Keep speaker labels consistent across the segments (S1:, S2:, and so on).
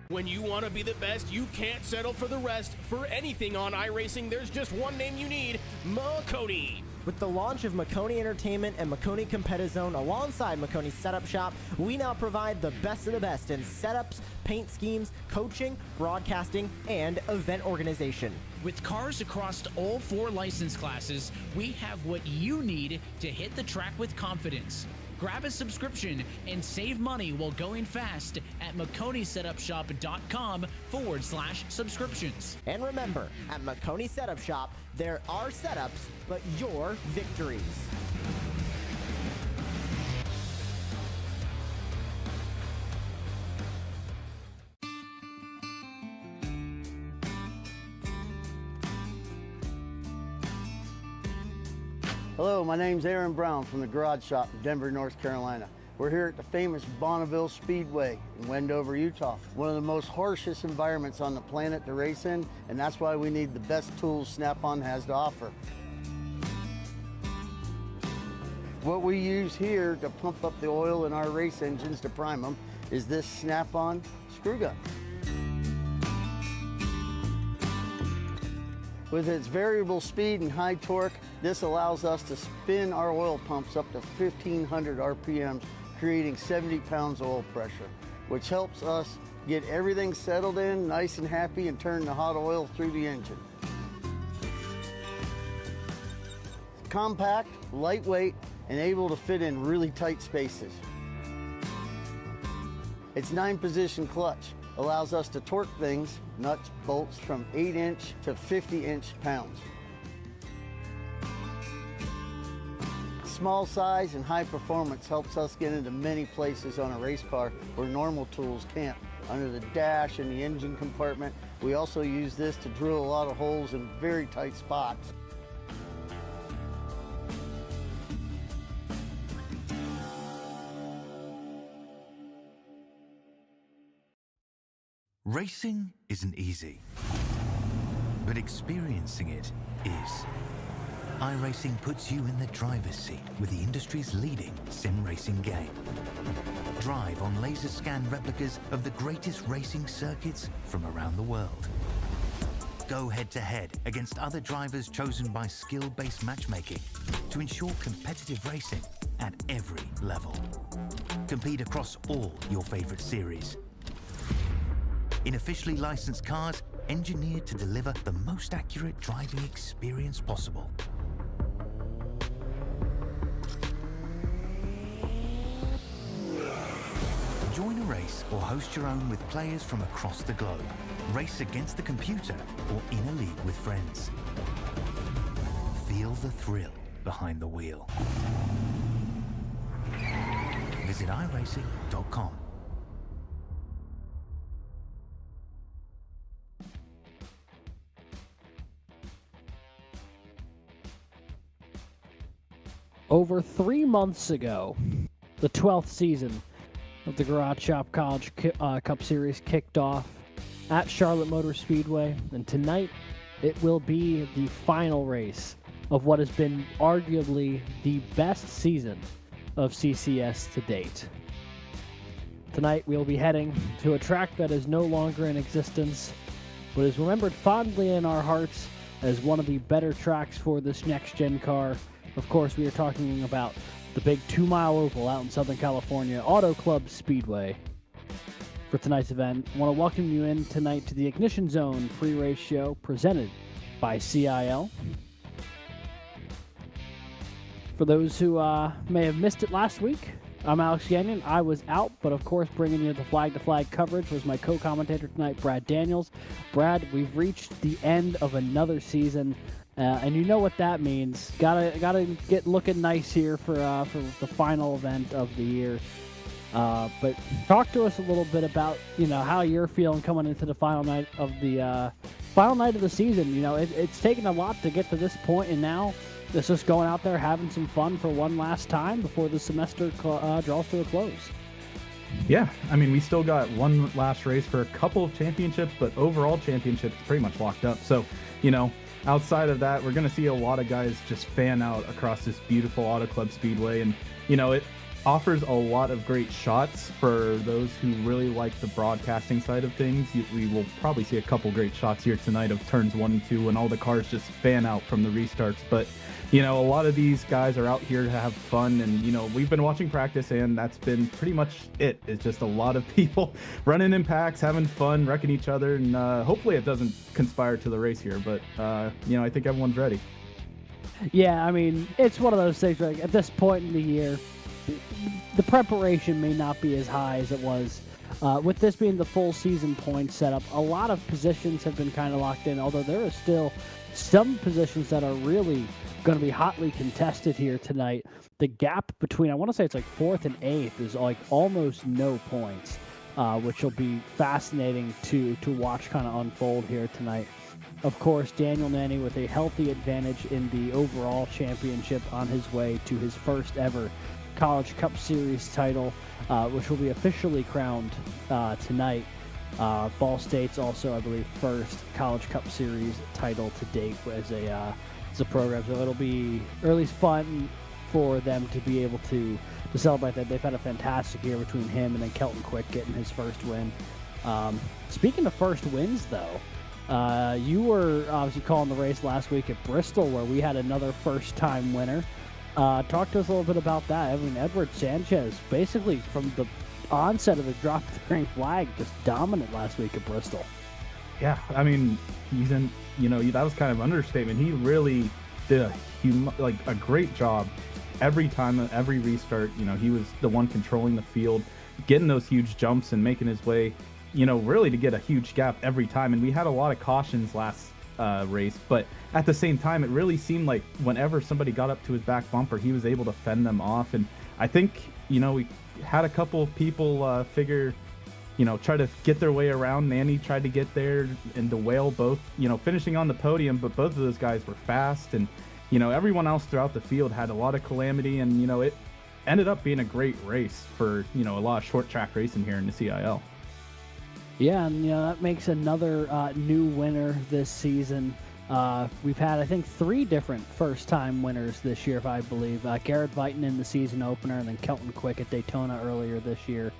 S1: When you want to be the best, you can't settle for the rest. For anything on iRacing, there's just one name you need: Makoni.
S2: With the launch of Makoni Entertainment and Makoni Competizone alongside Makoni Setup Shop, we now provide the best of the best in setups, paint schemes, coaching, broadcasting, and event organization.
S3: With cars across all 4 license classes, we have what you need to hit the track with confidence. Grab a subscription and save money while going fast at MakoniSetupShop.com/subscriptions.
S2: And remember, at Makoni Setup Shop, there are setups, but your victories.
S4: Hello, my name's Aaron Brown from the Garage Shop in Denver, North Carolina. We're here at the famous Bonneville Speedway in Wendover, Utah. One of the most harshest environments on the planet to race in, and that's why we need the best tools Snap-on has to offer. What we use here to pump up the oil in our race engines to prime them is this Snap-on screw gun. With its variable speed and high torque, this allows us to spin our oil pumps up to 1,500 RPMs, creating 70 pounds of oil pressure, which helps us get everything settled in, nice and happy, and turn the hot oil through the engine. Compact, lightweight, and able to fit in really tight spaces. Its 9-position clutch allows us to torque things, nuts, bolts, from 8-inch to 50-inch pounds. Small size and high performance helps us get into many places on a race car where normal tools can't. Under the dash and the engine compartment, we also use this to drill a lot of holes in very tight spots.
S5: Racing isn't easy, but experiencing it is. iRacing puts you in the driver's seat with the industry's leading sim racing game. Drive on laser scan replicas of the greatest racing circuits from around the world. Go head-to-head against other drivers chosen by skill-based matchmaking to ensure competitive racing at every level. Compete across all your favorite series. In officially licensed cars, engineered to deliver the most accurate driving experience possible. Join a race or host your own with players from across the globe. Race against the computer or in a league with friends. Feel the thrill behind the wheel. Visit iRacing.com.
S6: Over 3 months ago, the 12th season of the Garage Shop College Cup Series kicked off at Charlotte Motor Speedway, and tonight it will be the final race of what has been arguably the best season of CCS to date. Tonight we'll be heading to a track that is no longer in existence, but is remembered fondly in our hearts as one of the better tracks for this next-gen car. Of course, we are talking about the big 2-mile oval out in Southern California, Auto Club Speedway. For tonight's event, I want to welcome you in tonight to the Ignition Zone pre-race show presented by CIL. For those who may have missed it last week, I'm Alex Gagnon. I was out, but of course bringing you the flag-to-flag coverage was my co-commentator tonight, Brad Daniels. Brad, we've reached the end of another season. And you know what that means. Gotta get looking nice here for the final event of the year. But talk to us a little bit about how you're feeling coming into the final night of the season. It's taken a lot to get to this point, and now it's just going out there having some fun for one last time before the semester draws to a close.
S7: Yeah, I mean, we still got one last race for a couple of championships, but overall championships pretty much locked up. So, outside of that, we're going to see a lot of guys just fan out across this beautiful Auto Club Speedway. And, offers a lot of great shots for those who really like the broadcasting side of things. We will probably see a couple great shots here tonight of turns 1 and 2 when all the cars just fan out from the restarts. But, you know, a lot of these guys are out here to have fun. And, you know, we've been watching practice, and that's been pretty much it. It's just a lot of people running in packs, having fun, wrecking each other. And hopefully it doesn't conspire to the race here. But, you know, I think everyone's ready.
S6: Yeah, I mean, it's one of those things, like, at this point in the year, the preparation may not be as high as it was. With this being the full season point setup, a lot of positions have been kind of locked in, although there are still some positions that are really going to be hotly contested here tonight. The gap between, I want to say it's like 4th and 8th, is like almost no points, which will be fascinating to watch kind of unfold here tonight. Of course, Daniel Nanny with a healthy advantage in the overall championship on his way to his first ever College Cup Series title, which will be officially crowned tonight. Ball State's also, I believe, first College Cup Series title to date as a program. So it'll be, or at least fun for them to be able to celebrate that. They've had a fantastic year between him and then Kelton Quick getting his first win. Speaking of first wins, though, you were obviously calling the race last week at Bristol, where we had another first-time winner. Talk to us a little bit about that. I mean, Edward Sanchez, basically from the onset of the drop of the green flag, just dominant last week at Bristol.
S7: Yeah, I mean, he's in, you know, that was kind of an understatement. He really did a great job every time, every restart. You know, he was the one controlling the field, getting those huge jumps and making his way, you know, really to get a huge gap every time. And we had a lot of cautions last race, but at the same time, it really seemed like whenever somebody got up to his back bumper, he was able to fend them off. And I think, you know, we had a couple of people try to get their way around. Nanny tried to get there, and the Whale both, you know, finishing on the podium, but both of those guys were fast. And, you know, everyone else throughout the field had a lot of calamity, and, you know, it ended up being a great race for, you know, a lot of short track racing here in the CIL.
S6: Yeah, and, you know, that makes another new winner this season. We've had, I think, 3 different first-time winners this year, if I believe. Garrett Vighton in the season opener, and then Kelton Quick at Daytona earlier this year.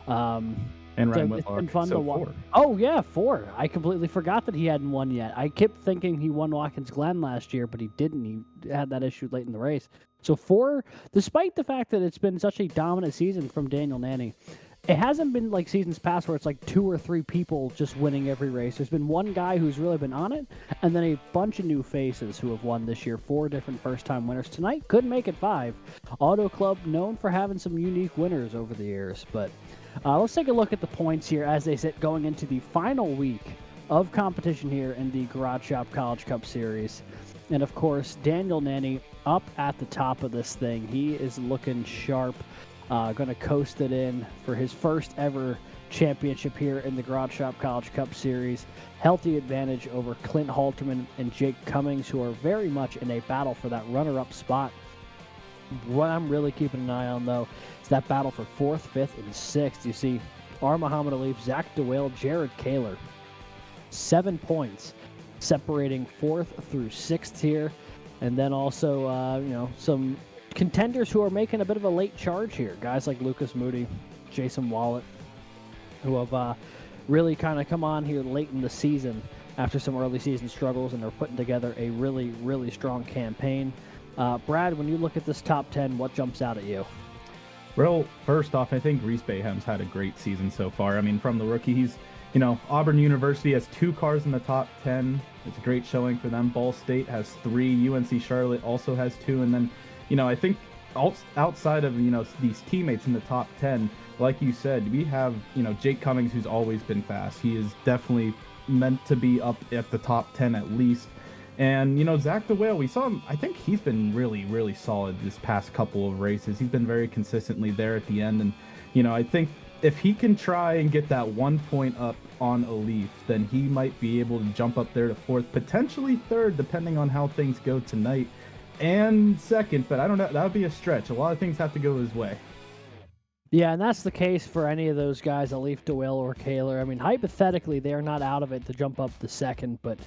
S7: And Ryan
S6: It's
S7: Whitlock,
S6: been fun to watch.
S7: 4.
S6: Oh, yeah, 4. I completely forgot that he hadn't won yet. I kept thinking he won Watkins Glen last year, but he didn't. He had that issue late in the race. So 4, despite the fact that it's been such a dominant season from Daniel Nanny, it hasn't been like seasons past where it's like 2 or 3 people just winning every race. There's been one guy who's really been on it, and then a bunch of new faces who have won this year. 4 different first-time winners. Tonight could make it 5. Auto Club known for having some unique winners over the years. But let's take a look at the points here as they sit going into the final week of competition here in the Garage Shop College Cup Series. And, of course, Daniel Nanny up at the top of this thing. He is looking sharp. Going to coast it in for his first ever championship here in the Garage Shop College Cup Series. Healthy advantage over Clint Halterman and Jake Cummings, who are very much in a battle for that runner-up spot. What I'm really keeping an eye on, though, is that battle for 4th, 5th, and 6th. You see R. Muhammad Alif, Zach DeWale, Jared Kaler. 7 points separating 4th through 6th here. And then also, some contenders who are making a bit of a late charge here. Guys like Lucas Moody, Jason Wallet, who have really kind of come on here late in the season after some early season struggles, and they're putting together a really, really strong campaign. Brad, when you look at this top 10, what jumps out at you?
S7: Well, first off, I think Reese Bayham's had a great season so far. I mean, from the rookie, he's, you know, Auburn University has 2 cars in the top 10. It's a great showing for them. Ball State has 3. UNC Charlotte also has 2. And then, you know, I think outside of, you know, these teammates in the top 10, like you said, we have, you know, Jake Cummings, who's always been fast. He is definitely meant to be up at the top 10 at least. And, you know, Zach DeWale, we saw him, I think he's been really, really solid this past couple of races. He's been very consistently there at the end. And, you know, I think if he can try and get that 1 point up on Alif, then he might be able to jump up there to 4th, potentially 3rd, depending on how things go tonight, and 2nd, but I don't know, that would be a stretch. A lot of things have to go his way.
S6: Yeah, and that's the case for any of those guys, Alif, DeWale, or Kaler. I mean, hypothetically, they're not out of it to jump up to 2nd, but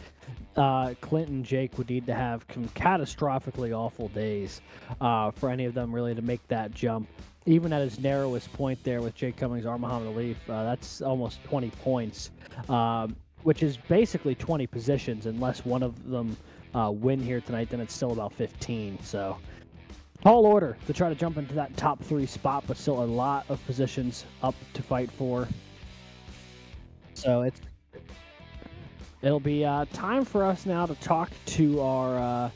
S6: Clint and Jake would need to have catastrophically awful days for any of them really to make that jump. even at his narrowest point there with Jake Cummings or Muhammad Ali, that's almost 20 points, which is basically 20 positions. Unless one of them win here tonight, then it's still about 15. So tall order to try to jump into that top 3 spot, but still a lot of positions up to fight for. So it'll be time for us now to talk to our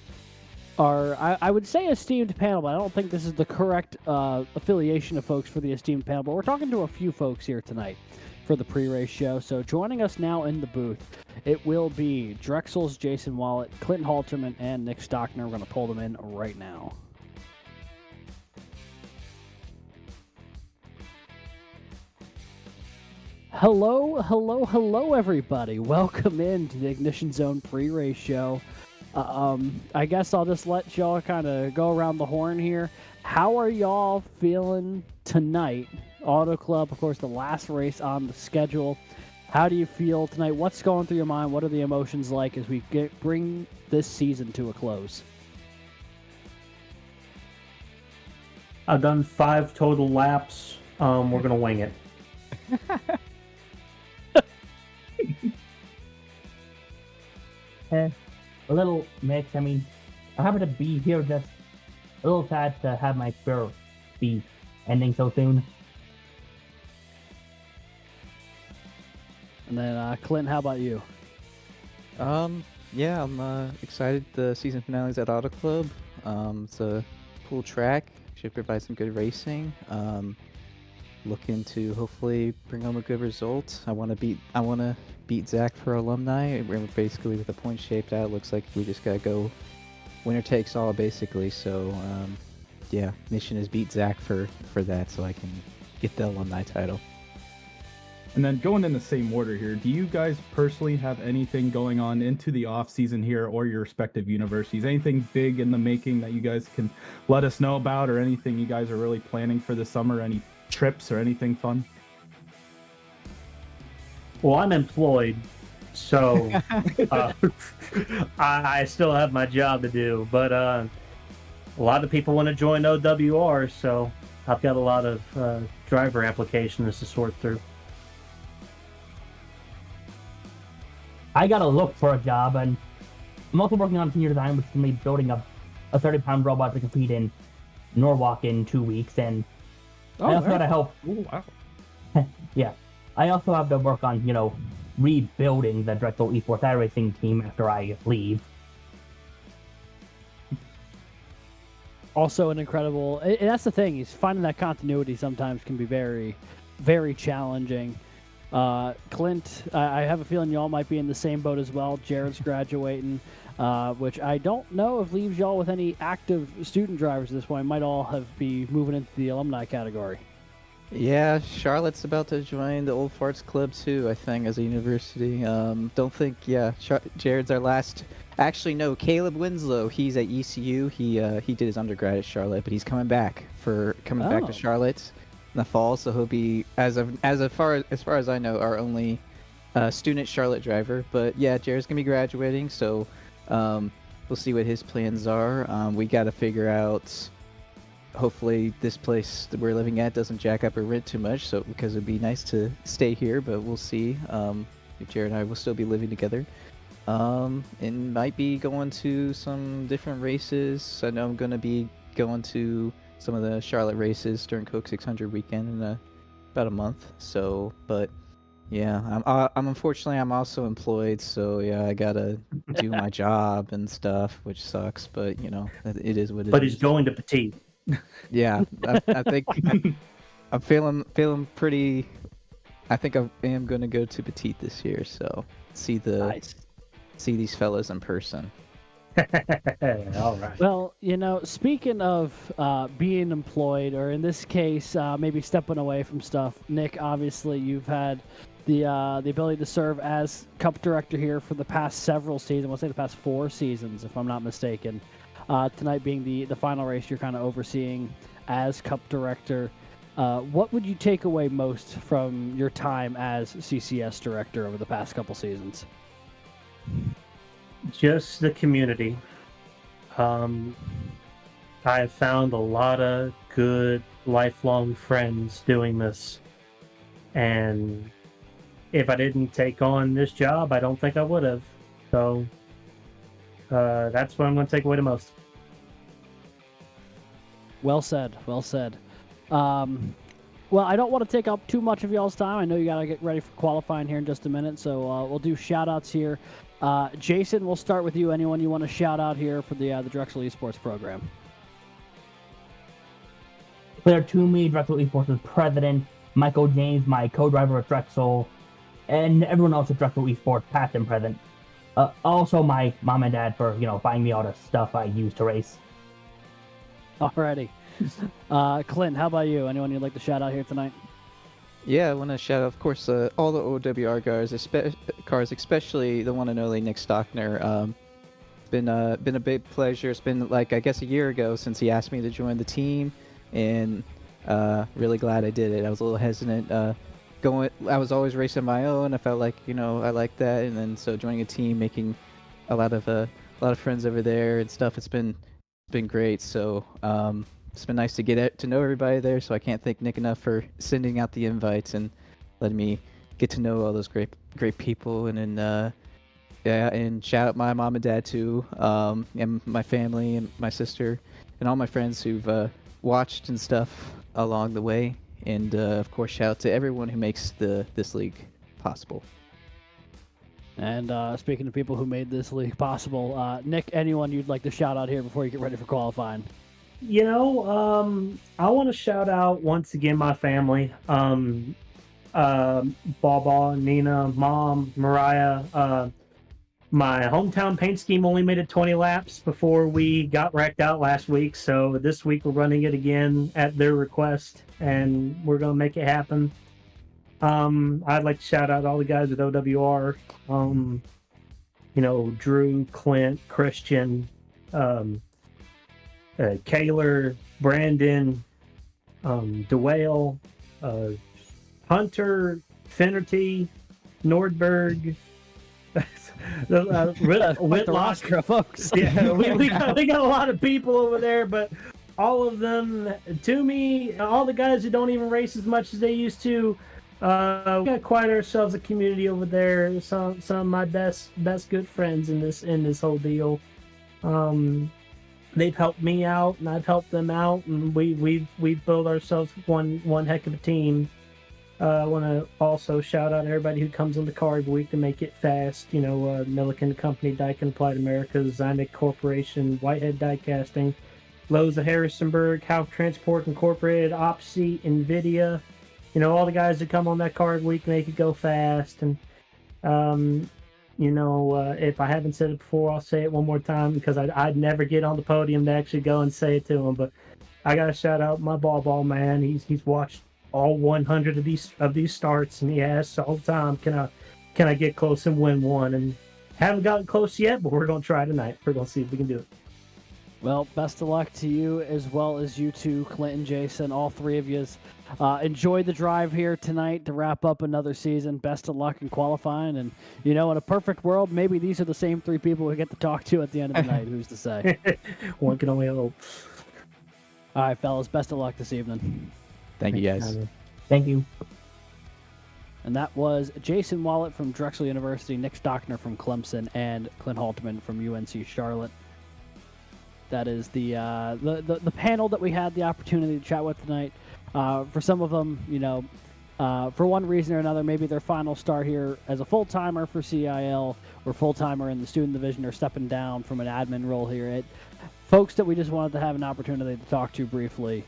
S6: I would say esteemed panel, but I don't think this is the correct affiliation of folks for the esteemed panel. But we're talking to a few folks here tonight for the pre-race show. So joining us now in the booth, it will be Drexel's Jason Wallet, Clinton Halterman, and Nick Stockner. We're going to pull them in right now. Hello, everybody. Welcome in to the Ignition Zone pre-race show. I guess I'll just let y'all kind of go around the horn here. How are y'all feeling tonight? Auto Club, of course, the last race on the schedule. How do you feel tonight? What's going through your mind? What are the emotions like as we bring this season to a close?
S8: I've done 5 total laps. We're going to wing it. A little mixed. I mean, I happen to be here, just a little sad to have my career be ending so soon.
S6: And then, Clint, how about you?
S9: Yeah, I'm excited. The season finale's at Auto Club. It's a cool track. Should provide some good racing. Looking to hopefully bring home a good result. I want to beat Zach for alumni. We're basically with a point shaped out. Looks like we just gotta go winner takes all basically. So yeah, mission is beat Zach for that, so I can get the alumni title.
S7: And then going in the same order here, do you guys personally have anything going on into the off season here, or your respective universities? Anything big in the making that you guys can let us know about, or anything you guys are really planning for the summer? Any trips or anything fun?
S8: Well, I'm employed, so I still have my job to do. But a lot of people want to join OWR, so I've got a lot of driver applications to sort through. I got to look for a job, and I'm also working on senior design, which is going to be building a 30-pound robot to compete in Norwalk in 2 weeks, and I also got to help.
S7: Ooh, wow.
S8: Yeah. I also have to work on, rebuilding the Drexel Esports iRacing team after I leave.
S6: Also an incredible, and that's the thing, is finding that continuity sometimes can be very, very challenging. Clint, I have a feeling y'all might be in the same boat as well. Jared's graduating, which I don't know if leaves y'all with any active student drivers at this point. Might all be moving into the alumni category.
S9: Yeah, Charlotte's about to join the Old Farts Club too, I think, as a university. Don't think, Jared's our last. Actually, no, Caleb Winslow. He's at ECU. He did his undergrad at Charlotte, but he's coming back to Charlotte in the fall. So he'll be as far as I know, our only student Charlotte driver. But yeah, Jared's gonna be graduating, so we'll see what his plans are. We got to figure out. Hopefully this place that we're living at doesn't jack up our rent too much, so because it'd be nice to stay here, but we'll see. Jared and I will still be living together, and might be going to some different races. I know I'm going to be going to some of the Charlotte races during Coke 600 weekend in about a month. So, but yeah, I'm unfortunately I'm also employed, so yeah, I gotta do my job and stuff, which sucks, but it is what it is.
S8: But he's going to Petite.
S9: Yeah, I think I'm feeling pretty. I think I am going to go to Petite this year, so see these fellas in person.
S8: All right.
S6: Well, speaking of being employed, or in this case, maybe stepping away from stuff, Nick, obviously you've had the ability to serve as Cup Director here for the past several seasons. We'll say the past 4 seasons, if I'm not mistaken. Tonight being the final race you're kind of overseeing as Cup Director. What would you take away most from your time as CCS Director over the past couple seasons?
S8: Just the community. I have found a lot of good
S10: lifelong friends doing this. And if I didn't take on this job, I don't think I would have. So that's what I'm going to take away the most.
S6: Well said. Well said. Well, I don't want to take up too much of y'all's time. I know you got to get ready for qualifying here in just a minute, so we'll do shout-outs here. Jason, we'll start with you. Anyone you want to shout out here for the Drexel Esports program?
S8: Player to me, Drexel Esports' president, Michael James, my co-driver at Drexel, and everyone else at Drexel Esports, past and present. Also, my mom and dad for buying me all the stuff I use to race.
S6: Alrighty. Clint, how about you? Anyone you'd like to shout out here tonight?
S9: Yeah, I want to shout out, of course, all the OWR cars, especially the one and only Nick Stockner. It's been a big pleasure. It's been like, I guess, a year ago since he asked me to join the team, and really glad I did it. I was a little hesitant. I was always racing my own. I felt like I liked that, and then so joining a team, making a lot of friends over there and stuff. It's been great. So it's been nice to get to know everybody there. So I can't thank Nick enough for sending out the invites and letting me get to know all those great people. And then and shout out my mom and dad too, and my family and my sister and all my friends who've watched and stuff along the way. And of course, shout out to everyone who makes this league possible.
S6: And speaking of people who made this league possible, Nick, anyone you'd like to shout out here before you get ready for qualifying?
S10: I want to shout out once again my family. Baba, Nina, Mom, Mariah. My hometown paint scheme only made it 20 laps before we got wrecked out last week. So this week we're running it again at their request, and we're going to make it happen. I'd like to shout out all the guys at OWR. Drew, Clint, Christian, Kaylor, Brandon, DeWale, Hunter, Finnerty, Nordberg, Whitlock,
S6: folks.
S10: Yeah, we got a lot of people over there, but all of them, to me, all the guys who don't even race as much as they used to, we got quite ourselves a community over there. Some of my best good friends in this whole deal. They've helped me out, and I've helped them out, and we've built ourselves one heck of a team. I want to also shout out everybody who comes on the car every week to make it fast. Milliken Company, Daikin Applied America, Zynic Corporation, Whitehead Die Casting, Lowe's of Harrisonburg, Half Transport Incorporated, Opsy, NVIDIA. All the guys that come on that car every week make it go fast. And, if I haven't said it before, I'll say it one more time because I'd never get on the podium to actually go and say it to him. But I got to shout out my ball man. He's watched all 100 of these starts, and he asks all the time, can I get close and win one? And haven't gotten close yet, but we're going to try tonight. We're going to see if we can do it.
S6: Well, best of luck to you as well as you two, Clint and Jason, all three of you. Enjoy the drive here tonight to wrap up another season. Best of luck in qualifying. And, in a perfect world, maybe these are the same three people we get to talk to at the end of the night. Who's to say?
S10: One can only hope.
S6: All right, fellas, best of luck this evening.
S9: Thank you, guys.
S8: Thank you.
S6: And that was Jason Wallet from Drexel University, Nick Stockner from Clemson, and Clint Halterman from UNC Charlotte. That is the panel that we had the opportunity to chat with tonight. For some of them, for one reason or another, maybe their final start here as a full-timer for CIL or full-timer in the student division or stepping down from an admin role here. Folks that we just wanted to have an opportunity to talk to briefly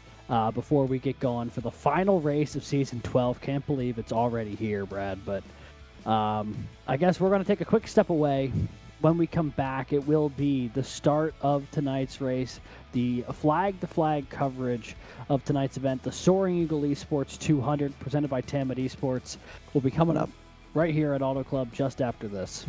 S6: before we get going for the final race of Season 12. Can't believe it's already here, Brad, but I guess we're going to take a quick step away. When we come back, it will be the start of tonight's race, the flag-to-flag coverage of tonight's event, the Soaring Eagle Esports 200, presented by Tamet Esports, will be coming up right here at Auto Club just after this.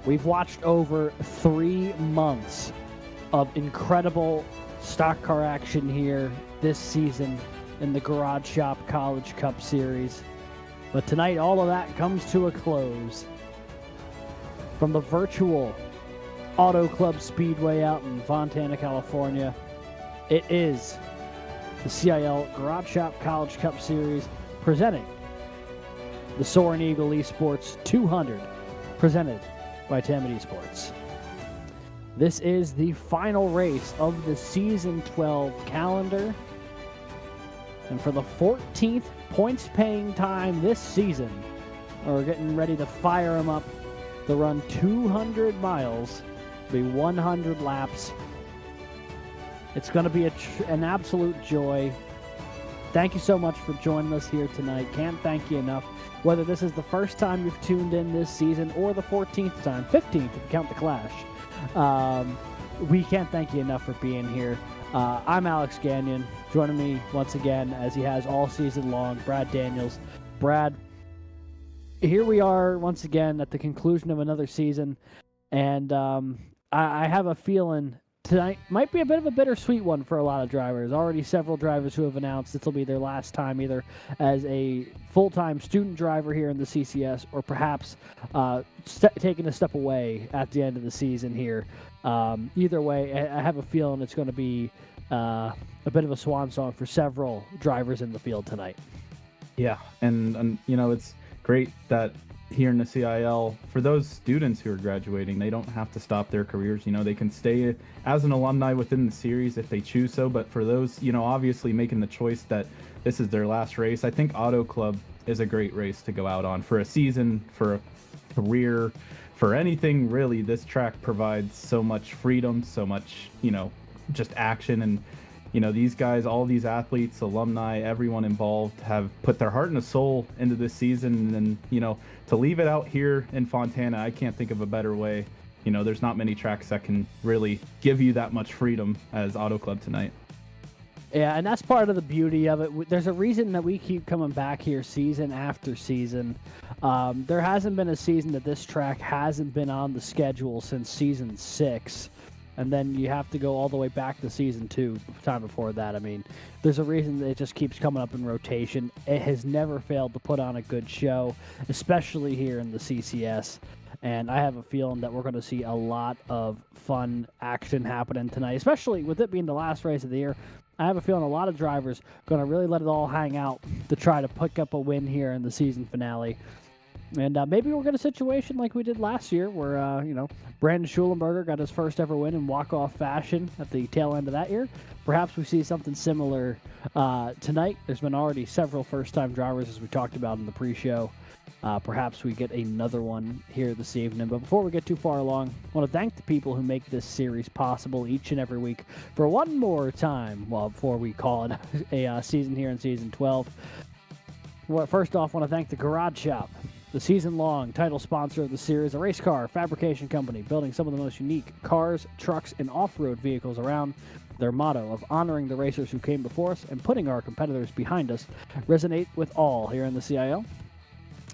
S6: We've watched over 3 months of incredible stock car action here this season in the Garage Shop College Cup Series. But tonight, all of that comes to a close. From the virtual Auto Club Speedway out in Fontana, California, it is the CIL Garage Shop College Cup Series presenting the Soaring Eagle Esports 200, presented by Tammet Esports. This is the final race of the Season 12 calendar. And for the 14th points-paying time this season, we're getting ready to fire them up to run 200 miles, be 100 laps. It's going to be an absolute joy. Thank you so much for joining us here tonight. Can't thank you enough. Whether this is the first time you've tuned in this season or the 14th time, 15th if you count the Clash, we can't thank you enough for being here. I'm Alex Gagnon. Joining me once again, as he has all season long, Brad Daniels. Brad, here we are once again at the conclusion of another season, and I have a feeling tonight might be a bit of a bittersweet one for a lot of drivers. Already several drivers who have announced this will be their last time either as a full-time student driver here in the CCS or perhaps taking a step away at the end of the season here. Either way, I have a feeling it's going to be a bit of a swan song for several drivers in the field tonight.
S7: Yeah, and you know, it's great that here in the CIL, for those students who are graduating, they don't have to stop their careers. You know, they can stay as an alumni within the series if they choose so. But for those, you know, obviously making the choice that this is their last race, I think Auto Club is a great race to go out on for a season, for a career, for anything really. This track provides so much freedom, so much, you know, just action. And you know, these guys, all these athletes, alumni, everyone involved have put their heart and soul into this season. And, you know, to leave it out here in Fontana, I can't think of a better way. You know, there's not many tracks that can really give you that much freedom as Auto Club tonight.
S6: Yeah, and that's part of the beauty of it. There's a reason that we keep coming back here season after season. There hasn't been a season that this track hasn't been on the schedule since season 6. And then you have to go all the way back to season 2, time before that. I mean, there's a reason that it just keeps coming up in rotation. It has never failed to put on a good show, especially here in the CCS. And I have a feeling that we're going to see a lot of fun action happening tonight, especially with it being the last race of the year. I have a feeling a lot of drivers are going to really let it all hang out to try to pick up a win here in the season finale. And maybe we'll get a situation like we did last year where, you know, Brandon Schulenberger got his first ever win in walk-off fashion at the tail end of that year. Perhaps we see something similar tonight. There's been already several first-time drivers, as we talked about in the pre-show. Perhaps we get another one here this evening. But before we get too far along, I want to thank the people who make this series possible each and every week for one more time, well, before we call it a season here in Season 12. Well, first off, I want to thank the Garage Shop, the season-long title sponsor of the series, a race car fabrication company building some of the most unique cars, trucks, and off-road vehicles around. Their motto of honoring the racers who came before us and putting our competitors behind us resonate with all here in the CIL.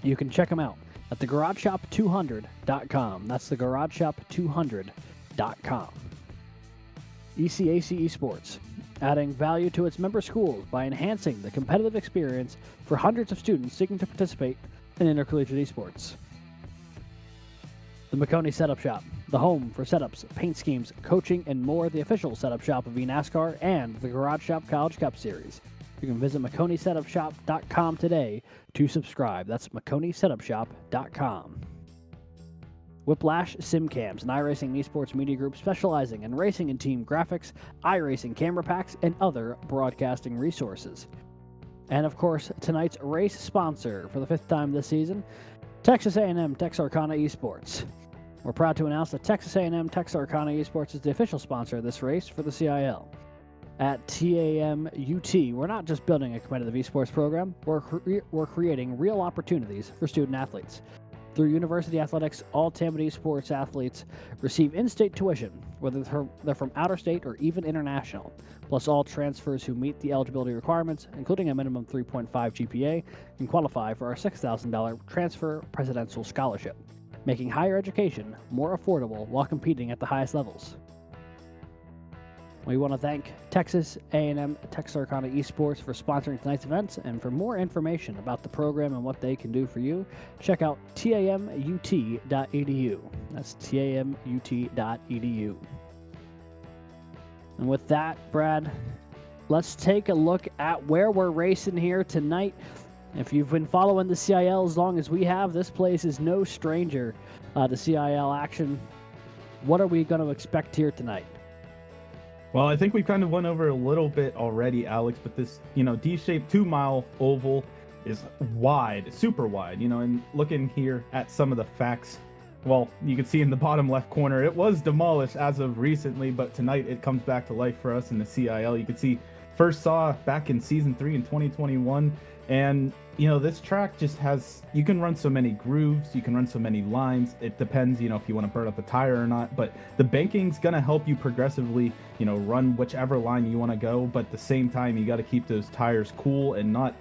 S6: You can check them out at thegarageshop200.com. That's thegarageshop200.com. ECAC Esports, adding value to its member schools by enhancing the competitive experience for hundreds of students seeking to participate in intercollegiate esports. The McConey Setup Shop, the home for setups, paint schemes, coaching, and more, the official setup shop of eNASCAR and the Garage Shop College Cup Series. You can visit McConeySetupShop.com today to subscribe. That's McConeySetupShop.com. Whiplash SimCams, an iRacing and Esports media group specializing in racing and team graphics, iRacing camera packs, and other broadcasting resources. And of course, tonight's race sponsor for the 5th time this season, Texas A&M Texarkana Esports. We're proud to announce that Texas A&M Texarkana Esports is the official sponsor of this race for the CIL. At TAMUT, we're not just building a competitive esports program, we're creating real opportunities for student athletes. Through University Athletics, all Tampa Esports athletes receive in-state tuition, whether they're from outer state or even international. Plus, all transfers who meet the eligibility requirements, including a minimum 3.5 GPA, can qualify for our $6,000 transfer presidential scholarship, making higher education more affordable while competing at the highest levels. We want to thank Texas A&M Texarkana Esports for sponsoring tonight's events, and for more information about the program and what they can do for you, check out tamut.edu. That's tamut.edu. And with that, Brad, let's take a look at where we're racing here tonight. If you've been following the CIL as long as we have, this place is no stranger to CIL action. What are we going to expect here tonight?
S7: Well, I think we kind of went over a little bit already, Alex, but this, D-shaped 2-mile oval is wide, super wide, and looking here at some of the facts, well, you can see in the bottom left corner, it was demolished as of recently, but tonight it comes back to life for us in the CIL. You can see first saw back in season 3 in 2021, and this track just has, you can run so many grooves, you can run so many lines. It depends, if you want to burn up the tire or not, but the banking's going to help you progressively, run whichever line you want to go. But at the same time, you got to keep those tires cool and not,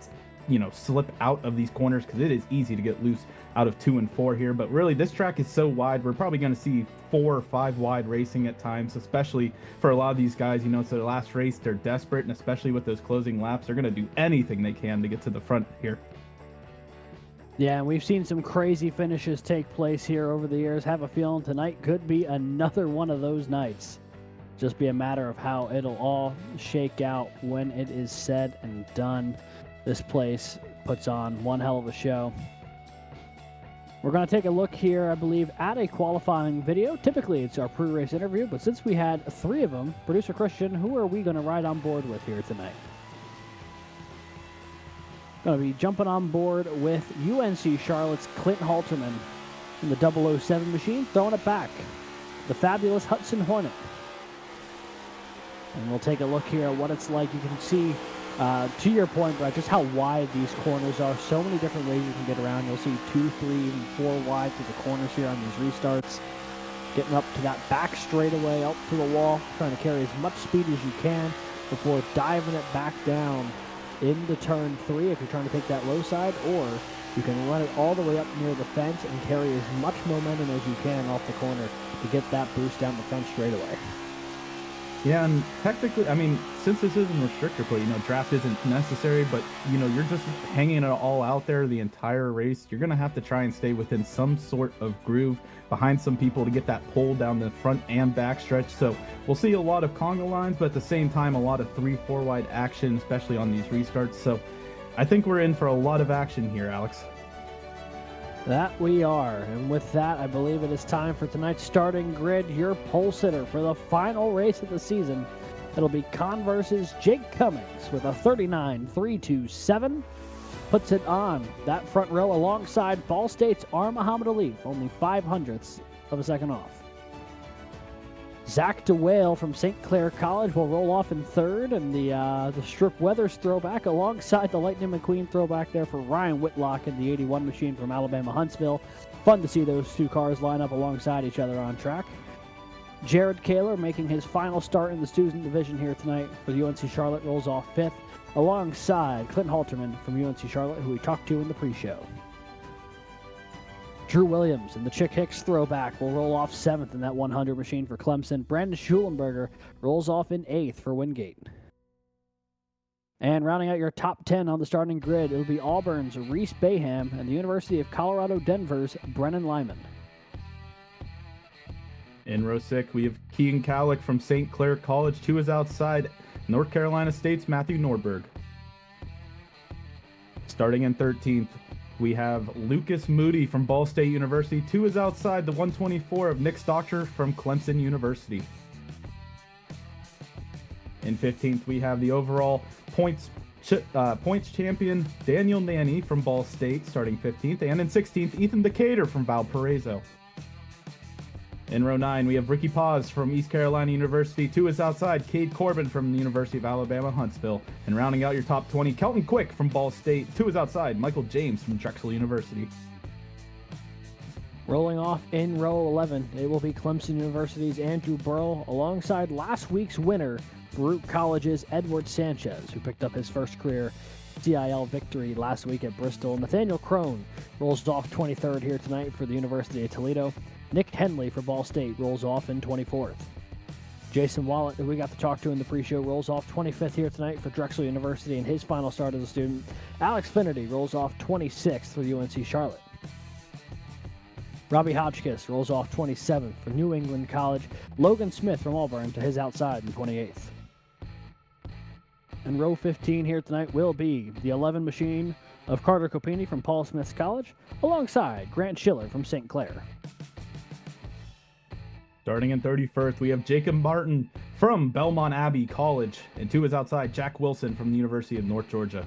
S7: slip out of these corners, because it is easy to get loose out of 2 and 4 here. But really, this track is so wide, we're probably going to see 4 or 5 wide racing at times, especially for a lot of these guys. It's their last race, they're desperate, and especially with those closing laps, they're going to do anything they can to get to the front here.
S6: Yeah, and we've seen some crazy finishes take place here over the years. Have a feeling tonight could be another one of those nights. Just be a matter of how it'll all shake out when it is said and done. This place puts on one hell of a show. We're going to take a look here, I believe, at a qualifying video. Typically, it's our pre-race interview, but since we had 3 of them, producer Christian, who are we going to ride on board with here tonight? Going to be jumping on board with UNC Charlotte's Clint Halterman in the 007 machine, throwing it back. The fabulous Hudson Hornet. And we'll take a look here at what it's like. You can see, to your point, Brad, just how wide these corners are. So many different ways you can get around. You'll see 2, 3, even 4 wide through the corners here on these restarts. Getting up to that back straightaway, up to the wall, trying to carry as much speed as you can before diving it back down into turn 3 if you're trying to take that low side, or you can run it all the way up near the fence and carry as much momentum as you can off the corner to get that boost down the fence straight away.
S7: Yeah, and technically, since this isn't restrictor plate, draft isn't necessary, but, you're just hanging it all out there the entire race. You're going to have to try and stay within some sort of groove behind some people to get that pull down the front and back stretch. So we'll see a lot of conga lines, but at the same time, a lot of 3-4 wide action, especially on these restarts. So I think we're in for a lot of action here, Alex.
S6: That we are. And with that, I believe it is time for tonight's starting grid, your pole sitter for the final race of the season. It'll be Converse's Jake Cummings with a 39.327. Puts it on that front row alongside Ball State's R. Muhammad Ali, only 0.05 of a second off. Zach DeWale from St. Clair College will roll off in third, and the Strip Weathers throwback alongside the Lightning McQueen throwback there for Ryan Whitlock in the 81 machine from Alabama Huntsville. Fun to see those 2 cars line up alongside each other on track. Jared Kaler making his final start in the student division here tonight for the UNC Charlotte, rolls off 5th, alongside Clint Halterman from UNC Charlotte, who we talked to in the pre-show. Drew Williams and the Chick Hicks throwback will roll off 7th in that 100 machine for Clemson. Brandon Schulenberger rolls off in 8th for Wingate. And rounding out your top 10 on the starting grid, it'll be Auburn's Reese Bayham and the University of Colorado Denver's Brennan Lyman.
S7: In row 6, we have Keegan Cowlick from St. Clair College. 2 is outside North Carolina State's Matthew Norberg. Starting in 13th, we have Lucas Moody from Ball State University. 2 is outside the 124 of Nick Stocker from Clemson University. In 15th, we have the overall points champion Daniel Nanny from Ball State, starting 15th. And in 16th, Ethan Decatur from Valparaiso. In row 9, we have Ricky Paz from East Carolina University. 2 is outside Cade Corbin from the University of Alabama, Huntsville. And rounding out your top 20, Kelton Quick from Ball State. 2 is outside Michael James from Drexel University.
S6: Rolling off in row 11, it will be Clemson University's Andrew Burrell alongside last week's winner, Baruch College's Edward Sanchez, who picked up his first career CIL victory last week at Bristol. Nathaniel Crone rolls off 23rd here tonight for the University of Toledo. Nick Henley for Ball State rolls off in 24th. Jason Wallet, who we got to talk to in the pre-show, rolls off 25th here tonight for Drexel University in his final start as a student. Alex Finnerty rolls off 26th for UNC Charlotte. Robbie Hotchkiss rolls off 27th for New England College. Logan Smith from Auburn to his outside in 28th. And row 15 here tonight will be the 11 machine of Carter Copini from Paul Smith's College, alongside Grant Schiller from St. Clair.
S7: Starting in 31st, we have Jacob Martin from Belmont Abbey College, and to his outside, Jack Wilson from the University of North Georgia.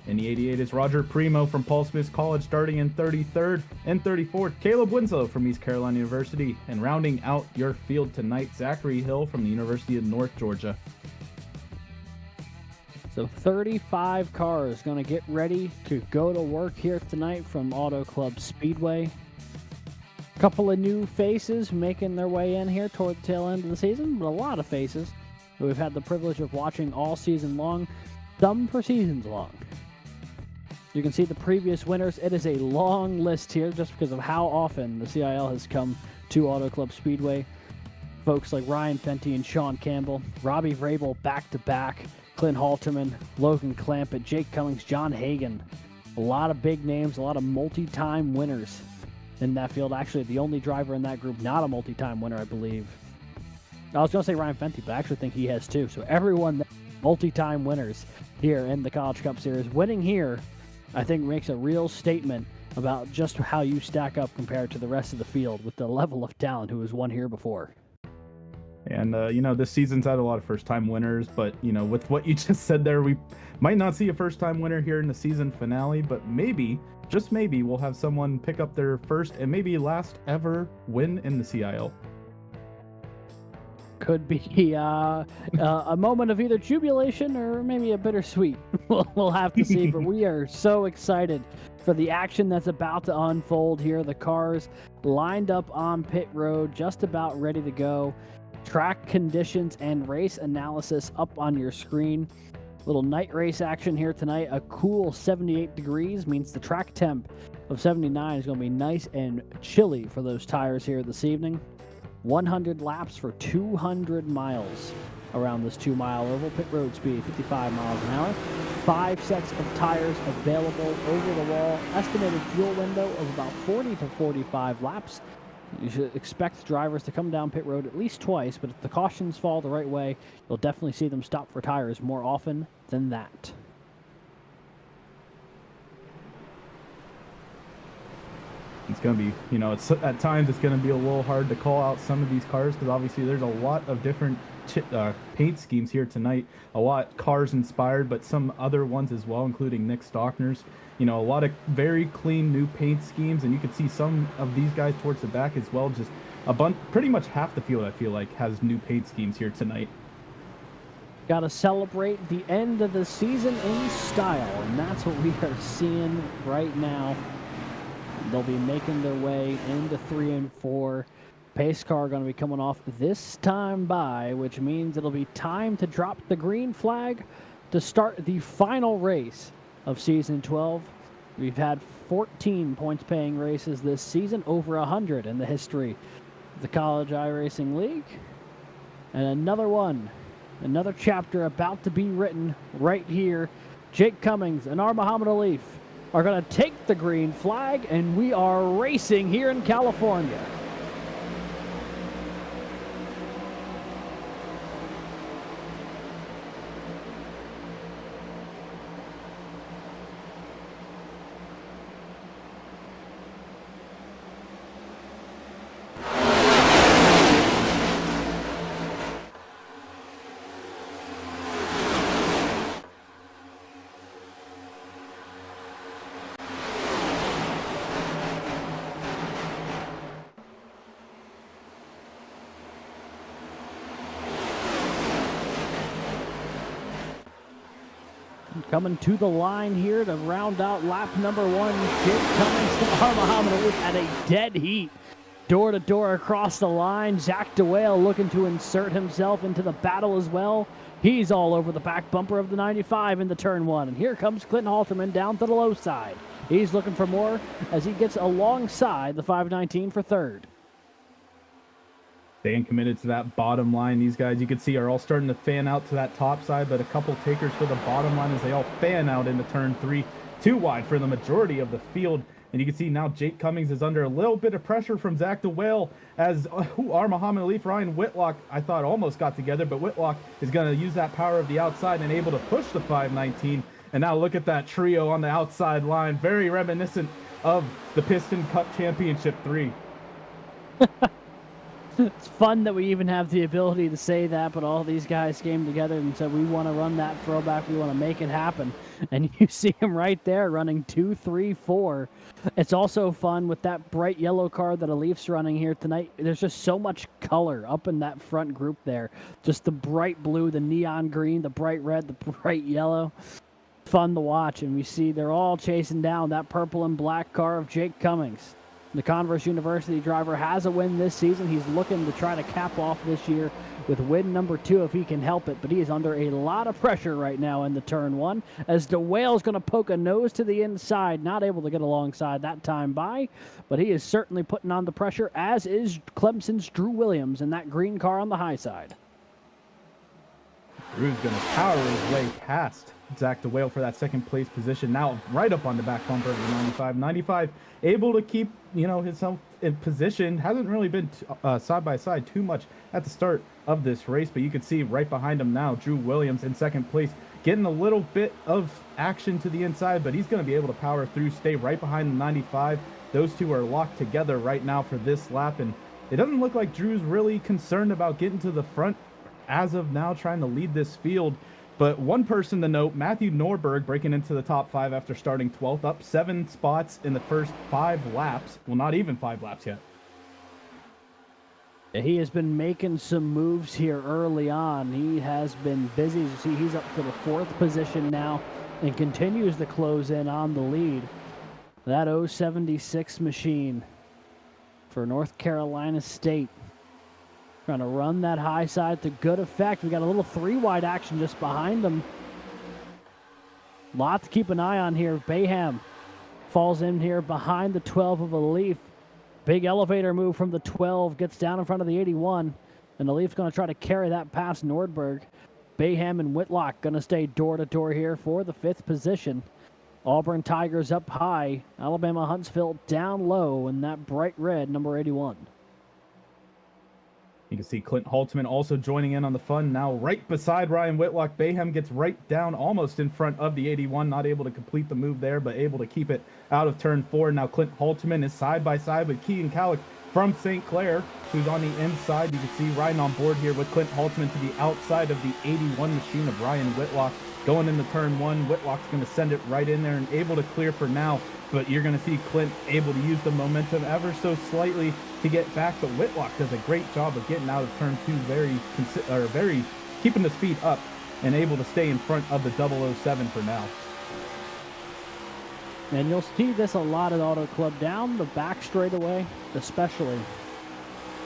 S7: In the 88 is Roger Primo from Paul Smith's College, starting in 33rd. And 34th, Caleb Winslow from East Carolina University. And rounding out your field tonight, Zachary Hill from the University of North Georgia.
S6: So 35 cars going to get ready to go to work here tonight from Auto Club Speedway. A couple of new faces making their way in here toward the tail end of the season, but a lot of faces that we've had the privilege of watching all season long, some for seasons long. You can see the previous winners. It is a long list here just because of how often the CIL has come to Auto Club Speedway. Folks like Ryan Fenty and Sean Campbell, Robbie Vrabel back-to-back, Clint Halterman, Logan Clampett, Jake Cummings, John Hagan. A lot of big names, a lot of multi-time winners in that field. Actually, the only driver in that group not a multi-time winner, I believe. I was going to say Ryan Fenty, but I actually think he has too. So everyone multi-time winners here in the College Cup Series. Winning here, I think, makes a real statement about just how you stack up compared to the rest of the field with the level of talent who has won here before.
S7: And, this season's had a lot of first-time winners, but, with what you just said there, we might not see a first-time winner here in the season finale, but maybe, just maybe, we'll have someone pick up their first and maybe last ever win in the CIL.
S6: Could be a moment of either jubilation or maybe a bittersweet. We'll have to see, but we are so excited for the action that's about to unfold here. The cars lined up on pit road, just about ready to go. Track conditions and race analysis up on your screen. Little night race action here tonight. A cool 78 degrees means the track temp of 79 is going to be nice and chilly for those tires here this evening. 100 laps for 200 miles around this 2-mile oval. Pit road speed 55 miles an hour. 5 sets of tires available over the wall. Estimated fuel window of about 40 to 45 laps. You should expect drivers to come down pit road at least twice, but if the cautions fall the right way, you'll definitely see them stop for tires more often than that.
S7: It's going to be, it's at times it's going to be a little hard to call out some of these cars because obviously there's a lot of different paint schemes here tonight. A lot cars inspired, but some other ones as well, including Nick Stockner's. A lot of very clean new paint schemes, and you can see some of these guys towards the back as well. Just pretty much half the field, I feel like, has new paint schemes here tonight.
S6: Got to celebrate the end of the season in style, and that's what we are seeing right now. They'll be making their way into 3 and 4. Pace car going to be coming off this time by, which means it'll be time to drop the green flag to start the final race of Season 12. We've had 14 points-paying races this season, over 100 in the history of the College iRacing League. And another chapter about to be written right here. Jake Cummings and Muhammad Alif are going to take the green flag, and we are racing here in California. coming to the line here to round out lap number 1. Jake Cummings to Muhammad at a dead heat. Door to door across the line. Zach DeWale looking to insert himself into the battle as well. He's all over the back bumper of the 95 into turn 1. And here comes Clinton Halterman down to the low side. He's looking for more as he gets alongside the 519 for third.
S7: Staying committed to that bottom line. These guys, you can see, are all starting to fan out to that top side, but a couple takers for the bottom line as they all fan out into turn 3. Too wide for the majority of the field. And you can see now Jake Cummings is under a little bit of pressure from Zach DeWale as Muhammad Ali, Ryan Whitlock, I thought almost got together, but Whitlock is going to use that power of the outside and able to push the 519. And now look at that trio on the outside line. Very reminiscent of the Piston Cup Championship 3.
S6: It's fun that we even have the ability to say that, but all these guys came together and said, we want to run that throwback. We want to make it happen. And you see him right there running 2, 3, 4. It's also fun with that bright yellow car that Alif's running here tonight. There's just so much color up in that front group there. Just the bright blue, the neon green, the bright red, the bright yellow. Fun to watch. And we see they're all chasing down that purple and black car of Jake Cummings. The Converse University driver has a win this season. He's looking to try to cap off this year with win number 2 if he can help it. But he is under a lot of pressure right now in the turn 1 as DeWale's going to poke a nose to the inside. Not able to get alongside that time by. But he is certainly putting on the pressure, as is Clemson's Drew Williams in that green car on the high side.
S7: Drew's going to power his way past Zach DeWale for that second place position. Now right up on the back bumper of the 95. 95 able to keep, himself in position. Hasn't really been side by side too much at the start of this race, but you can see right behind him now, Drew Williams in second place, getting a little bit of action to the inside, but he's going to be able to power through, stay right behind the 95. Those two are locked together right now for this lap, and it doesn't look like Drew's really concerned about getting to the front as of now, trying to lead this field. But one person to note, Matthew Norberg breaking into the top 5 after starting 12th, up 7 spots in the first 5 laps. Well, not even 5 laps yet.
S6: He has been making some moves here early on. He has been busy. As you see, he's up to the 4th position now and continues to close in on the lead. That 076 machine for North Carolina State. Trying to run that high side to good effect. We got a little 3-wide action just behind them. Lot to keep an eye on here. Bayham falls in here behind the 12 of Alif. Big elevator move from the 12. Gets down in front of the 81. And Alif's going to try to carry that past Nordberg. Bayham and Whitlock going to stay door to door here for the 5th position. Auburn Tigers up high. Alabama Huntsville down low in that bright red number 81.
S7: You can see Clint Haltman also joining in on the fun, now right beside Ryan Whitlock. Bayham gets right down almost in front of the 81, not able to complete the move there, but able to keep it out of turn 4. Now Clint Haltman is side by side with Keegan Calick from St. Clair, who's on the inside. You can see riding on board here with Clint Haltman to the outside of the 81 machine of Ryan Whitlock. Going into turn 1, Whitlock's going to send it right in there and able to clear for now. But you're going to see Clint able to use the momentum ever so slightly to get back. But Whitlock does a great job of getting out of turn 2, very keeping the speed up and able to stay in front of the 007 for now.
S6: And you'll see this a lot at Auto Club. Down the back straightaway, especially,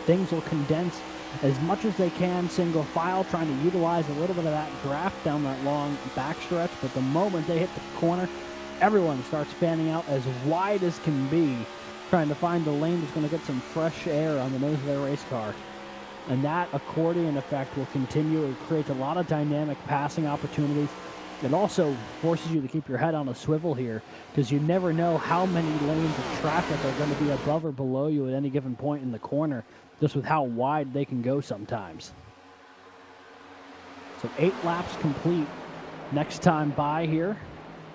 S6: things will condense as much as they can, single file, trying to utilize a little bit of that draft down that long backstretch. But the moment they hit the corner, everyone starts fanning out as wide as can be, trying to find the lane that's going to get some fresh air on the nose of their race car. And that accordion effect will continue. It creates a lot of dynamic passing opportunities. It also forces you to keep your head on a swivel here, because you never know how many lanes of traffic are going to be above or below you at any given point in the corner, just with how wide they can go sometimes. So 8 laps complete. Next time by here,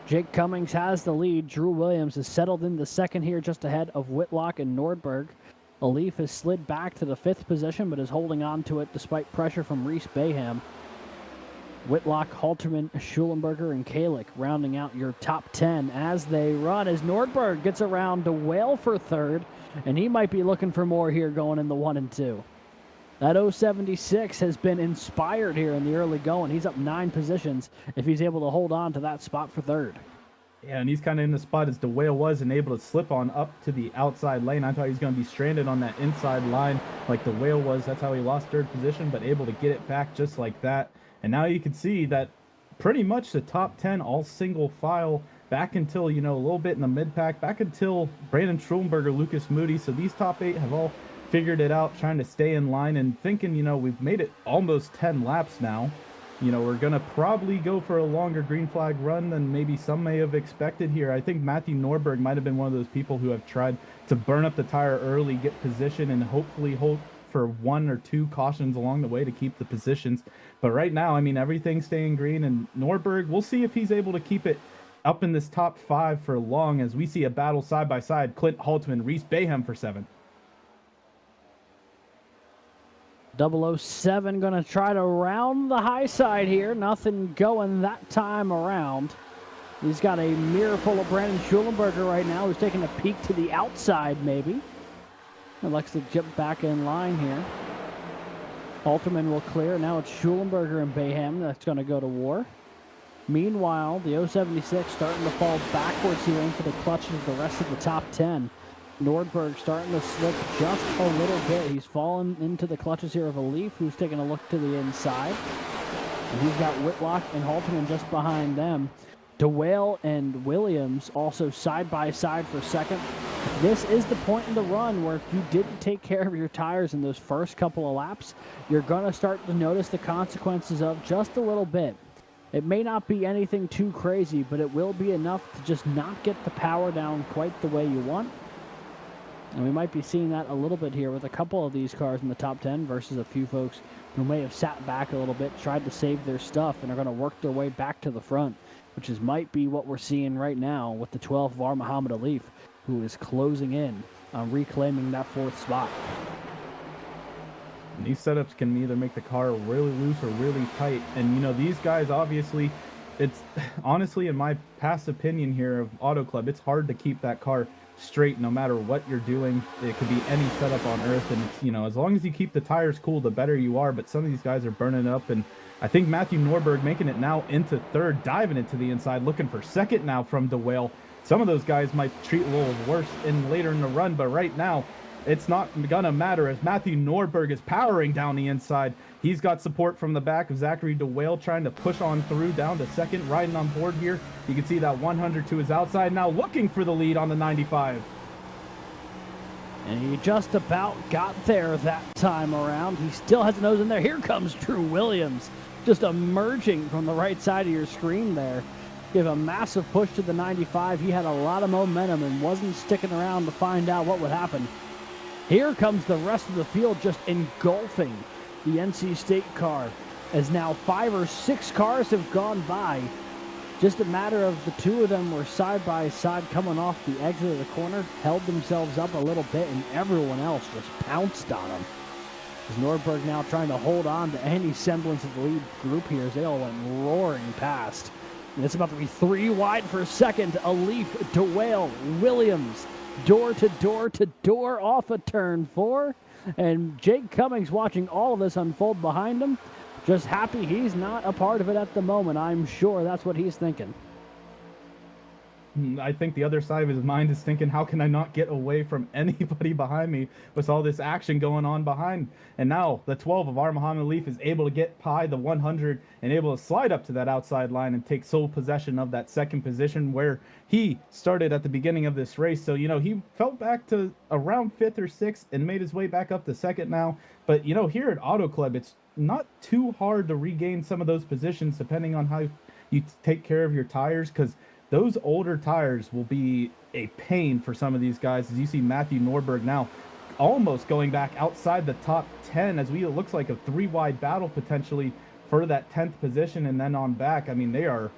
S6: Jake Cummings has the lead. Drew Williams is settled in the second here, just ahead of Whitlock and Nordberg. Alif has slid back to the 5th position, but is holding on to it despite pressure from Reese Bayham. Whitlock, Halterman, Schulenberger, and Kalick rounding out your top 10 as they run, as Nordberg gets around to Whale for 3rd, and he might be looking for more here going in the 1 and 2. That 076 has been inspired here in the early going. He's up 9 positions if he's able to hold on to that spot for third.
S7: Yeah, and he's kind of in the spot as DeWale was and able to slip on up to the outside lane. I thought he was going to be stranded on that inside line like DeWale was. That's how he lost third position, but able to get it back just like that. And now you can see that pretty much the top 10 all single file back until, you know, a little bit in the mid-pack, back until Brandon Schulenberger, Lucas Moody. So these top 8 have all figured it out, trying to stay in line and thinking, you know, we've made it almost 10 laps now. You know, we're going to probably go for a longer green flag run than maybe some may have expected here. I think Matthew Norberg might have been one of those people who have tried to burn up the tire early, get position, and hopefully hold for 1 or 2 cautions along the way to keep the positions. But right now, I mean, everything's staying green, and Norberg, we'll see if he's able to keep it up in this top 5 for long as we see a battle side by side. Clint Haltman, Reese Bayham for 7th.
S6: 007 going to try to round the high side here. Nothing going that time around. He's got a mirror full of Brandon Schulenberger right now, who's taking a peek to the outside maybe. And likes to jump back in line here. Alterman will clear. Now it's Schulenberger and Bayham that's going to go to war. Meanwhile, the 076 starting to fall backwards here into the clutches of the rest of the top 10. Nordberg starting to slip just a little bit. He's fallen into the clutches here of a Leaf, who's taking a look to the inside. And he's got Whitlock and Halterman just behind them. DeWale and Williams also side by side for second. This is the point in the run where if you didn't take care of your tires in those first couple of laps, you're going to start to notice the consequences of just a little bit. It may not be anything too crazy, but it will be enough to just not get the power down quite the way you want. And we might be seeing that a little bit here with a couple of these cars in the top 10 versus a few folks who may have sat back a little bit, tried to save their stuff, and are going to work their way back to the front, which might be what we're seeing right now with the 12 of our Muhammad Alif, who is closing in on reclaiming that 4th spot.
S7: And these setups can either make the car really loose or really tight. And, you know, these guys, obviously, it's honestly, in my past opinion here of Auto Club, it's hard to keep that car straight no matter what you're doing. It could be any setup on earth, and it's, you know, as long as you keep the tires cool, the better you are. But some of these guys are burning up, and I think Matthew Norberg making it now into 3rd, diving into the inside, looking for 2nd now from DeWale. Some of those guys might treat a little worse later in the run, but right now it's not gonna matter as Matthew Norberg is powering down the inside. He's got support from the back of Zachary DeWale trying to push on through down to 2nd, riding on board here. You can see that 100 to his outside now, looking for the lead on the 95.
S6: And he just about got there that time around. He still has a nose in there. Here comes Drew Williams, just emerging from the right side of your screen there. Give a massive push to the 95. He had a lot of momentum and wasn't sticking around to find out what would happen. Here comes the rest of the field just engulfing the NC State car, as now 5 or 6 cars have gone by. Just a matter of the 2 of them were side by side coming off the exit of the corner, held themselves up a little bit, and everyone else just pounced on them. As Nordberg now trying to hold on to any semblance of the lead group here as they all went roaring past. And it's about to be 3 wide for 2nd. Alif, DeWale, Williams, door to door to door off of turn 4. And Jake Cummings watching all of this unfold behind him. Just happy he's not a part of it at the moment. I'm sure that's what he's thinking.
S7: I think the other side of his mind is thinking, how can I not get away from anybody behind me with all this action going on behind? And now the 12 of our Muhammad Alif is able to get by the 100 and able to slide up to that outside line and take sole possession of that 2nd position where he started at the beginning of this race. So, you know, he fell back to around 5th or 6th and made his way back up to 2nd now. But, you know, here at Auto Club, it's not too hard to regain some of those positions depending on how you take care of your tires, because those older tires will be a pain for some of these guys. As you see Matthew Norberg now almost going back outside the top 10 as it looks like a 3-wide battle potentially for that 10th position and then on back. I mean, they are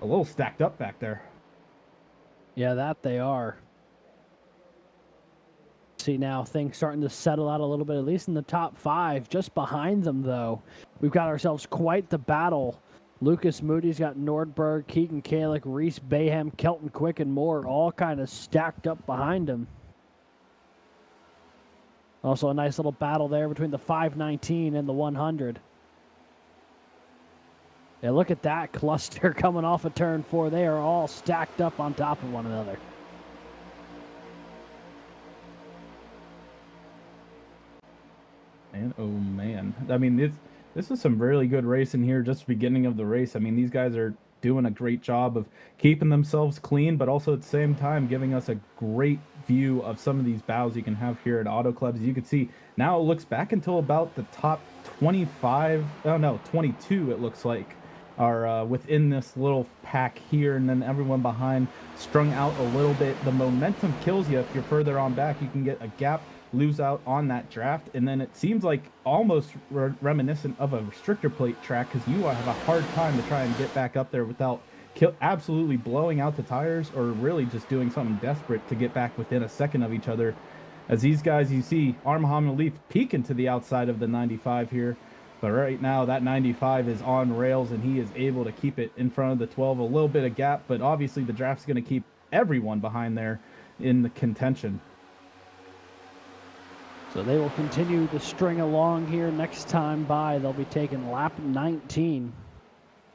S7: a little stacked up back there.
S6: Yeah, that they are. See now things starting to settle out a little bit, at least in the top 5. Just behind them, though, we've got ourselves quite the battle. Lucas Moody's got Nordberg, Keegan Kalick, Reese Bayham, Kelton Quick, and more all kind of stacked up behind him. Also a nice little battle there between the 519 and the 100. Yeah, look at that cluster coming off of turn 4. They are all stacked up on top of one another.
S7: Man, oh man. I mean, this is some really good racing here, just beginning of the race. I mean, these guys are doing a great job of keeping themselves clean, but also at the same time giving us a great view of some of these battles you can have here at Auto Clubs. You can see now it looks back until about the top 25, oh no, 22 it looks like, are within this little pack here, and then everyone behind strung out a little bit. The momentum kills you. If you're further on back, you can get a gap, lose out on that draft, and then it seems like almost reminiscent of a restrictor plate track, because you have a hard time to try and get back up there without absolutely blowing out the tires, or really just doing something desperate to get back within a second of each other. As these guys, you see Muhammad Alif peeking to the outside of the 95 here, but right now that 95 is on rails and he is able to keep it in front of the 12, a little bit of gap, but obviously the draft's going to keep everyone behind there in the contention.
S6: So they will continue to string along here. Next time by, they'll be taking lap 19.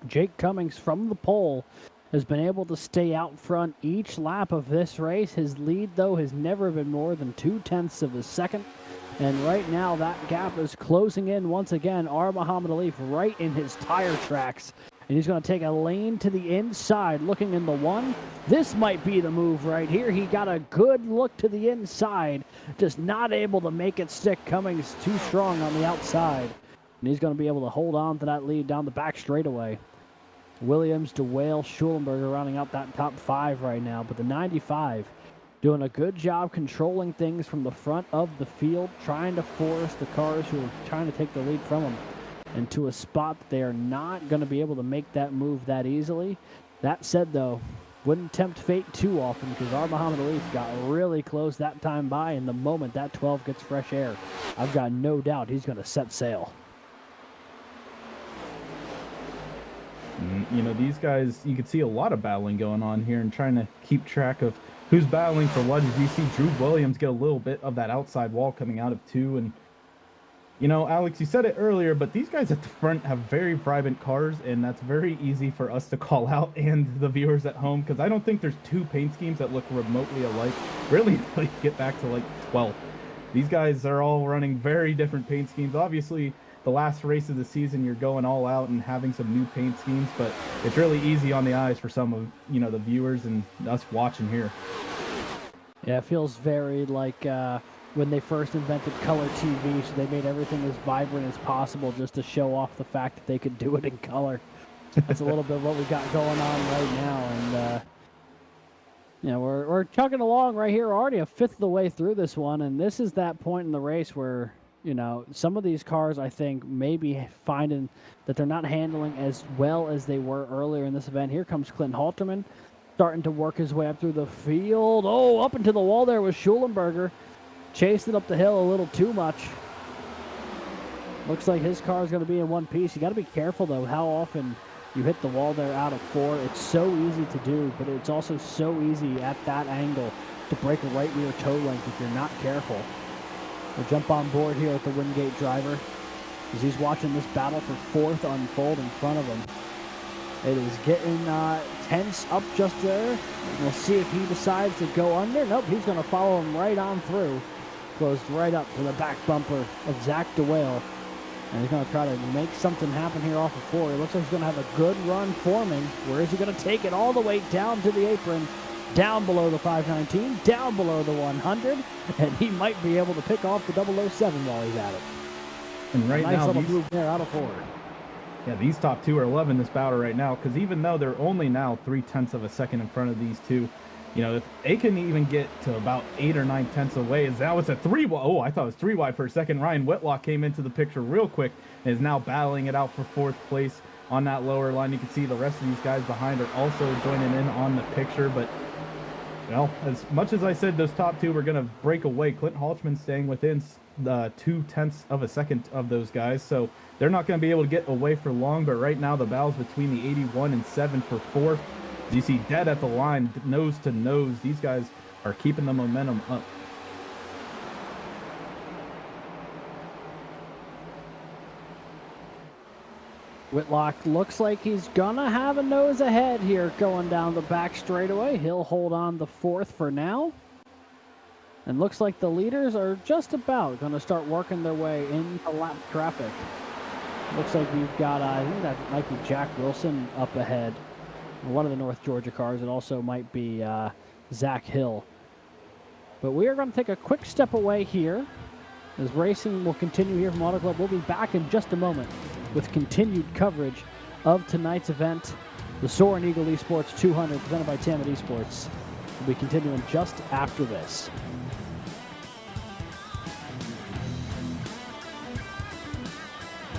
S6: Jake Cummings from the pole has been able to stay out front each lap of this race. His lead, though, has never been more than 0.2 of a second. And right now, that gap is closing in once again. Muhammad Alif right in his tire tracks. And he's going to take a lane to the inside, looking in the one. This might be the move right here. He got a good look to the inside, just not able to make it stick. Cummings too strong on the outside. And he's going to be able to hold on to that lead down the back straightaway. Williams, DeWale, Schulenberger rounding out that top 5 right now. But the 95 doing a good job controlling things from the front of the field, trying to force the cars who are trying to take the lead from them into a spot that they are not going to be able to make that move that easily. That said, though, wouldn't tempt fate too often, because Muhammad Alif got really close that time by, and the moment that 12 gets fresh air, I've got no doubt he's going to set sail.
S7: You know, these guys, you can see a lot of battling going on here and trying to keep track of who's battling for what. As you see Drew Williams get a little bit of that outside wall coming out of 2. And, you know, Alex, you said it earlier, but these guys at the front have very vibrant cars, and that's very easy for us to call out and the viewers at home, because I don't think there's 2 paint schemes that look remotely alike, really, until you get back to, like, 12. These guys are all running very different paint schemes. Obviously, the last race of the season, you're going all out and having some new paint schemes, but it's really easy on the eyes for some of, you know, the viewers and us watching here.
S6: Yeah, it feels very like when they first invented color TV, so they made everything as vibrant as possible just to show off the fact that they could do it in color. That's a little bit of what we got going on right now, and you know, we're chugging along right here, already a fifth of the way through this one, and this is that point in the race where, you know, some of these cars, I think, may be finding that they're not handling as well as they were earlier in this event. Here comes Clinton Halterman, starting to work his way up through the field. Oh, up into the wall there was Schulenberger. Chased it up the hill a little too much. Looks like his car is going to be in one piece. You got to be careful, though, how often you hit the wall there out of 4. It's so easy to do, but it's also so easy at that angle to break a right rear toe length if you're not careful. We'll jump on board here with the Wingate driver as he's watching this battle for 4th unfold in front of him. It is getting tense up just there. We'll see if he decides to go under. Nope, he's going to follow him right on through. Closed right up to the back bumper of Zach DeWale. And he's going to try to make something happen here off of 4. It looks like he's going to have a good run forming. Where is he going to take it all the way down to the apron? Down below the 519, down below the 100, and he might be able to pick off the 007 while he's at it.
S7: And right
S6: nice
S7: now,
S6: little move there out of 4.
S7: Yeah, these top 2 are loving this battle right now, because even though they're only now 0.3 of a second in front of these 2, you know, if they can even get to about 8 or 9 tenths away, is now it's a 3 wide. Oh, I thought it was 3 wide for a second. Ryan Whitlock came into the picture real quick and is now battling it out for 4th place on that lower line. You can see the rest of these guys behind are also joining in on the picture, but well, as much as I said those top 2 were going to break away, Clinton Halchman staying within 0.2 of a second of those guys, so they're not going to be able to get away for long. But right now, the battle's between the 81 and 7 for 4th. As you see, dead at the line, nose to nose. These guys are keeping the momentum up.
S6: Whitlock looks like he's gonna have a nose ahead here going down the back straightaway. He'll hold on the fourth for now. And looks like the leaders are just about going to start working their way into lap traffic. Looks like we've got, I think that might be Jack Wilson up ahead. One of the North Georgia cars. It also might be Zach Hill. But we are going to take a quick step away here as racing will continue here from Auto Club. We'll be back in just a moment with continued coverage of tonight's event, the Soaring Eagle Esports 200, presented by Tammet Esports. We'll be continuing just after this.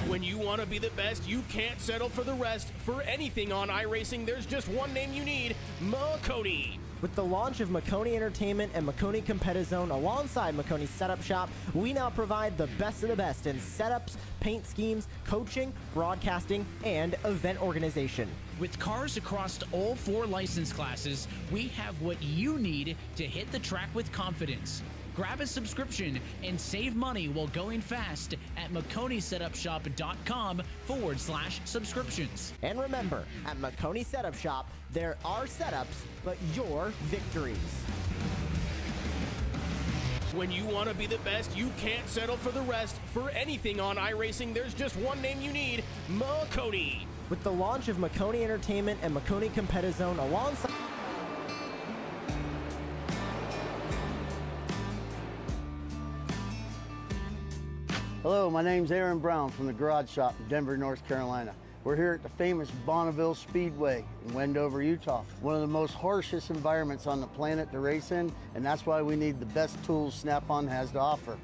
S1: When you want to be the best, you can't settle for the rest. For anything on iRacing, there's just one name you need, Makoni.
S2: With the launch of Makoni Entertainment and Makoni Competizone alongside Makoni Setup Shop, we now provide the best of the best in setups, paint schemes, coaching, broadcasting, and event organization.
S3: With cars across all 4 license classes, we have what you need to hit the track with confidence. Grab a subscription and save money while going fast at MakoniSetupShop.com/subscriptions.
S2: And remember, at Makoni Setup Shop, there are setups, but your victories.
S1: When you want to be the best, you can't settle for the rest. For anything on iRacing, there's just one name you need, Makoni.
S2: With the launch of Makoni Entertainment and Makoni Competizone alongside...
S4: Hello, my name's Aaron Brown from the Garage Shop in Denver, North Carolina. We're here at the famous Bonneville Speedway in Wendover, Utah. One of the most harshest environments on the planet to race in, and that's why we need the best tools Snap-on has to offer.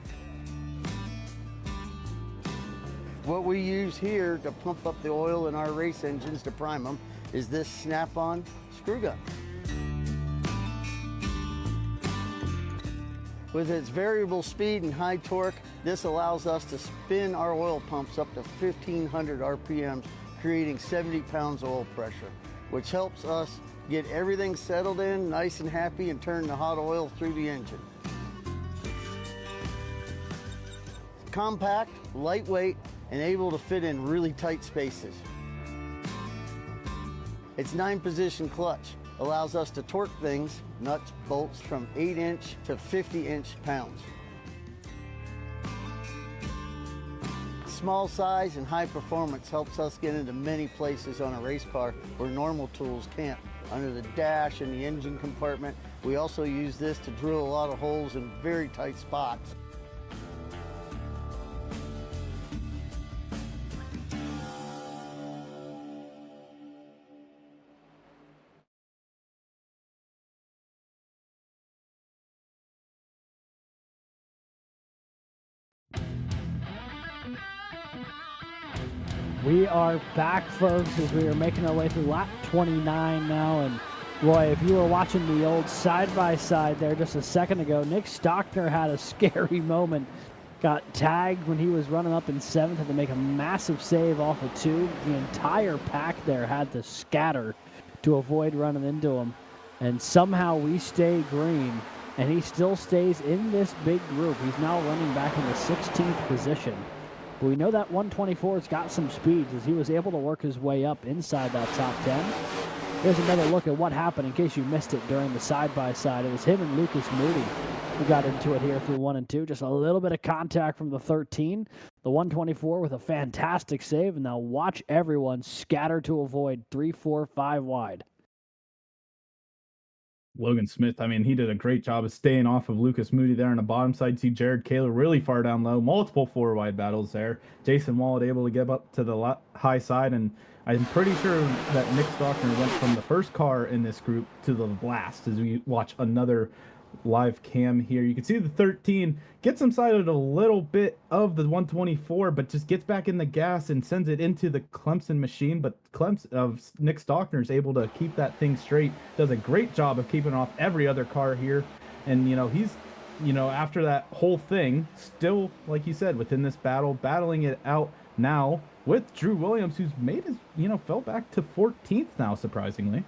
S4: What we use here to pump up the oil in our race engines to prime them is this Snap-on screw gun. With its variable speed and high torque, this allows us to spin our oil pumps up to 1,500 RPMs, creating 70 pounds of oil pressure, which helps us get everything settled in, nice and happy, and turn the hot oil through the engine. Compact, lightweight, and able to fit in really tight spaces. Its 9-position clutch allows us to torque things, nuts, bolts, from 8-inch to 50-inch pounds. Small size and high performance helps us get into many places on a race car where normal tools can't. Under the dash and the engine compartment, we also use this to drill a lot of holes in very tight spots.
S6: We are back, folks, as we are making our way through lap 29 now. And Roy, if you were watching the old side-by-side there just a second ago, Nick Stockner had a scary moment. Got tagged when he was running up in 7th, had to make a massive save off of 2. The entire pack there had to scatter to avoid running into him. And somehow we stay green, and he still stays in this big group. He's now running back in the 16th position. But we know that 124's got some speeds as he was able to work his way up inside that top 10. Here's another look at what happened in case you missed it during the side-by-side. It was him and Lucas Moody who got into it here through 1 and 2. Just a little bit of contact from the 13. The 124 with a fantastic save. And now watch everyone scatter to avoid 3, 4, 5 wide.
S7: Logan Smith, I mean, he did a great job of staying off of Lucas Moody there on the bottom side. See Jared Kaler really far down low. Multiple 4-wide battles there. Jason Wallet able to get up to the high side, and I'm pretty sure that Nick Stockner went from the first car in this group to the last as we watch another live cam here. You can see the 13 gets inside a little bit of the 124, but just gets back in the gas and sends it into the Clemson machine. But Nick Stockner is able to keep that thing straight. Does a great job of keeping off every other car here. And, he's, after that whole thing, still, like you said, within this battle, battling it out now with Drew Williams, who's made his, fell back to 14th now, surprisingly.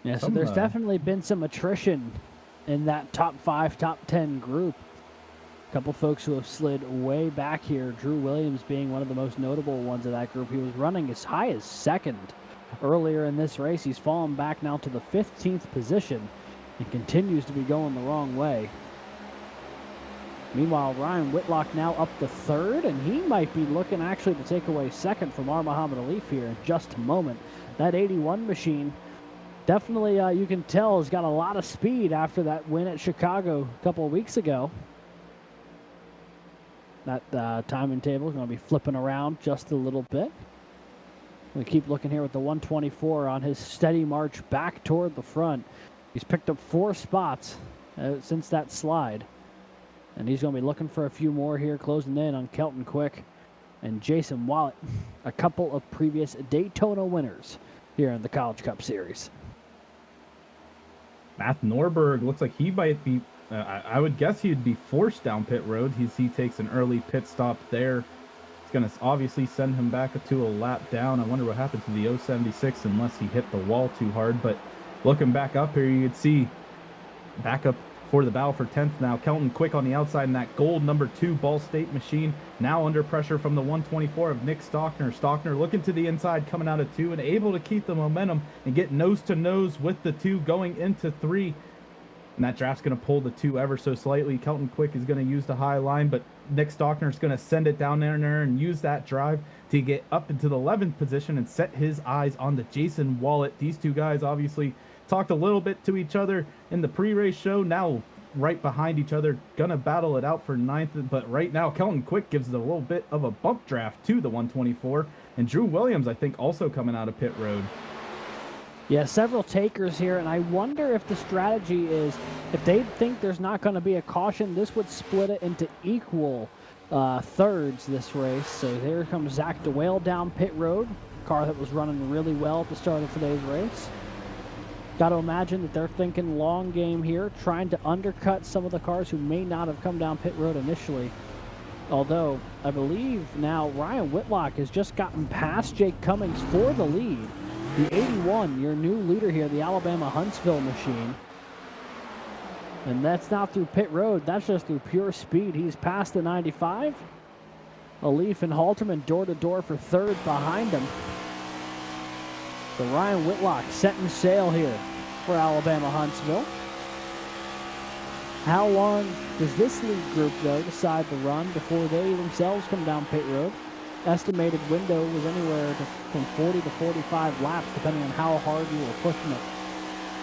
S6: Yeah, so there's definitely been some attrition in that top 5, top 10 group. A couple folks who have slid way back here, Drew Williams being one of the most notable ones of that group. He was running as high as second earlier in this race. He's fallen back now to the 15th position and continues to be going the wrong way. Meanwhile, Ryan Whitlock now up to third, and he might be looking actually to take away second from our Muhammad Alif here in just a moment. That 81 machine definitely, you can tell, has got a lot of speed after that win at Chicago a couple of weeks ago. That timing table is going to be flipping around just a little bit. We keep looking here with the 124 on his steady march back toward the front. He's picked up 4 spots since that slide. And he's going to be looking for a few more here, closing in on Kelton Quick and Jason Wallet, a couple of previous Daytona winners here in the College Cup Series.
S7: Matt Norberg looks like he might be, I would guess he'd be forced down pit road. He takes an early pit stop there. It's going to obviously send him back to a lap down. I wonder what happened to the 076 unless he hit the wall too hard. But looking back up here, you could see back up for the battle for 10th now. Kelton Quick on the outside in that gold number 2 Ball State machine. Now under pressure from the 124 of Nick Stockner. Stockner looking to the inside, coming out of 2 and able to keep the momentum and get nose to nose with the 2 going into 3. And that draft's going to pull the 2 ever so slightly. Kelton Quick is going to use the high line, but Nick Stockner is going to send it down there and use that drive to get up into the 11th position and set his eyes on the Jason Wallet. These 2 guys obviously talked a little bit to each other in the pre-race show. Now right behind each other, gonna battle it out for 9th. But right now, Kelton Quick gives it a little bit of a bump draft to the 124. And Drew Williams, I think, also coming out of pit road.
S6: Yeah, several takers here, and I wonder if the strategy is, if they think there's not going to be a caution, this would split it into equal thirds this race. So here comes Zach DeWale down pit road, car that was running really well at the start of today's race. Got to imagine that they're thinking long game here, trying to undercut some of the cars who may not have come down pit road initially. Although, I believe now Ryan Whitlock has just gotten past Jake Cummings for the lead. The 81, your new leader here, the Alabama Huntsville machine. And that's not through pit road, that's just through pure speed. He's past the 95. Alif and Halterman door to door for third behind him. So Ryan Whitlock setting sail here for Alabama Huntsville. How long does this lead group, though, decide to run before they themselves come down pit road? Estimated window was anywhere from 40 to 45 laps, depending on how hard you were pushing it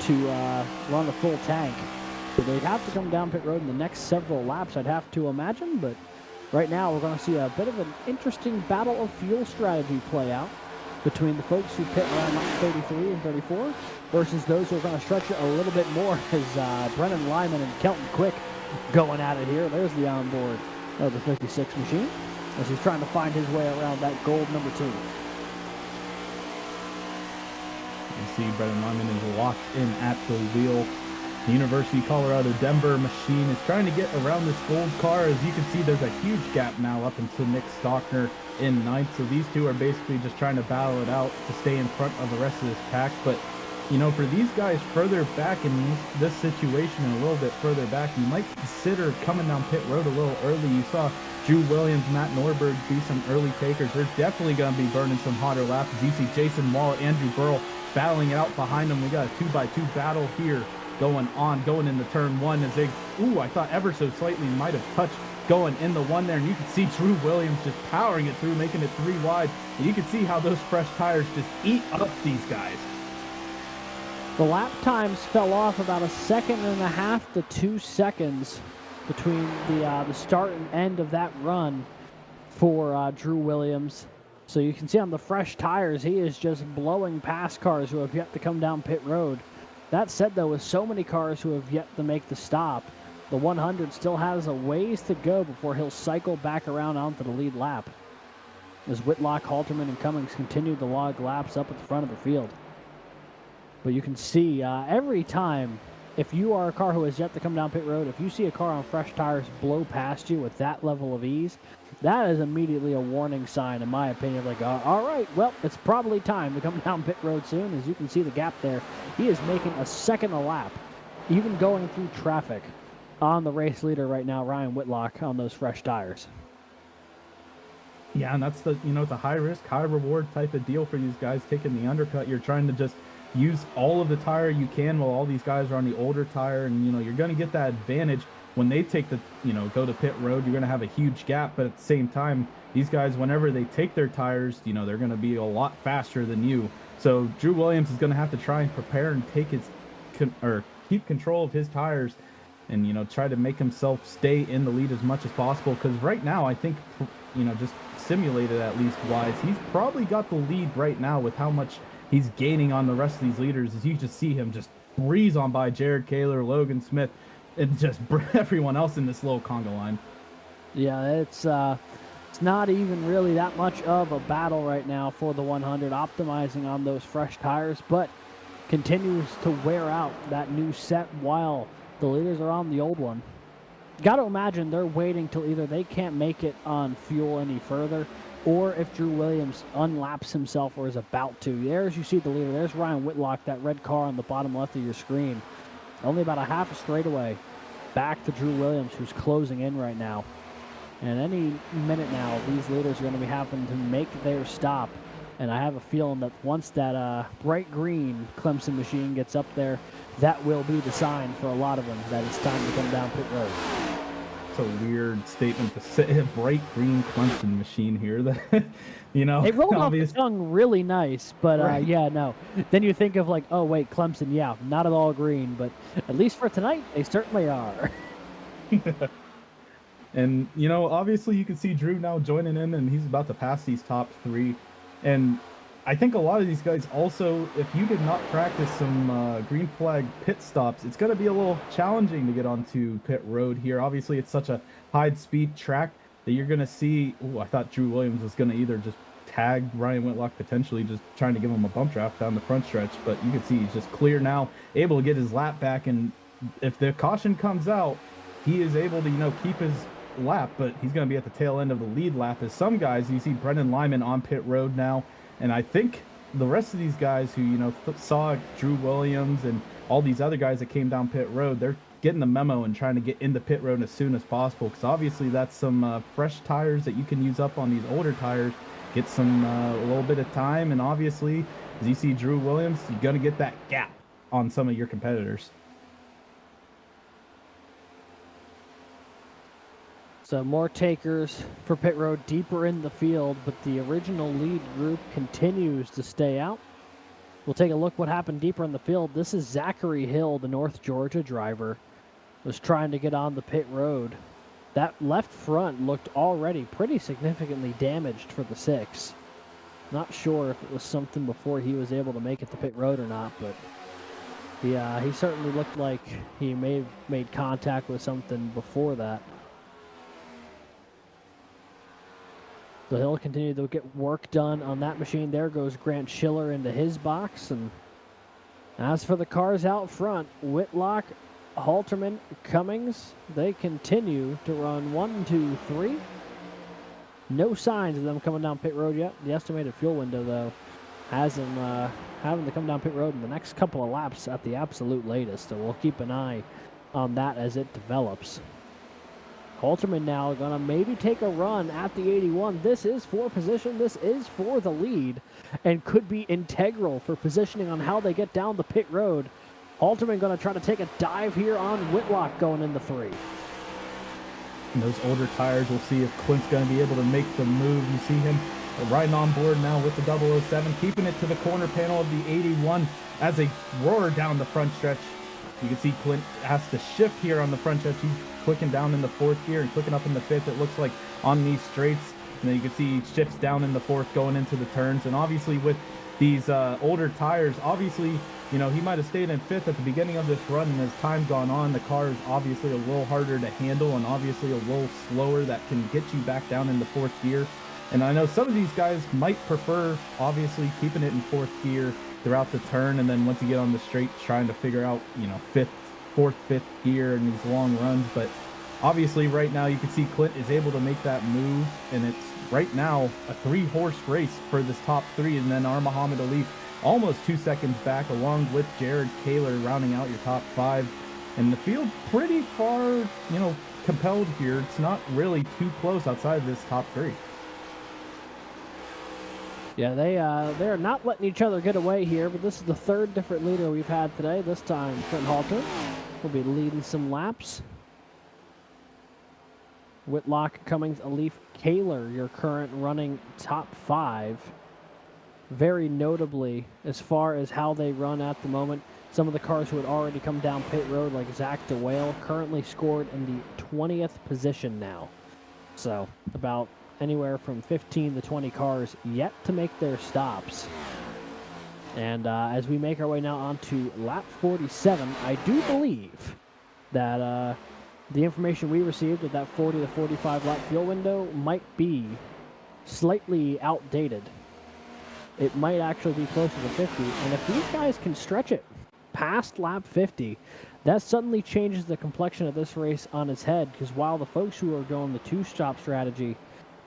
S6: to run a full tank. So they'd have to come down pit road in the next several laps, I'd have to imagine. But right now, we're going to see a bit of an interesting battle of fuel strategy play out between the folks who pit around 33 and 34 versus those who are going to stretch it a little bit more as Brennan Lyman and Kelton Quick going at it here. There's the onboard of the 56 machine as he's trying to find his way around that gold number 2.
S7: You see Brennan Lyman is locked in at the wheel. The University of Colorado Denver machine is trying to get around this gold car. As you can see, there's a huge gap now up until Nick Stockner in 9th. So these 2 are basically just trying to battle it out to stay in front of the rest of this pack. But, you know, for these guys further back in this situation and a little bit further back, you might consider coming down pit road a little early. You saw Drew Williams, Matt Norberg be some early takers. They're definitely going to be burning some hotter laps. As you see Jason Wallet, Andrew Burrell battling it out behind them. We got a 2x2 battle here going into turn 1 as they, I thought ever so slightly might have touched going in the 1 there. And you can see Drew Williams just powering it through, making it 3 wide. And you can see how those fresh tires just eat up these guys.
S6: The lap times fell off about 1.5 seconds to 2 seconds between the start and end of that run for Drew Williams. So you can see on the fresh tires, he is just blowing past cars who have yet to come down pit road. That said, though, with so many cars who have yet to make the stop, the 100 still has a ways to go before he'll cycle back around onto the lead lap, as Whitlock, Halterman, and Cummings continue to log laps up at the front of the field. But you can see every time, if you are a car who has yet to come down pit road, if you see a car on fresh tires blow past you with that level of ease, that is immediately a warning sign, in my opinion. Like, all right, well, it's probably time to come down pit road soon. As you can see the gap there, he is making 1 second a lap, even going through traffic. on the race leader right now, Ryan Whitlock, on those fresh tires.
S7: Yeah, and that's it's a high risk, high reward type of deal for these guys taking the undercut. You're trying to just use all of the tire you can while all these guys are on the older tire, and you're going to get that advantage when they take the go to pit road. You're going to have a huge gap, but at the same time, these guys, whenever they take their tires, they're going to be a lot faster than you. So Drew Williams is going to have to try and prepare and take keep control of his tires, and try to make himself stay in the lead as much as possible. Because right now, I think just simulated at least wise, he's probably got the lead right now with how much he's gaining on the rest of these leaders. As you just see him just breeze on by Jared Kaler, Logan Smith, and just everyone else in this little conga line.
S6: Yeah, it's not even really that much of a battle right now for the 100, optimizing on those fresh tires, but continues to wear out that new set while the leaders are on the old one. Got to imagine they're waiting till either they can't make it on fuel any further, or if Drew Williams unlaps himself or is about to. There's, you see the leader. There's Ryan Whitlock, that red car on the bottom left of your screen. Only about a half a straightaway back to Drew Williams, who's closing in right now. And any minute now, these leaders are going to be having to make their stop. And I have a feeling that once that bright green Clemson machine gets up there, that will be the sign for a lot of them that it's time to come down pit road.
S7: It's a weird statement to say, a bright green Clemson machine here. That
S6: it rolled off the tongue really nice, but
S7: right.
S6: Yeah, no. Then you think of like, oh wait, Clemson, yeah, not at all green, but at least for tonight, they certainly are.
S7: And obviously you can see Drew now joining in, and he's about to pass these top three. And I think a lot of these guys also, if you did not practice some green flag pit stops, it's going to be a little challenging to get onto pit road here. Obviously, it's such a high-speed track that you're going to see. I thought Drew Williams was going to either just tag Ryan Whitlock, potentially just trying to give him a bump draft down the front stretch. But you can see he's just clear now, able to get his lap back. And if the caution comes out, he is able to, keep his lap, but he's going to be at the tail end of the lead lap. As some guys, you see Brendan Lyman on pit road now, and I think the rest of these guys who saw Drew Williams and all these other guys that came down pit road, they're getting the memo and trying to get into pit road as soon as possible, because obviously that's some fresh tires that you can use up on these older tires, get some a little bit of time. And obviously, as you see Drew Williams, you're going to get that gap on some of your competitors.
S6: So more takers for pit road deeper in the field, but the original lead group continues to stay out. We'll take a look what happened deeper in the field. This is Zachary Hill, the North Georgia driver, was trying to get on the pit road. That left front looked already pretty significantly damaged for the 6. Not sure if it was something before he was able to make it to pit road or not, but he certainly looked like he may have made contact with something before that. So he'll continue to get work done on that machine. There goes Grant Schiller into his box. And as for the cars out front, Whitlock, Halterman, Cummings, they continue to run 1, 2, 3. No signs of them coming down pit road yet. The estimated fuel window, though, has them having to come down pit road in the next couple of laps at the absolute latest. So we'll keep an eye on that as it develops. Halterman now going to maybe take a run at the 81. This is for position. This is for the lead and could be integral for positioning on how they get down the pit road. Halterman going to try to take a dive here on Whitlock going into 3.
S7: And those older tires, we'll see if Clint's going to be able to make the move. You see him riding on board now with the 007, keeping it to the corner panel of the 81 as they roar down the front stretch. You can see Clint has to shift here on the front stretch. He's clicking down in the 4th gear and clicking up in the 5th, it looks like, on these straights. And then you can see he shifts down in the 4th going into the turns. And obviously with these older tires, obviously, he might have stayed in 5th at the beginning of this run, and as time gone on, the car is obviously a little harder to handle and obviously a little slower. That can get you back down in the 4th gear. And I know some of these guys might prefer, obviously, keeping it in 4th gear throughout the turn, and then once you get on the straight, trying to figure out, 4th, 5th gear in these long runs. But obviously right now you can see Clint is able to make that move, and it's right now a 3-horse race for this top 3, and then Muhammad Ali almost 2 seconds back, along with Jared Kaler rounding out your top 5. And the field pretty far, compelled here. It's not really too close outside of this top 3.
S6: Yeah, they're not letting each other get away here, but this is the 3rd different leader we've had today. This time, Trent Halter will be leading some laps. Whitlock, Cummings, Alif, Kaler, your current running top 5. Very notably, as far as how they run at the moment, some of the cars who had already come down pit road, like Zach DeWale, currently scored in the 20th position now. So, about anywhere from 15 to 20 cars yet to make their stops. And as we make our way now onto lap 47, I do believe that the information we received at that 40 to 45 lap fuel window might be slightly outdated. It might actually be closer to 50. And if these guys can stretch it past lap 50, that suddenly changes the complexion of this race on its head, because while the folks who are going the 2-stop strategy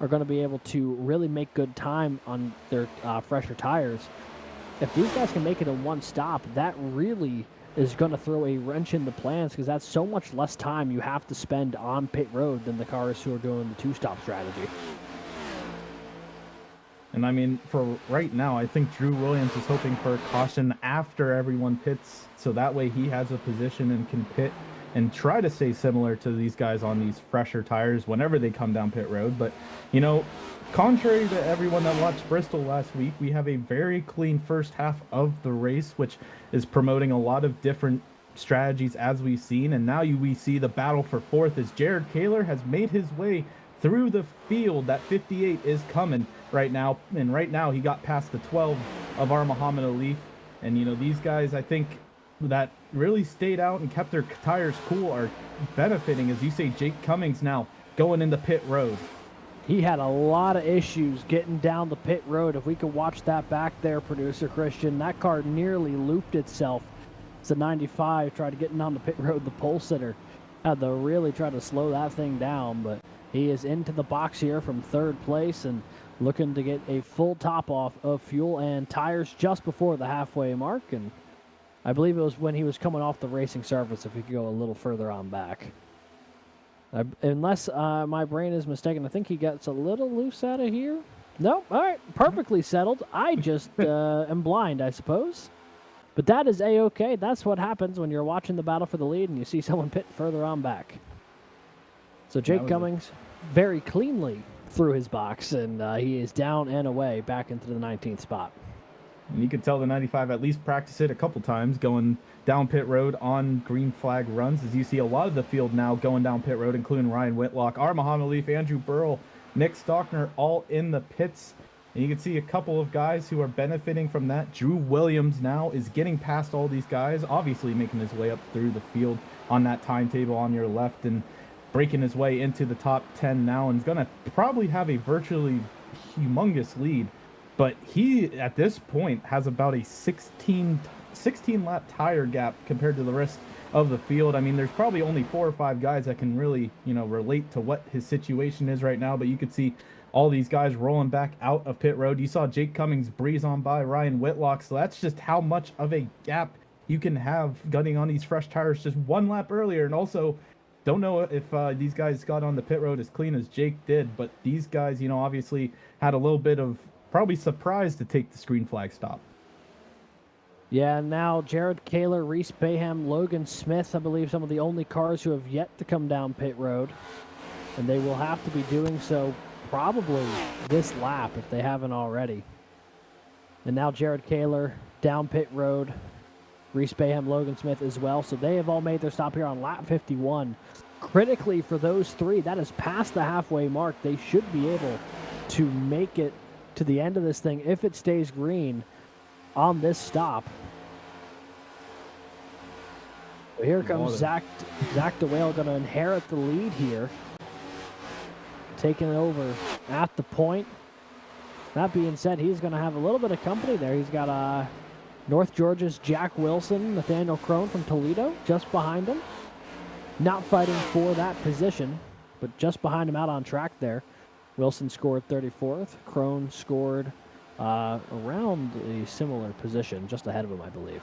S6: are going to be able to really make good time on their fresher tires, if these guys can make it in 1 stop, that really is going to throw a wrench in the plans, because that's so much less time you have to spend on pit road than the cars who are doing the 2-stop strategy.
S7: And I mean, for right now, I think Drew Williams is hoping for a caution after everyone pits, so that way he has a position and can pit and try to stay similar to these guys on these fresher tires whenever they come down pit road. But, contrary to everyone that watched Bristol last week, we have a very clean first half of the race, which is promoting a lot of different strategies as we've seen. And now we see the battle for 4th as Jared Kaler has made his way through the field. That 58 is coming right now. And right now he got past the 12 of our Muhammad Alif. And, these guys, I think, that really stayed out and kept their tires cool are benefiting. As you say, Jake Cummings now going into pit road.
S6: He had a lot of issues getting down the pit road. If we could watch that back there, producer Christian, that car nearly looped itself. It's a 95, tried to get down the pit road. The pole sitter had to really try to slow that thing down, but he is into the box here from 3rd place and looking to get a full top off of fuel and tires just before the halfway mark. And I believe it was when he was coming off the racing surface, if we could go a little further on back. Unless my brain is mistaken, I think he gets a little loose out of here. Nope, all right, perfectly settled. I just am blind, I suppose. But that is A-okay. That's what happens when you're watching the battle for the lead and you see someone pit further on back. So Jake Cummings very cleanly through his box, and he is down and away back into the 19th spot.
S7: And you could tell the 95 at least practice it a couple times going down pit road on green flag runs, as you see a lot of the field now going down pit road, including Ryan Whitlock, our Muhammad Alif, Andrew Burrell, Nick Stockner, all in the pits. And you can see a couple of guys who are benefiting from that. Drew Williams now is getting past all these guys, obviously making his way up through the field on that timetable on your left and breaking his way into the top 10 now, and is going to probably have a virtually humongous lead. But he, at this point, has about a 16 lap tire gap compared to the rest of the field. I mean, there's probably only 4 or 5 guys that can really, relate to what his situation is right now. But you could see all these guys rolling back out of pit road. You saw Jake Cummings breeze on by Ryan Whitlock. So that's just how much of a gap you can have gunning on these fresh tires just 1 lap earlier. And also, don't know if these guys got on the pit road as clean as Jake did. But these guys, obviously had a little bit of probably surprised to take the screen flag stop.
S6: Yeah, now Jared Kaler, Reese Bayham, Logan Smith, I believe some of the only cars who have yet to come down pit road. And they will have to be doing so probably this lap if they haven't already. And now Jared Kaler down pit road, Reese Bayham, Logan Smith as well. So they have all made their stop here on lap 51. Critically for those 3, that is past the halfway mark. They should be able to make it to the end of this thing if it stays green on this stop. So here comes Zach DeWale, going to inherit the lead here, taking it over at the point. That being said, he's going to have a little bit of company there. He's got North Georgia's Jack Wilson, Nathaniel Crone from Toledo just behind him. Not fighting for that position, but just behind him out on track there. Wilson scored 34th. Crone scored around a similar position, just ahead of him, I believe.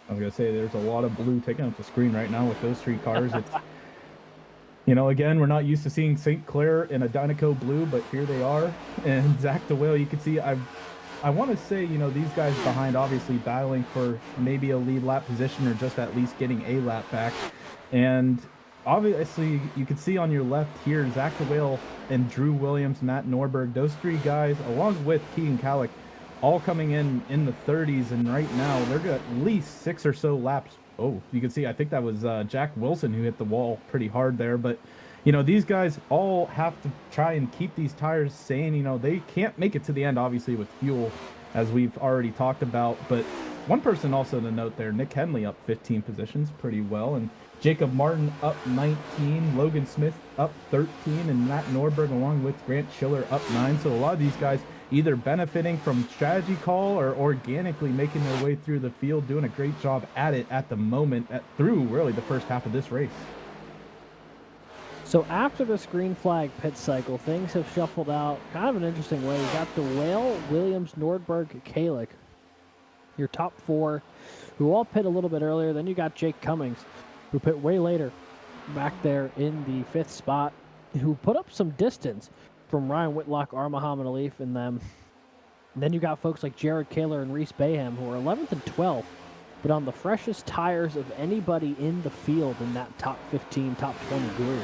S7: I was going to say, there's a lot of blue taking up the screen right now with those three cars. It's, again, we're not used to seeing St. Clair in a Dynaco blue, but here they are. And Zach DeWale, you can see, I want to say, these guys behind obviously battling for maybe a lead lap position or just at least getting a lap back. And obviously, you can see on your left here, Zach DeWale and Drew Williams, Matt Norberg, those three guys, along with Keegan Kallick, all coming in the 30s. And right now, they're got at least 6 or so laps. Oh, you can see, I think that was Jack Wilson who hit the wall pretty hard there. But, these guys all have to try and keep these tires sane. They can't make it to the end, obviously, with fuel, as we've already talked about. But one person also to note there, Nick Henley up 15 positions pretty well. And Jacob Martin up 19, Logan Smith up 13, and Matt Norberg along with Grant Schiller up 9. So a lot of these guys either benefiting from strategy call or organically making their way through the field, doing a great job at it at the moment, through really the first half of this race.
S6: So after this green flag pit cycle, things have shuffled out kind of an interesting way. You got DeWale, Williams, Nordberg, Kalick, your top 4, who all pit a little bit earlier. Then you got Jake Cummings, who pit way later, back there in the 5th spot, who put up some distance from Ryan Whitlock, Muhammad Alif, and them. And then you got folks like Jared Kaler and Reese Bayham, who are 11th and 12th, but on the freshest tires of anybody in the field in that top 15, top 20 group.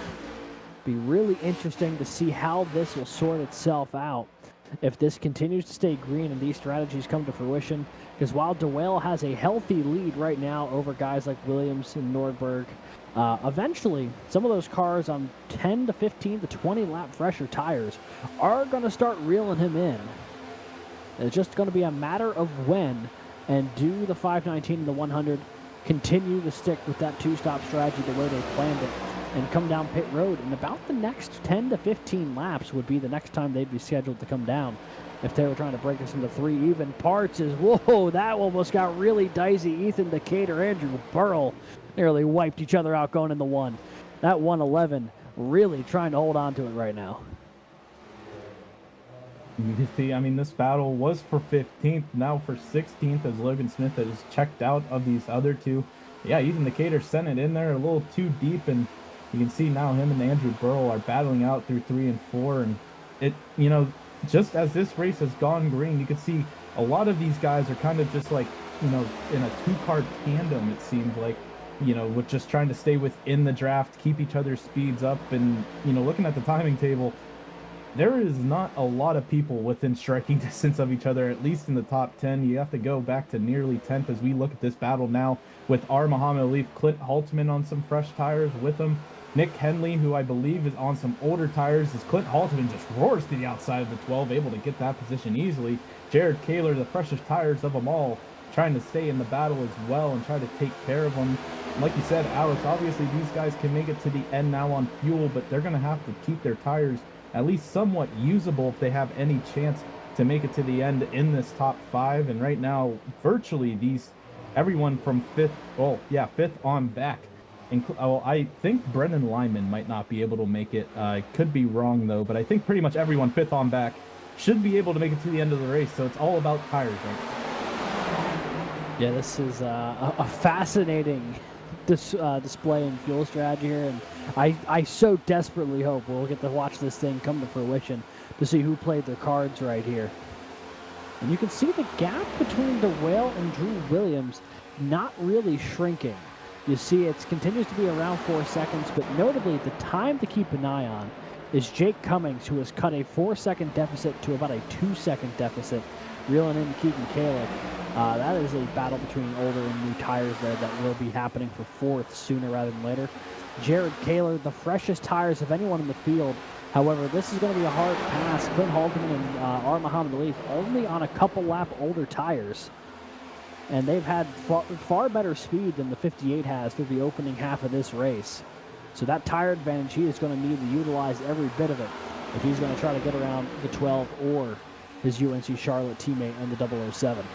S6: Be really interesting to see how this will sort itself out if this continues to stay green and these strategies come to fruition. Because while DeWale has a healthy lead right now over guys like Williams and Nordberg, eventually some of those cars on 10 to 15 to 20 lap fresher tires are going to start reeling him in. It's just going to be a matter of when, and do the 519 and the 100 continue to stick with that 2-stop strategy the way they planned it and come down pit road. And about the next 10 to 15 laps would be the next time they'd be scheduled to come down if they were trying to break this into 3 even parts. Whoa, that almost got really dicey. Ethan Decatur, Andrew Burrell nearly wiped each other out going in the 1. That 111 really trying to hold on to it right now.
S7: You can see, this battle was for 15th, now for 16th, as Logan Smith has checked out of these other two. Yeah, Ethan Decatur sent it in there a little too deep, and you can see now him and Andrew Burrell are battling out through 3 and 4. And it, just as this race has gone green, you can see a lot of these guys are kind of just like, in a 2-car tandem, it seems like, with just trying to stay within the draft, keep each other's speeds up. And, looking at the timing table, there is not a lot of people within striking distance of each other, at least in the top 10. You have to go back to nearly 10th as we look at this battle now with Muhammad Alif, Clint Haltman on some fresh tires with him. Nick Henley, who I believe is on some older tires, as Clint Haltman just roars to the outside of the 12, able to get that position easily. Jared Kaler, the freshest tires of them all, trying to stay in the battle as well and try to take care of them. Like you said, Alex, obviously these guys can make it to the end now on fuel, but they're going to have to keep their tires at least somewhat usable if they have any chance to make it to the end in this top 5. And right now, virtually everyone from 5th on back. I think Brendan Lyman might not be able to make it. I could be wrong though, but I think pretty much everyone 5th on back should be able to make it to the end of the race. So it's all about tires, right?
S6: Yeah, this is a fascinating display in fuel strategy here, and I so desperately hope we'll get to watch this thing come to fruition to see who played their cards right here. And you can see the gap between DeWale and Drew Williams not really shrinking. You see it continues to be around 4 seconds, but notably the time to keep an eye on is Jake Cummings, who has cut a 4-second deficit to about a 2-second deficit, reeling in Keegan Kalick. That is a battle between older and new tires there that will be happening for 4th sooner rather than later. Jared Kaler, the freshest tires of anyone in the field. However, this is going to be a hard pass. Clint Haltman and Muhammad Alif only on a couple lap older tires. And they've had far better speed than the 58 has through the opening half of this race. So that tire advantage he is going to need to utilize every bit of it if he's going to try to get around the 12 or his UNC Charlotte teammate in the 007.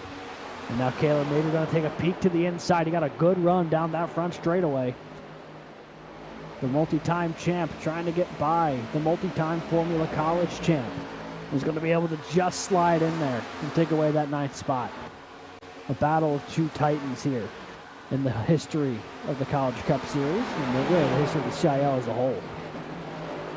S6: And now Caleb maybe going to take a peek to the inside. He got a good run down that front straightaway. The multi-time champ trying to get by the multi-time Formula College champ. He's going to be able to just slide in there and take away that 9th spot. A battle of 2 titans here. in the history of the College Cup Series and really the history of the CIL as a whole.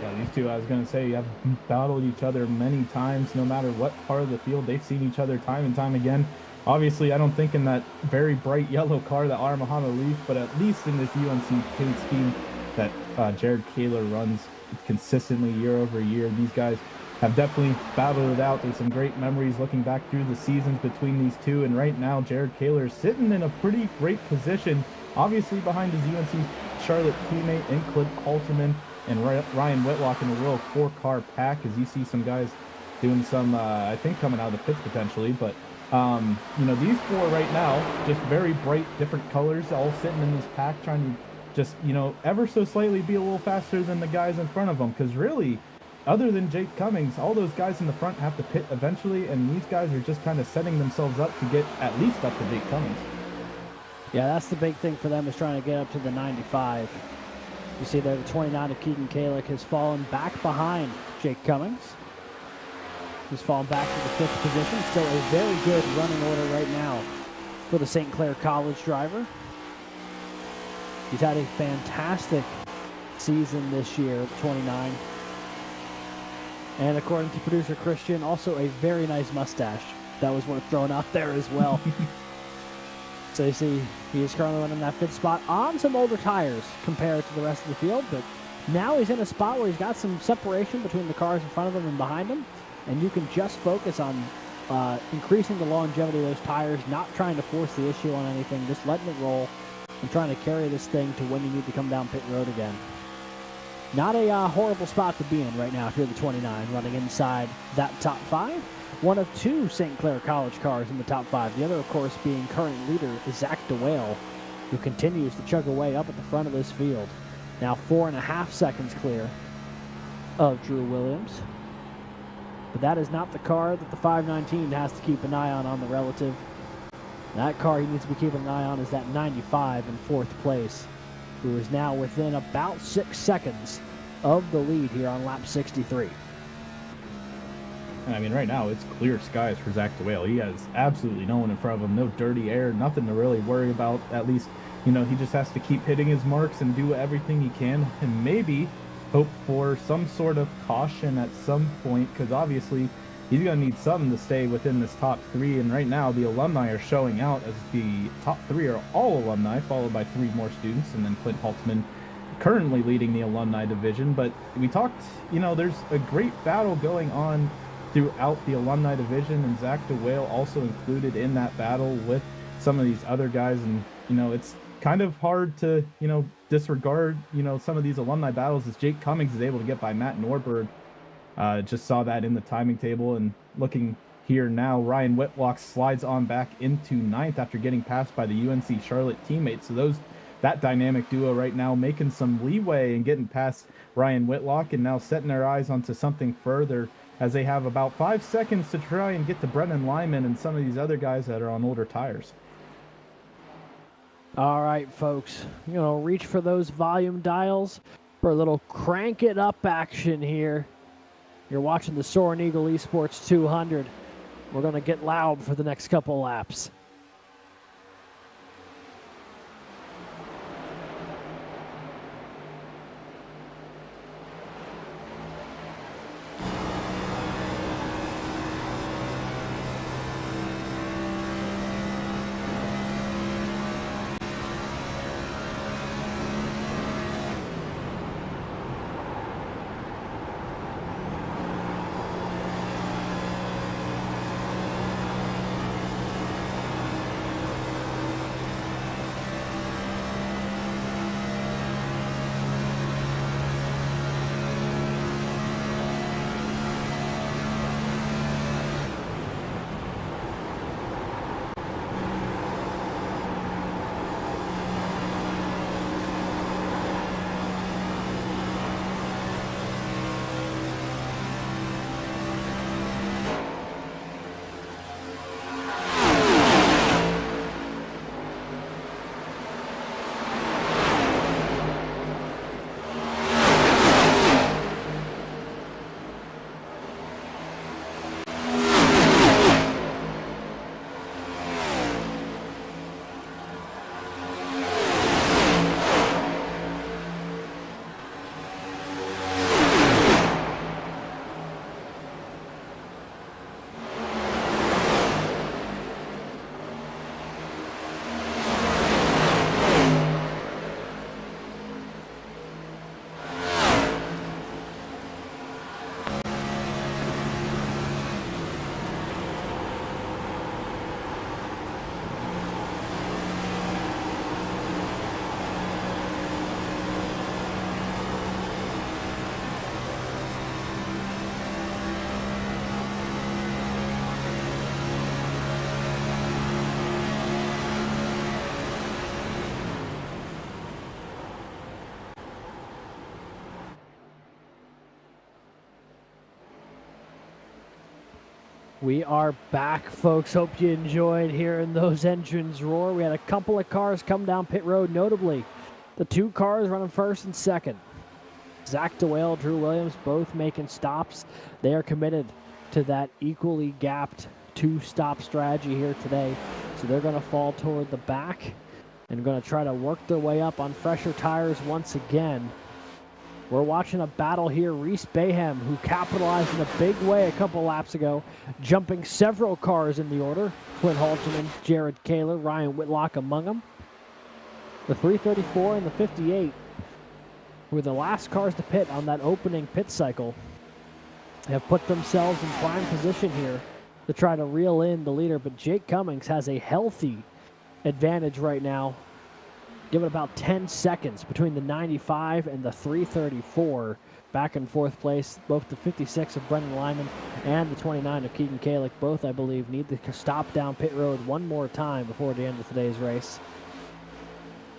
S7: Yeah, these two, I was going to say, have battled each other many times, no matter what part of the field. They've seen each other time and time again. Obviously, I don't think in that very bright yellow car that R. Muhammad Leaf, but at least in this UNC paint scheme that Jared Kaler runs consistently year over year. These guys have definitely battled it out. There's some great memories looking back through the seasons between these two, and right now Jared Kaler is sitting in a pretty great position, obviously behind his UNC Charlotte teammate in Clint Halterman and Ryan Whitlock in a real 4-car pack, as you see some guys doing some, I think, coming out of the pits potentially, but you know, these four right now, just very bright, different colors, all sitting in this pack, trying to just, you know, ever so slightly be a little faster than the guys in front of them, because really, other than Jake Cummings, all those guys in the front have to pit eventually, and these guys are just kind of setting themselves up to get at least up to Jake Cummings.
S6: Yeah, that's the big thing for them, is trying to get up to the 95. You see there, the 29 of Keegan Kalick has fallen back behind Jake Cummings. He's fallen back to the 5th position. Still a very good running order right now for the St. Clair College driver. He's had a fantastic season this year, 29. And according to producer Christian, also a very nice mustache. That was worth throwing out there as well. So you see, he is currently running that 5th spot on some older tires compared to the rest of the field, but now he's in a spot where he's got some separation between the cars in front of him and behind him, and you can just focus on increasing the longevity of those tires, not trying to force the issue on anything, just letting it roll and trying to carry this thing to when you need to come down pit road again. Not a horrible spot to be in right now if you're the 29 running inside that top 5. One of 2 St. Clair College cars in the top 5. The other, of course, being current leader Zach DeWale, who continues to chug away up at the front of this field. Now 4.5 seconds clear of Drew Williams. But that is not the car that the 519 has to keep an eye on the relative. That car he needs to be keeping an eye on is that 95 in 4th place, who is now within about 6 seconds of the lead here on lap 63.
S7: And I mean, right now, it's clear skies for Zach DeWale. He has absolutely no one in front of him, no dirty air, nothing to really worry about. At least, you know, he just has to keep hitting his marks and do everything he can, and maybe hope for some sort of caution at some point, because obviously he's going to need something to stay within this top 3. And right now, the alumni are showing out, as the top 3 are all alumni, followed by 3 more students, and then Clint Haltman currently leading the alumni division. But we talked, you know, there's a great battle going on throughout the alumni division, and Zach DeWale also included in that battle with some of these other guys. And, you know, it's kind of hard to, you know, disregard, you know, some of these alumni battles, as Jake Cummings is able to get by Matt Norberg. Just saw that in the timing table. And looking here now, Ryan Whitlock slides on back into 9th after getting passed by the UNC Charlotte teammate. So that dynamic duo right now making some leeway and getting past Ryan Whitlock, and now setting their eyes onto something further, as they have about 5 seconds to try and get to Brennan Lyman and some of these other guys that are on older tires.
S6: All right, folks, you know, reach for those volume dials for a little crank it up action here. You're watching the Soaring Eagle Esports 200. We're going to get loud for the next couple laps. We are back, folks. Hope you enjoyed hearing those engines roar. We had a couple of cars come down pit road, notably the two cars running first and second. Zach DeWale, Drew Williams, both making stops. They are committed to that equally gapped two-stop strategy here today. So they're going to fall toward the back and going to try to work their way up on fresher tires once again. We're watching a battle here. Reese Bayham, who capitalized in a big way a couple laps ago, jumping several cars in the order. Quinn Halterman, Jared Kaler, Ryan Whitlock among them. The 334 and the 58 were the last cars to pit on that opening pit cycle. Have put themselves in prime position here to try to reel in the leader, but Jake Cummings has a healthy advantage right now. Give it about 10 seconds between the 95 and the 334. Back in fourth place, both the 56 of Brendan Lyman and the 29 of Keegan Kalick, both, I believe, need to stop down pit road one more time before the end of today's race.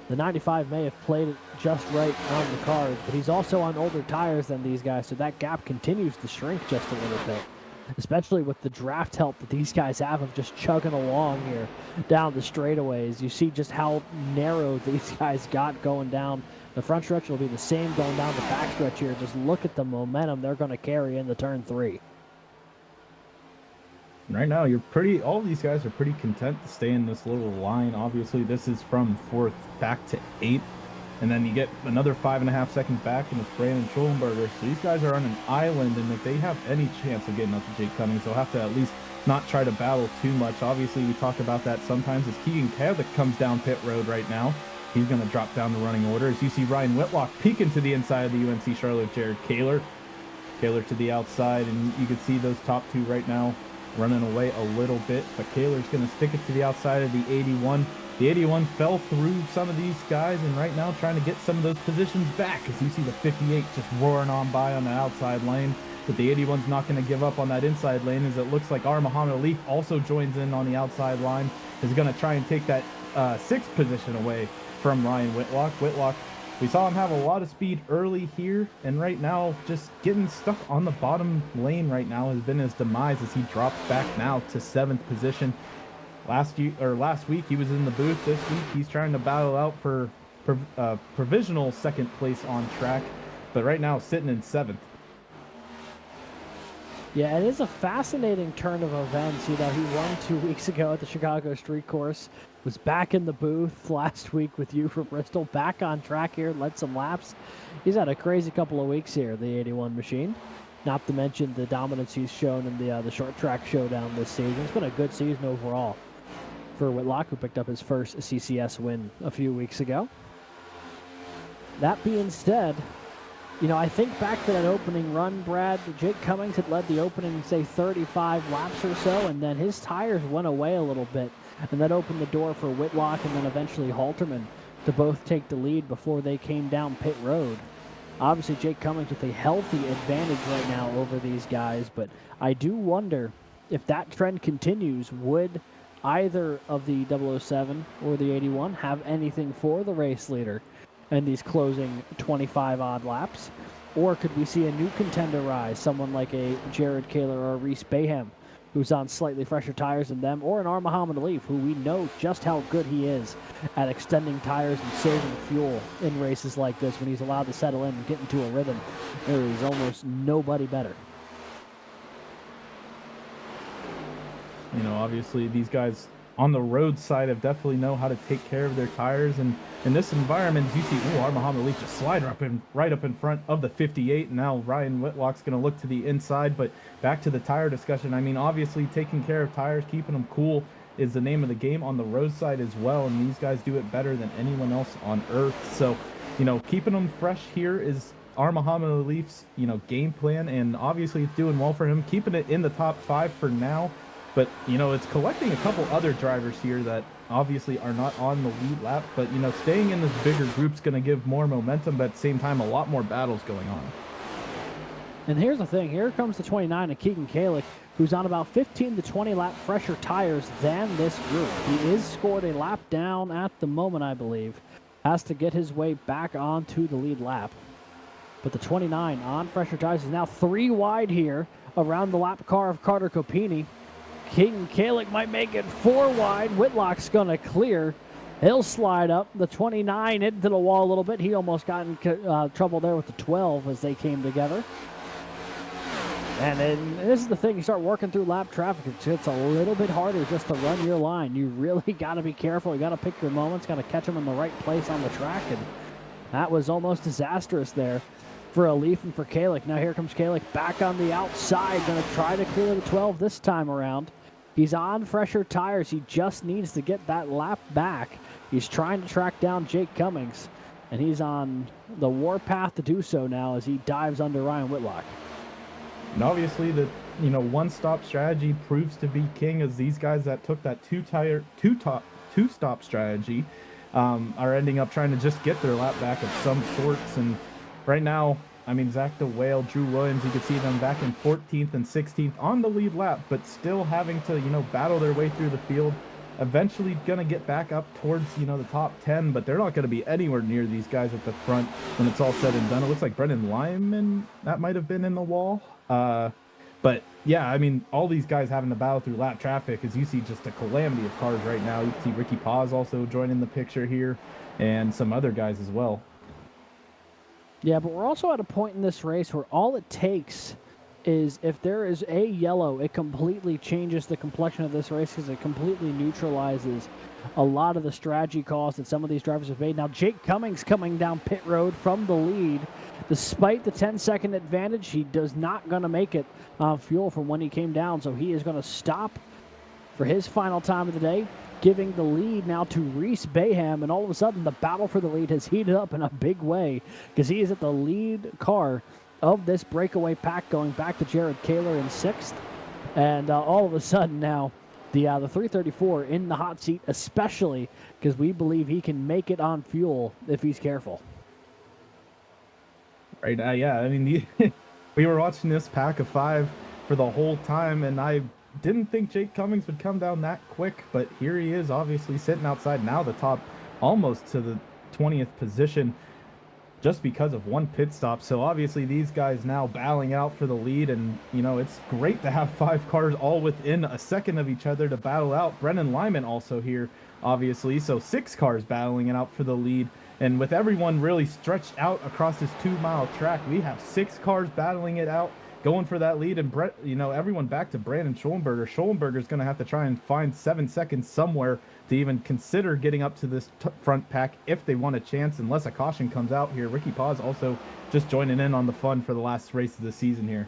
S6: The 95 may have played it just right on the cards, but he's also on older tires than these guys, so that gap continues to shrink just a little bit, especially with the draft help that these guys have of just chugging along here down the straightaways. You see just how narrow these guys got going down. The front stretch will be the same going down the back stretch here. Just look at the momentum they're going to carry into turn 3.
S7: Right now, all these guys are pretty content to stay in this little line. Obviously, this is from 4th back to 8th. And then you get another 5.5 seconds back, and it's Brandon Schulenberger. So these guys are on an island, and if they have any chance of getting up to Jake Cummings, they'll have to at least not try to battle too much. Obviously, we talk about that sometimes as Keegan Kalick comes down pit road right now. He's going to drop down the running order. As you see Ryan Whitlock peeking to the inside of the UNC Charlotte, Jared Kaler. Kaler to the outside, and you can see those top two right now running away a little bit, but Kaler's going to stick it to the outside of the 81. The 81 fell through some of these guys, and right now trying to get some of those positions back, as you see the 58 just roaring on by on the outside lane. But the 81's not going to give up on that inside lane, as it looks like Muhammad Alif also joins in on the outside line, is going to try and take that 6th position away from Ryan Whitlock. Whitlock, we saw him have a lot of speed early here, and right now just getting stuck on the bottom lane right now has been his demise, as he drops back now to 7th position. Last week he was in the booth. This week he's trying to battle out for provisional 2nd place on track, but right now sitting in 7th.
S6: Yeah, it is a fascinating turn of events. You know, he won 2 weeks ago at the Chicago Street Course, was back in the booth last week with you for Bristol, back on track here, led some laps. He's had a crazy couple of weeks here, the 81 machine. Not to mention the dominance he's shown in the short track showdown this season. It's been a good season overall for Whitlock, who picked up his first CCS win a few weeks ago. That being said, you know, I think back to that opening run, Brad. Jake Cummings had led the opening, say, 35 laps or so, and then his tires went away a little bit, and that opened the door for Whitlock and then eventually Halterman to both take the lead before they came down pit road. Obviously, Jake Cummings with a healthy advantage right now over these guys, but I do wonder if that trend continues, would either of the 007 or the 81 have anything for the race leader in these closing 25-odd laps? Or could we see a new contender rise, someone like a Jared Kaler or a Reese Bayham, who's on slightly fresher tires than them, or an Muhammad Alif, who we know just how good he is at extending tires and saving fuel in races like this. When he's allowed to settle in and get into a rhythm, there is almost nobody better.
S7: You know, obviously these guys on the road side have definitely know how to take care of their tires, and in this environment, as you see, Muhammad Alif just slide right up in front of the 58, and now Ryan Whitlock's going to look to the inside. But back to the tire discussion, I mean, obviously taking care of tires, keeping them cool is the name of the game on the road side as well, and these guys do it better than anyone else on earth. So, you know, keeping them fresh here is Muhammad Alif's, you know, game plan, and obviously it's doing well for him, keeping it in the top 5 for now. But, you know, it's collecting a couple other drivers here that obviously are not on the lead lap. But, you know, staying in this bigger group's going to give more momentum, but at the same time, a lot more battles going on.
S6: And here's the thing. Here comes the 29 of Keegan Kalick, who's on about 15 to 20 lap fresher tires than this group. He is scored a lap down at the moment, I believe. Has to get his way back onto the lead lap. But the 29 on fresher tires is now 3 wide here around the lap car of Carter Copini. King Kalik might make it 4 wide. Whitlock's going to clear. He'll slide up the 29 into the wall a little bit. He almost got in trouble there with the 12 as they came together. And then this is the thing, you start working through lap traffic, it's a little bit harder just to run your line. You really got to be careful. You got to pick your moments, got to catch them in the right place on the track. And that was almost disastrous there for Alif and for Kalik. Now here comes Kalik back on the outside, going to try to clear the 12 this time around. He's on fresher tires. He just needs to get that lap back. He's trying to track down Jake Cummings, and he's on the warpath to do so now as he dives under Ryan Whitlock.
S7: And obviously the one-stop strategy proves to be king, as these guys that took that two-stop strategy are ending up trying to just get their lap back of some sorts. And right now, I mean, Zach DeWale, Drew Williams, you can see them back in 14th and 16th on the lead lap, but still having to, battle their way through the field. Eventually going to get back up towards, the top 10, but they're not going to be anywhere near these guys at the front when it's all said and done. It looks like Brendan Lyman, that might have been in the wall. But yeah, I mean, all these guys having to battle through lap traffic, as you see just a calamity of cars right now. You can see Ricky Paz also joining the picture here, and some other guys as well.
S6: Yeah, but we're also at a point in this race where all it takes is if there is a yellow, it completely changes the complexion of this race because it completely neutralizes a lot of the strategy calls that some of these drivers have made. Now, Jake Cummings coming down pit road from the lead. Despite the 10-second advantage, he does not going to make it on fuel from when he came down, so he is going to stop for his final time of the day, giving the lead now to Reese Bayham, and all of a sudden the battle for the lead has heated up in a big way because he is at the lead car of this breakaway pack, going back to Jared Kaler in 6th. And all of a sudden now, the 334 in the hot seat, especially because we believe he can make it on fuel if he's careful.
S7: Right, yeah, I mean, we were watching this pack of 5 for the whole time, and I didn't think Jake Cummings would come down that quick, but here he is, obviously sitting outside now, the top, almost to the 20th position, just because of one pit stop. So obviously these guys now battling out for the lead, and it's great to have 5 cars all within a second of each other to battle out. Brennan Lyman also here, obviously, so 6 cars battling it out for the lead. And with everyone really stretched out across this 2-mile track, we have 6 cars battling it out, going for that lead. And everyone back to Brandon Schollenberger. Schollenberger's going to have to try and find 7 seconds somewhere to even consider getting up to this front pack if they want a chance, unless a caution comes out here. Ricky Paz also just joining in on the fun for the last race of the season here.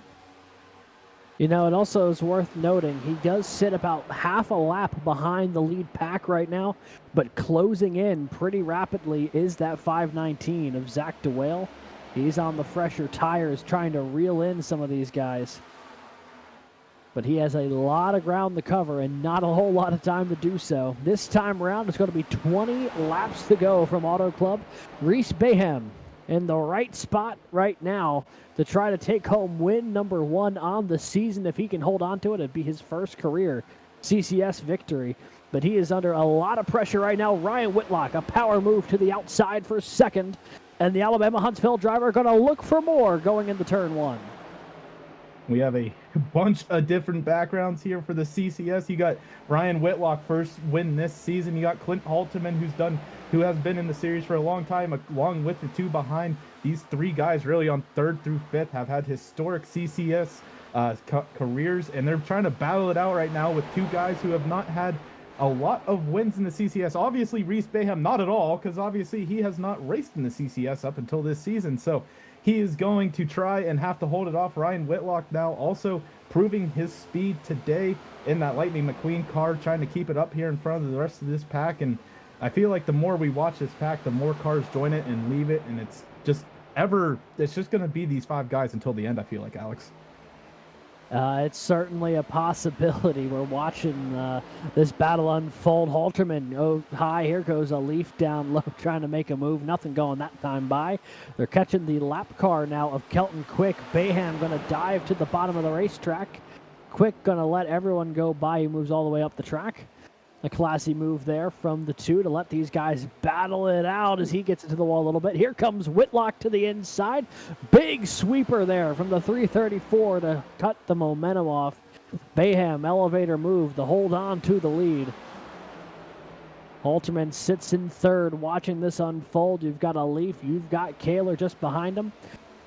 S6: It also is worth noting, he does sit about half a lap behind the lead pack right now, but closing in pretty rapidly is that 519 of Zach DeWale. He's on the fresher tires trying to reel in some of these guys. But he has a lot of ground to cover and not a whole lot of time to do so. This time around, it's going to be 20 laps to go from Auto Club. Reese Bayham in the right spot right now to try to take home win number 1 on the season. If he can hold on to it, it'd be his first career CCS victory. But he is under a lot of pressure right now. Ryan Whitlock, a power move to the outside for second. And the Alabama Huntsville driver going to look for more going into turn 1.
S7: We have a bunch of different backgrounds here for the CCS. You got Ryan Whitlock, first win this season. You got Clint Halteman, who has been in the series for a long time, along with the 2 behind. These 3 guys really on 3rd through 5th have had historic CCS careers, and they're trying to battle it out right now with 2 guys who have not had a lot of wins in the CCS. Obviously, Reese Bayham, not at all, because obviously he has not raced in the CCS up until this season. So he is going to try and have to hold it off. Ryan Whitlock now also proving his speed today in that Lightning McQueen car, trying to keep it up here in front of the rest of this pack. And I feel like the more we watch this pack, the more cars join it and leave it. And it's just going to be these 5 guys until the end, I feel like, Alex.
S6: It's certainly a possibility. We're watching this battle unfold. Halterman, oh, high. Here goes a Leaf down low, trying to make a move. Nothing going that time by. They're catching the lap car now of Kelton Quick. Bayham going to dive to the bottom of the racetrack. Quick going to let everyone go by. He moves all the way up the track. A classy move there from the 2 to let these guys battle it out as he gets into the wall a little bit. Here comes Whitlock to the inside. Big sweeper there from the 334 to cut the momentum off Bayham, elevator move, the hold on to the lead. Halterman sits in third, watching this unfold. You've got a Leaf, you've got Kaler just behind him.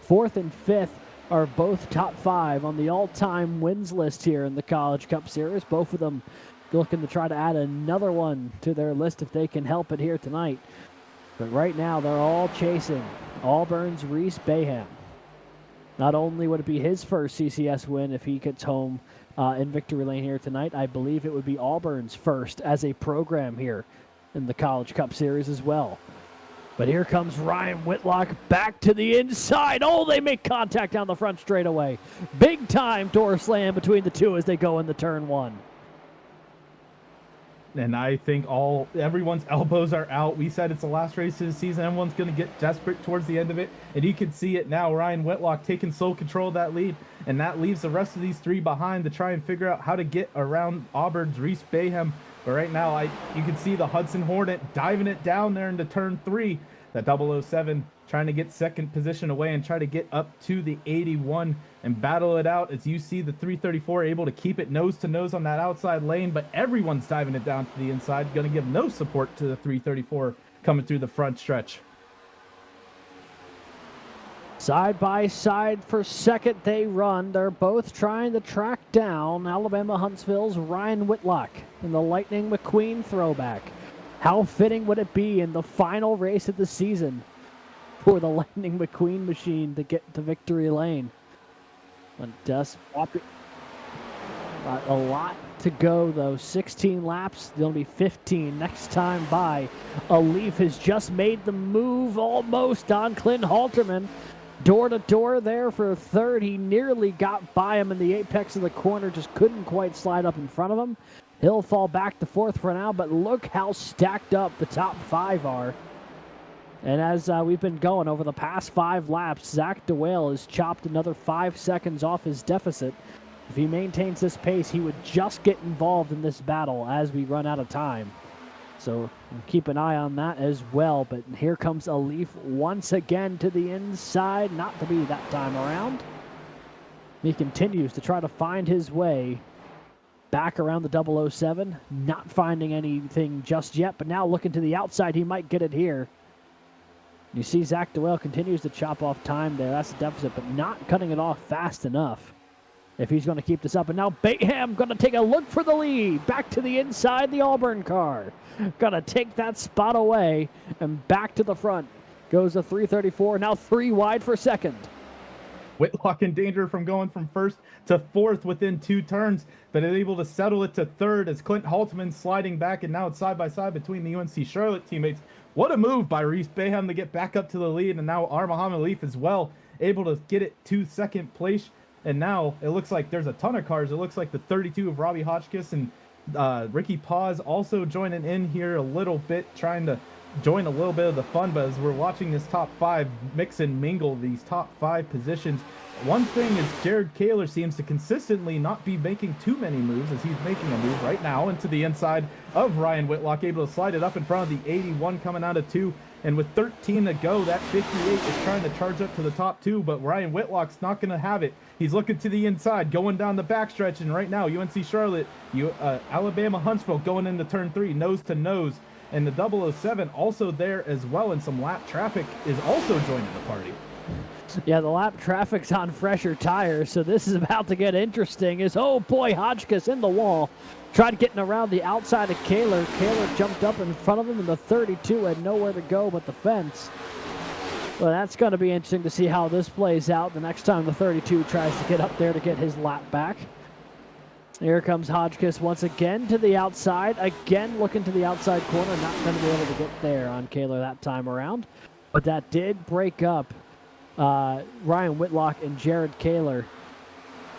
S6: Fourth and fifth are both top 5 on the all-time wins list here in the College Cup Series. Both of them looking to try to add another one to their list if they can help it here tonight. But right now, they're all chasing Auburn's Reese Bayham. Not only would it be his first CCS win if he gets home in victory lane here tonight, I believe it would be Auburn's first as a program here in the College Cup Series as well. But here comes Ryan Whitlock back to the inside. Oh, they make contact down the front straightaway. Big time door slam between the two as they go into turn 1.
S7: And I think everyone's elbows are out. We said it's the last race of the season. Everyone's going to get desperate towards the end of it. And you can see it now. Ryan Whitlock taking sole control of that lead. And that leaves the rest of these 3 behind to try and figure out how to get around Auburn's Reese Bayham. But right now, you can see the Hudson Hornet diving it down there into turn 3. That 007 trying to get second position away and try to get up to the 81 and battle it out as you see the 334 able to keep it nose to nose on that outside lane, but everyone's diving it down to the inside, going to give no support to the 334 coming through the front stretch.
S6: Side by side for second they run. They're both trying to track down Alabama Huntsville's Ryan Whitlock in the Lightning McQueen throwback. How fitting would it be in the final race of the season for the Lightning McQueen machine to get to victory lane? And just a lot to go, though. 16 laps. There'll be 15 next time by. A Leaf has just made the move almost on Clint Halterman. Door to door there for third. He nearly got by him in the apex of the corner, just couldn't quite slide up in front of him. He'll fall back to fourth for now, but look how stacked up the top 5 are. And as we've been going over the past 5 laps, Zach DeWale has chopped another 5 seconds off his deficit. If he maintains this pace, he would just get involved in this battle as we run out of time. So keep an eye on that as well. But here comes a Leaf once again to the inside, not to be that time around. He continues to try to find his way back around the 007, not finding anything just yet, but now looking to the outside, he might get it here. You see Zach DeWale continues to chop off time there. That's a deficit, but not cutting it off fast enough if he's going to keep this up. And now Bayham going to take a look for the lead. Back to the inside, the Auburn car. Going to take that spot away and back to the front. Goes the 334, now 3 wide for second.
S7: Whitlock in danger from going from first to fourth within 2 turns, but is able to settle it to third as Clint Halterman sliding back, and now it's side by side between the UNC Charlotte teammates. What a move by Reese Bayham to get back up to the lead, and now Muhammad Leaf as well, able to get it to second place. And now it looks like there's a ton of cars. It looks like the 32 of Robbie Hotchkiss and Ricky Paz also joining in here a little bit, trying to join a little bit of the fun. But as we're watching this top 5 mix and mingle these top 5 positions, one thing is Jared Kaler seems to consistently not be making too many moves, as he's making a move right now into the inside of Ryan Whitlock, able to slide it up in front of the 81 coming out of 2. And with 13 to go, that 58 is trying to charge up to the top 2, but Ryan Whitlock's not going to have it. He's looking to the inside, going down the backstretch, and right now UNC Charlotte, Alabama Huntsville going into turn 3, nose to nose. And the 007 also there as well, and some lap traffic is also joining the party.
S6: Yeah, the lap traffic's on fresher tires, so this is about to get interesting. Oh boy, Hotchkiss in the wall. Tried getting around the outside of Kaler. Kaler jumped up in front of him, and the 32 had nowhere to go but the fence. Well, that's going to be interesting to see how this plays out the next time the 32 tries to get up there to get his lap back. Here comes Hotchkiss once again to the outside. Again looking to the outside corner. Not going to be able to get there on Kaler that time around. But that did break up Ryan Whitlock and Jared Kaler.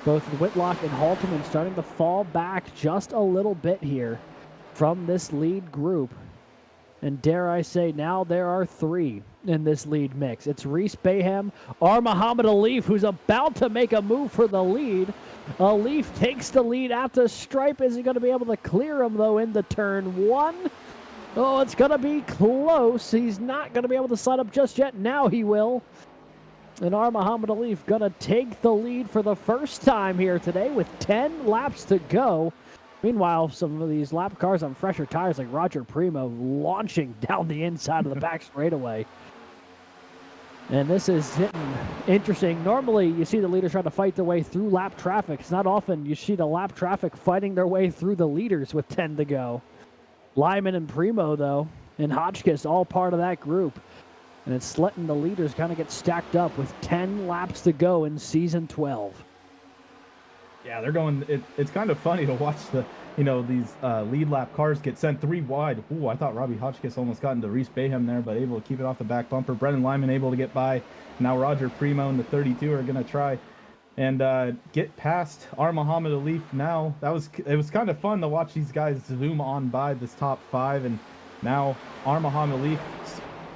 S6: Both Whitlock and Halterman starting to fall back just a little bit here from this lead group. And dare I say, now there are 3 in this lead mix. It's Reese Bayham, Muhammad Alif, who's about to make a move for the lead. Alif takes the lead at the stripe. Is he going to be able to clear him, though, into turn 1? Oh, it's going to be close. He's not going to be able to slide up just yet. Now he will. And Muhammad Alif gonna take the lead for the first time here today with 10 laps to go. Meanwhile, some of these lap cars on fresher tires like Roger Primo launching down the inside of the back straightaway. And this is hitting interesting. Normally, you see the leaders trying to fight their way through lap traffic. It's not often you see the lap traffic fighting their way through the leaders with 10 to go. Lyman and Primo, though, and Hotchkiss all part of that group. And it's letting the leaders kind of get stacked up with 10 laps to go in Season 12.
S7: Yeah, they're going. It's kind of funny to watch these lead lap cars get sent 3 wide. Ooh, I thought Robbie Hotchkiss almost got into Reese Bayham there, but able to keep it off the back bumper. Brennan Lyman able to get by. Now Roger Primo and the 32 are going to try and get past Muhammad Alif now. It was kind of fun to watch these guys zoom on by this top 5, and now Muhammad Alif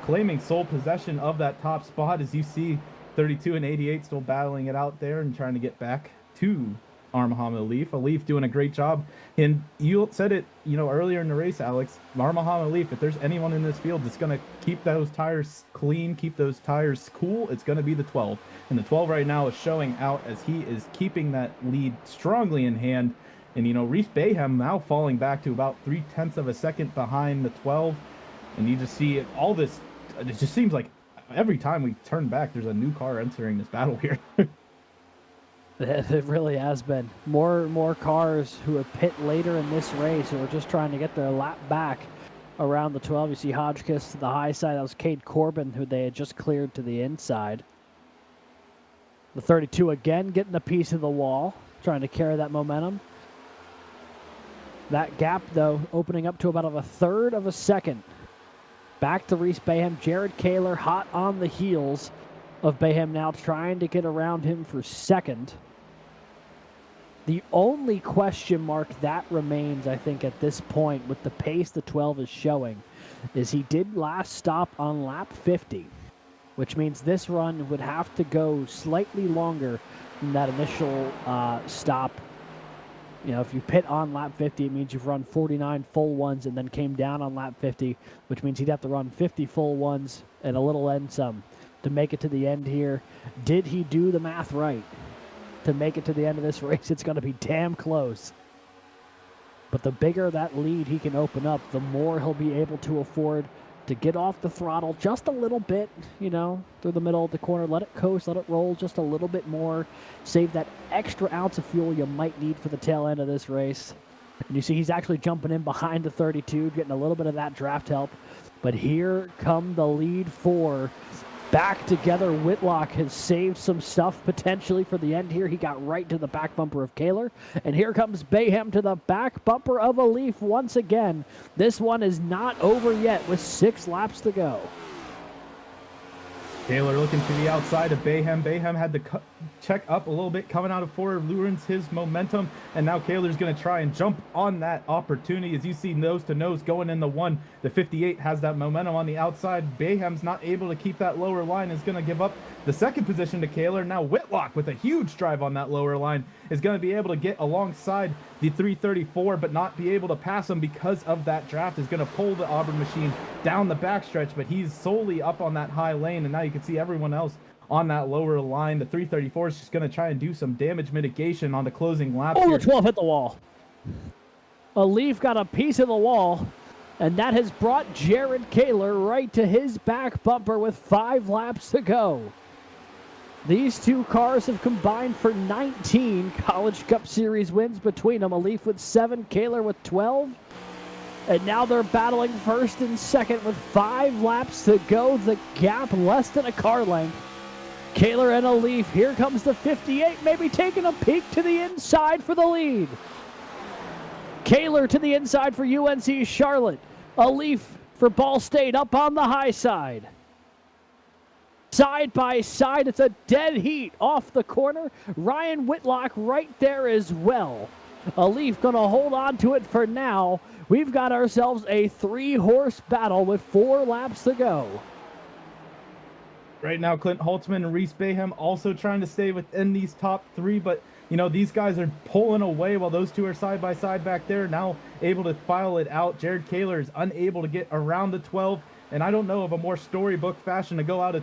S7: claiming sole possession of that top spot, as you see 32 and 88 still battling it out there and trying to get back to Muhammad Alif. Alif doing a great job. And you said it, earlier in the race, Alex, Muhammad Alif, if there's anyone in this field that's going to keep those tires clean, keep those tires cool, it's going to be the 12. And the 12 right now is showing out as he is keeping that lead strongly in hand. And, Reese Bayham now falling back to about 0.3 of a second behind the 12. And you just see all this. It just seems like every time we turn back, there's a new car entering this battle here.
S6: It really has been. More cars who have pit later in this race who are just trying to get their lap back around the 12. You see Hotchkiss to the high side. That was Cade Corbin, who they had just cleared to the inside. The 32 again getting a piece of the wall, trying to carry that momentum. That gap, though, opening up to about a 1/3 of a second. Back to Reese Bayham. Jared Kaler hot on the heels of Bayham now, trying to get around him for second. The only question mark that remains, I think, at this point, with the pace the 12 is showing, is he did last stop on lap 50, which means this run would have to go slightly longer than that initial stop. If you pit on lap 50, it means you've run 49 full ones and then came down on lap 50, which means he'd have to run 50 full ones and a little and some to make it to the end here. Did he do the math right to make it to the end of this race? It's going to be damn close. But the bigger that lead he can open up, the more he'll be able to afford to get off the throttle just a little bit, through the middle of the corner. Let it coast, let it roll just a little bit more. Save that extra ounce of fuel you might need for the tail end of this race. And you see he's actually jumping in behind the 32, getting a little bit of that draft help. But here come the lead 4. Back together, Whitlock has saved some stuff potentially for the end here. He got right to the back bumper of Kaler. And here comes Bayham to the back bumper of Alif once again. This one is not over yet with 6 laps to go.
S7: Kaler looking to the outside of Bayham. Bayham had to check up a little bit coming out of forward, lures his momentum, and now Kaler's going to try and jump on that opportunity. As you see nose to nose going in the 1, the 58 has that momentum on the outside. Bayham's not able to keep that lower line, is going to give up the second position to Kaler. Now Whitlock with a huge drive on that lower line is going to be able to get alongside the 334, but not be able to pass him because of that draft. Is going to pull the Auburn machine down the backstretch, but he's solely up on that high lane, and now you can see everyone else on that lower line. The 334 is just going to try and do some damage mitigation on the closing laps.
S6: Oh, the 12 hit the wall. Alif got a piece of the wall, and that has brought Jared Kaler right to his back bumper with 5 laps to go. These two cars have combined for 19 College Cup Series wins between them. Alif with 7, Kaler with 12. And now they're battling first and second with 5 laps to go. The gap less than a car length. Kaler and Alif. Here comes the 58, maybe taking a peek to the inside for the lead. Kaler to the inside for UNC Charlotte. Alif for Ball State up on the high side. Side by side, it's a dead heat off the corner. Ryan Whitlock right there as well. Alif going to hold on to it for now. We've got ourselves a 3-horse battle with 4 laps to go.
S7: Right now, Clint Holtzman and Reese Bayham also trying to stay within these top 3, but these guys are pulling away while those two are side by side back there, now able to file it out. Jared Kaler is unable to get around the 12. And I don't know of a more storybook fashion to go out of,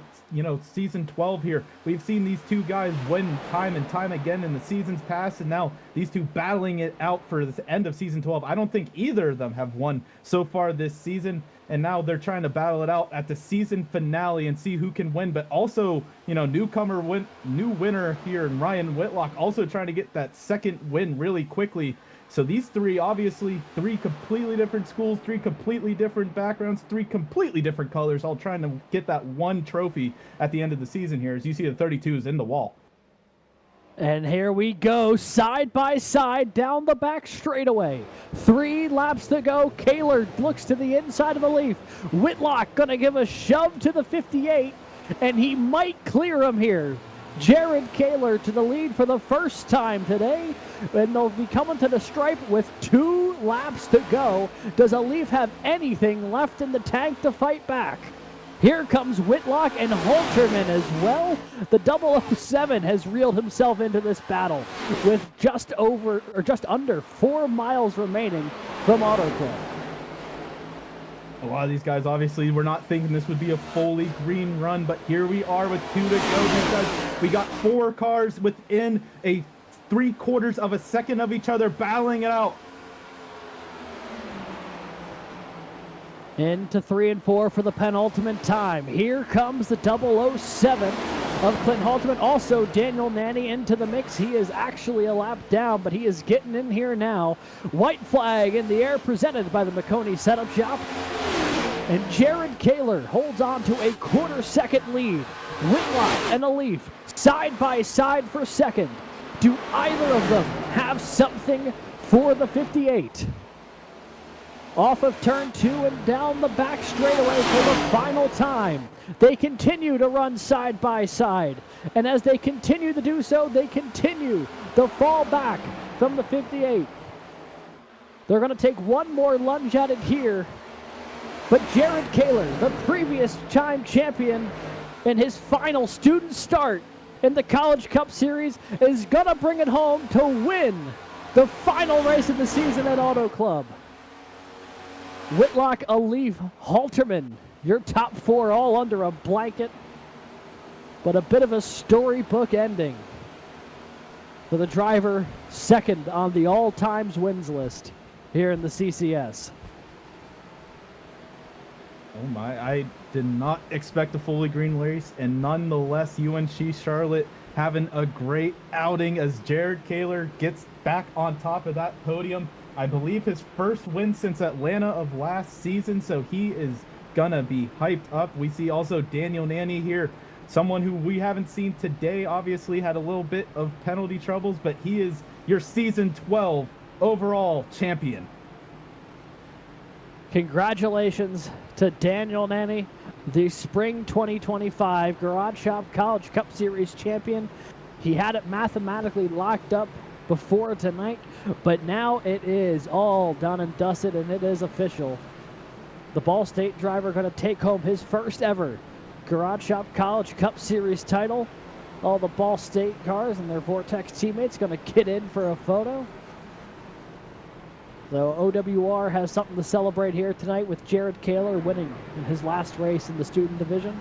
S7: season 12 here. We've seen these two guys win time and time again in the seasons past, and now these two battling it out for the end of season 12. I don't think either of them have won so far this season, and now they're trying to battle it out at the season finale and see who can win. But also, new winner here, and Ryan Whitlock also trying to get that second win really quickly. So these three, obviously, three completely different schools, three completely different backgrounds, three completely different colors, all trying to get that one trophy at the end of the season here. As you see, the 32 is in the wall.
S6: And here we go, side by side down the back straightaway. 3 laps to go. Kaler looks to the inside of the leaf. Whitlock going to give a shove to the 58, and he might clear him here. Jared Kaler to the lead for the first time today, and they'll be coming to the stripe with 2 laps to go. Does Alif have anything left in the tank to fight back? Here comes Whitlock and Halterman as well. The 007 has reeled himself into this battle with just under 4 miles remaining from Auto Club.
S7: A lot of these guys obviously were not thinking this would be a fully green run, but here we are with 2 to go. We got 4 cars within a 3/4 of a second of each other, battling it out.
S6: Into 3 and 4 for the penultimate time. Here comes the 007 of Clint Halterman. Also, Daniel Nanny into the mix. He is actually a lap down, but he is getting in here now. White flag in the air presented by the McConey Setup Shop. And Jared Kaler holds on to a 1/4 second lead. Whitlock and Alif side by side for second. Do either of them have something for the 58? Off of turn 2 and down the back straightaway for the final time. They continue to run side by side. And as they continue to do so, they continue to fall back from the 58. They're going to take one more lunge at it here. But Jared Kaler, the previous time champion in his final student start in the College Cup Series, is going to bring it home to win the final race of the season at Auto Club. Whitlock, Alif, Halterman, your top 4 all under a blanket, but a bit of a storybook ending for the driver second on the all-times wins list here in the CCS.
S7: Oh my, I did not expect a fully green race, and nonetheless, UNC Charlotte having a great outing as Jared Kaler gets back on top of that podium. I believe his first win since Atlanta of last season, so he is gonna be hyped up. We see also Daniel Nanny here, someone who we haven't seen today, obviously had a little bit of penalty troubles, but he is your season 12 overall champion.
S6: Congratulations to Daniel Nanny, the spring 2025 Garage Shop College Cup Series champion. He had it mathematically locked up before tonight, but now it is all done and dusted, and it is official. The Ball State driver going to take home his first ever Garage Shop College Cup Series title. All the Ball State cars and their Vortex teammates going to get in for a photo. So OWR has something to celebrate here tonight with Jared Kaler winning in his last race in the student division.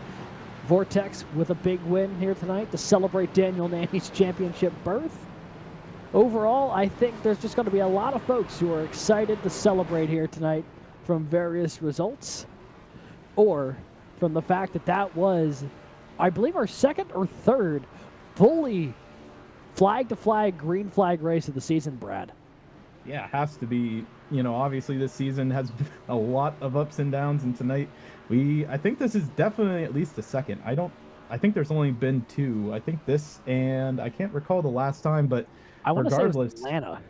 S6: Vortex with a big win here tonight to celebrate Daniel Nanny's championship berth. Overall, I think there's just going to be a lot of folks who are excited to celebrate here tonight from various results, or from the fact that that was, I believe, our second or third fully flag-to-flag, green flag race of the season, Brad.
S7: Yeah, it has to be. Obviously this season has been a lot of ups and downs, and tonight I think this is definitely at least the second. I think there's only been 2. I think this, and I can't recall the last time, but
S6: I want to say it was
S7: regardless,
S6: Atlanta.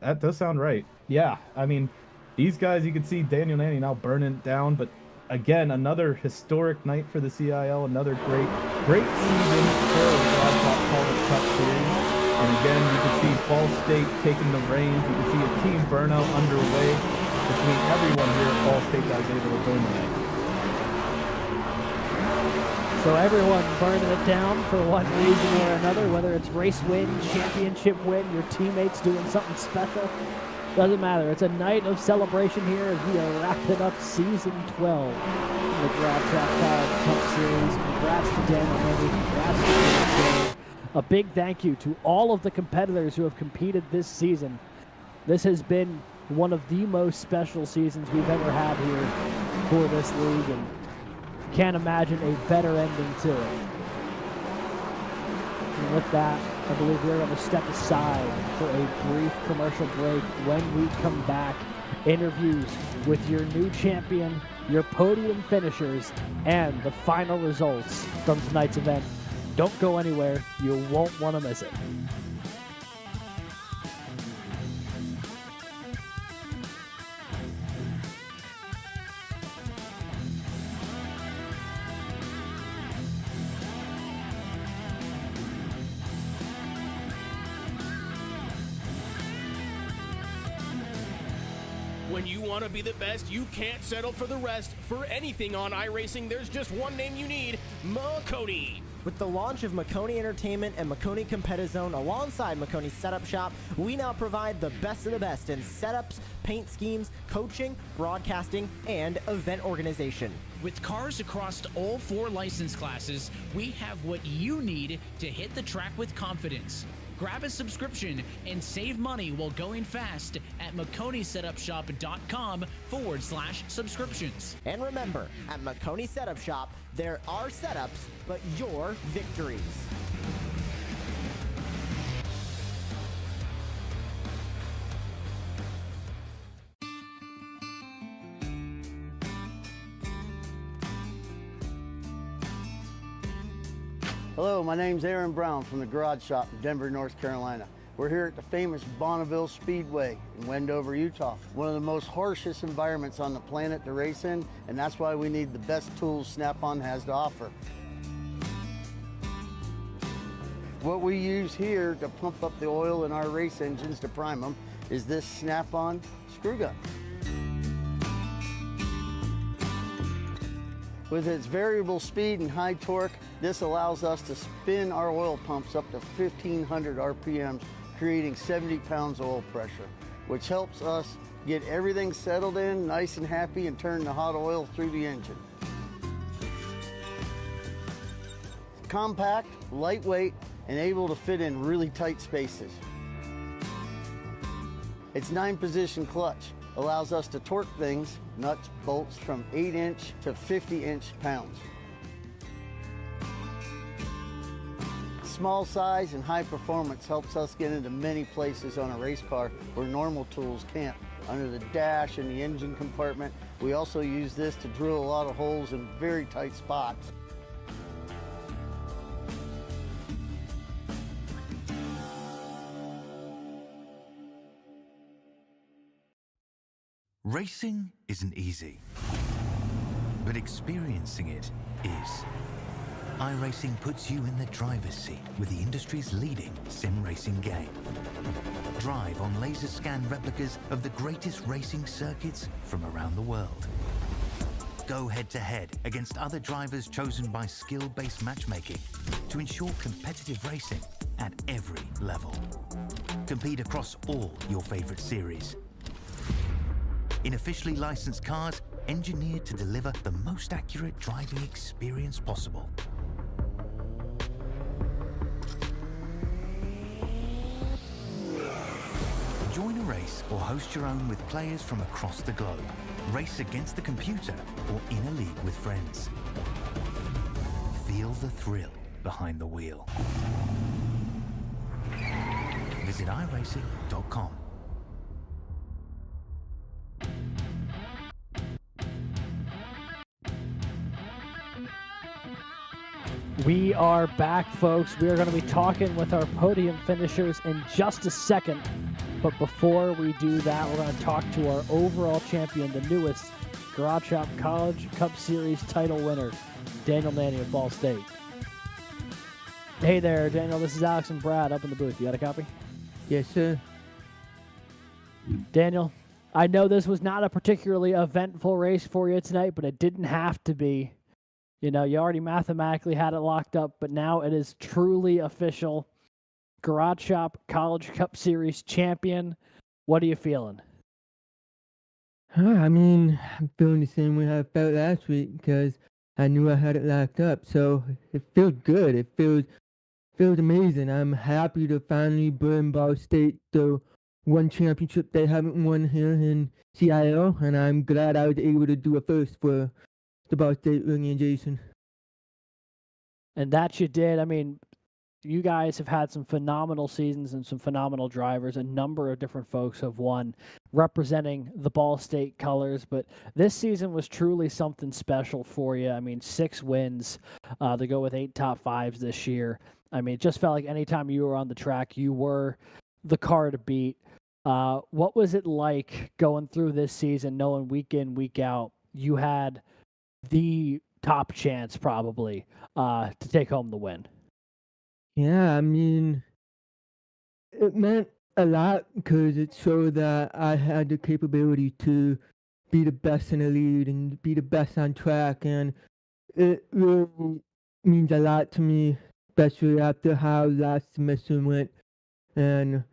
S7: That does sound right. Yeah, I mean, these guys, you can see Daniel Nanny now burning it down, but again, another historic night for the CIL, another great season for the College Cup Series. And again, you can see Ball State taking the reins. You can see a team burnout underway between everyone here at Ball State that was able to join tonight.
S6: So everyone burning it down for one reason or another, whether it's race win, championship win, your teammates doing something special. Doesn't matter. It's a night of celebration here as we are wrapping up Season 12 of the Garage Trap College Cup Series. Congrats to Daniel Henry. Congrats to James. A big thank you to all of the competitors who have competed this season. This has been one of the most special seasons we've ever had here for this league, and can't imagine a better ending to it. And with that, I believe we're going to step aside for a brief commercial break. When we come back, interviews with your new champion, your podium finishers, and the final results from tonight's event. Don't go anywhere. You won't want to miss it.
S1: When you want to be the best, you can't settle for the rest. For anything on iRacing, there's just one name you need, Makoni.
S2: With the launch of Makoni Entertainment and Makoni Competizone alongside Makoni Setup Shop, we now provide the best of the best in setups, paint schemes, coaching, broadcasting, and event organization.
S3: With cars across all 4 license classes, we have what you need to hit the track with confidence. Grab a subscription and save money while going fast at MakoniSetupShop.com/subscriptions.
S2: And remember, at Makoni Setup Shop, there are setups, but your victories.
S4: Hello, my name's Aaron Brown from the Garage Shop in Denver, North Carolina. We're here at the famous Bonneville Speedway in Wendover, Utah. One of the most harshest environments on the planet to race in, and that's why we need the best tools Snap-on has to offer. What we use here to pump up the oil in our race engines to prime them is this Snap-on screw gun. With its variable speed and high torque, this allows us to spin our oil pumps up to 1,500 RPMs, creating 70 pounds oil pressure, which helps us get everything settled in, nice and happy, and turn the hot oil through the engine. Compact, lightweight, and able to fit in really tight spaces. Its 9-position clutch allows us to torque things, nuts, bolts, from 8-inch to 50-inch pounds. Small size and high performance helps us get into many places on a race car where normal tools can't. Under the dash and the engine compartment, we also use this to drill a lot of holes in very tight spots.
S5: Racing isn't easy, but experiencing it is. iRacing puts you in the driver's seat with the industry's leading sim racing game. Drive on laser scan replicas of the greatest racing circuits from around the world. Go head-to-head against other drivers chosen by skill-based matchmaking to ensure competitive racing at every level. Compete across all your favorite series. In officially licensed cars, engineered to deliver the most accurate driving experience possible. Join a race or host your own with players from across the globe. Race against the computer or in a league with friends. Feel the thrill behind the wheel. Visit iRacing.com.
S6: We are back, folks. We are going to be talking with our podium finishers in just a second. But before we do that, we're going to talk to our overall champion, the newest Garage Shop College Cup Series title winner, Daniel Manning of Ball State. Hey there, Daniel. This is Alex and Brad up in the booth. You got a copy?
S11: Yes, sir.
S6: Daniel, I know this was not a particularly eventful race for you tonight, but it didn't have to be. You know, you already mathematically had it locked up, but now it is truly official. Garage Shop College Cup Series champion. What are you feeling?
S11: I mean, I'm feeling the same way I felt last week because I knew I had it locked up. So it feels good. It feels amazing. I'm happy to finally bring Ball State the one championship they haven't won here in CIO, and I'm glad I was able to do it first for the Ball State organization.
S6: And that you did. I mean, you guys have had some phenomenal seasons and some phenomenal drivers. A number of different folks have won representing the Ball State colors, but this season was truly something special for you. I mean, 6 wins to go with 8 top 5s this year. I mean, it just felt like anytime you were on the track, you were the car to beat. What was it like going through this season, knowing week in, week out, you had the top chance probably to take home the win?
S11: Yeah, I mean, it meant a lot because it showed that I had the capability to be the best in the lead and be the best on track. And it really means a lot to me, especially after how last semester went. And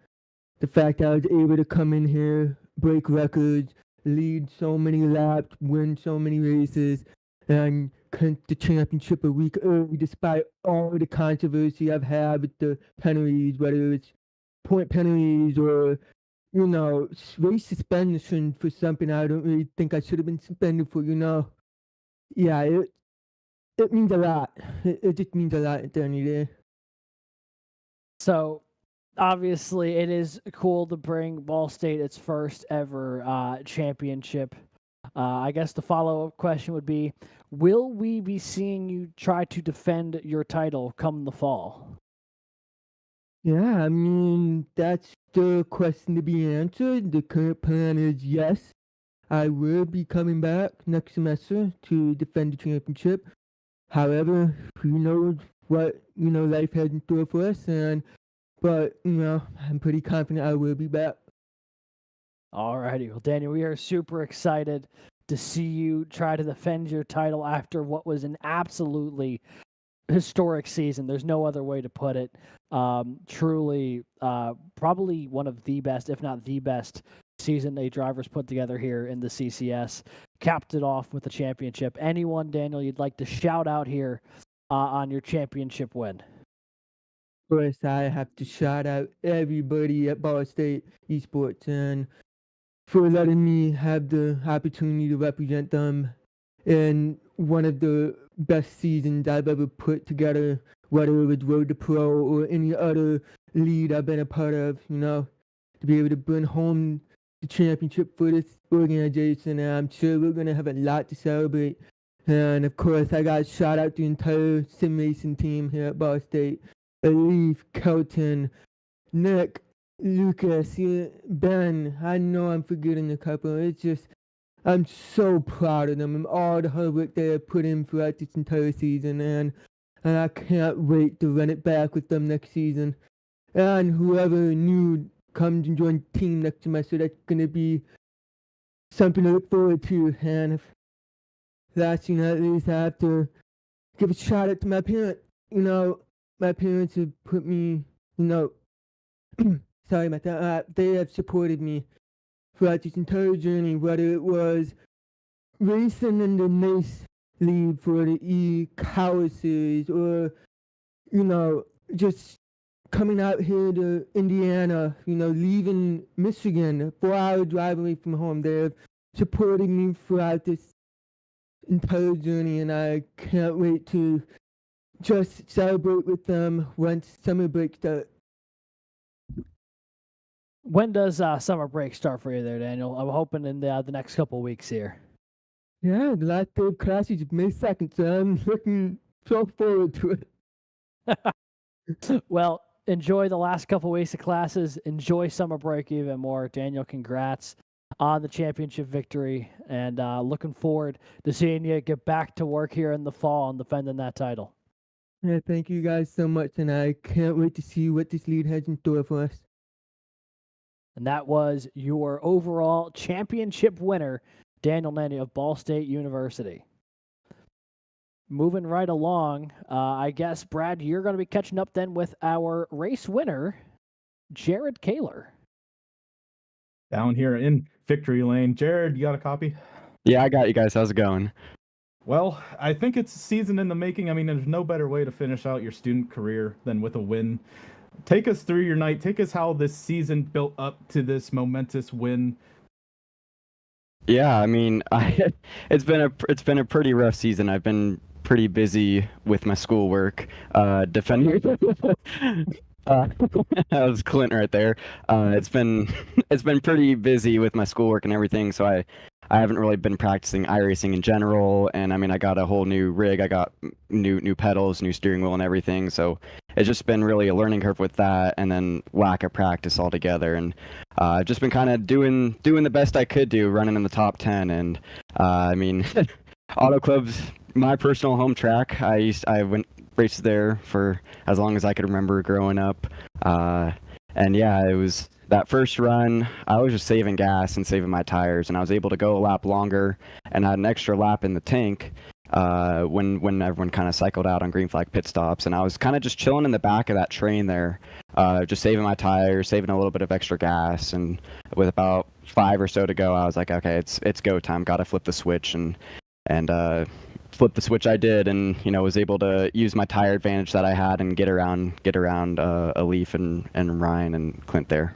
S11: the fact that I was able to come in here, break records, lead so many laps, win so many races, and clinch the championship a week early despite all the controversy I've had with the penalties, whether it's point penalties or, race suspension for something I don't really think I should have been suspended for. Yeah, it means a lot. It just means a lot at the end of the day.
S6: So obviously, it is cool to bring Ball State its first ever championship. I guess the follow up question would be, will we be seeing you try to defend your title come the fall?
S11: Yeah, I mean, that's the question to be answered. The current plan is yes, I will be coming back next semester to defend the championship. However, who knows what, life has in store for us, but, I'm pretty confident I will be back.
S6: Alrighty. Well, Daniel, we are super excited to see you try to defend your title after what was an absolutely historic season. There's no other way to put it. Truly, probably one of the best, if not the best, season a driver's put together here in the CCS. Capped it off with a championship. Anyone, Daniel, you'd like to shout out here on your championship win?
S11: First, I have to shout out everybody at Ball State Esports and for letting me have the opportunity to represent them in one of the best seasons I've ever put together, whether it was Road to Pro or any other lead I've been a part of, to be able to bring home the championship for this organization. And I'm sure we're going to have a lot to celebrate. And of course, I got to shout out the entire sim racing team here at Ball State. Elif, Kelton, Nick, Lucas, Ben. I know I'm forgetting a couple. It's just, I'm so proud of them and all the hard work they have put in throughout this entire season, and I can't wait to run it back with them next season. And whoever new comes and joins the team next semester, that's going to be something to look forward to. And last but not least, I have to give a shout out to my parents. My parents have put me, sorry about that. They have supported me throughout this entire journey, whether it was racing in the NACE league for the E-Cower Series or, just coming out here to Indiana, leaving Michigan, a 4-hour drive away from home. They have supported me throughout this entire journey, and I can't wait to just celebrate with them once summer break starts.
S6: When does summer break start for you there, Daniel? I'm hoping in the next couple weeks here.
S11: Yeah, the last day of classes is May 2nd, so I'm looking so forward to
S6: it. Well, enjoy the last couple weeks of classes. Enjoy summer break even more. Daniel, congrats on the championship victory, and looking forward to seeing you get back to work here in the fall and defending that title.
S11: Yeah, thank you guys so much, and I can't wait to see what this lead has in store for us.
S6: And that was your overall championship winner, Daniel Nenny of Ball State University. Moving right along, I guess, Brad, you're going to be catching up then with our race winner, Jared Kaler.
S7: down here in victory lane. Jared, you got a copy?
S12: Yeah, I got you guys. How's it going?
S7: Well, I think it's a season in the making. I mean, there's no better way to finish out your student career than with a win. Take us through your night. Take us how this season built up to this momentous win.
S12: Yeah, I mean, it's been a pretty rough season. I've been pretty busy with my schoolwork, defending. That was Clint right there. It's been it's been pretty busy with my schoolwork and everything, so I haven't really been practicing iRacing in general. And I mean, I got a whole new rig. I got new pedals, new steering wheel, and everything. So it's just been really a learning curve with that, and then lack of practice altogether. And I've just been kind of doing the best I could do, running in the top 10. And I mean, Auto Club's my personal home track. I went raced there for as long as I could remember growing up. And yeah, it was that first run, I was just saving gas and saving my tires, and I was able to go a lap longer and had an extra lap in the tank when everyone kind of cycled out on green flag pit stops. And I was kind of just chilling in the back of that train there, just saving my tires, saving a little bit of extra gas. And with about 5 or so to go, I was like, okay, it's go time. Got to flip the switch and flip the switch. I did, and was able to use my tire advantage that I had and get around a Leaf and Ryan and Clint there.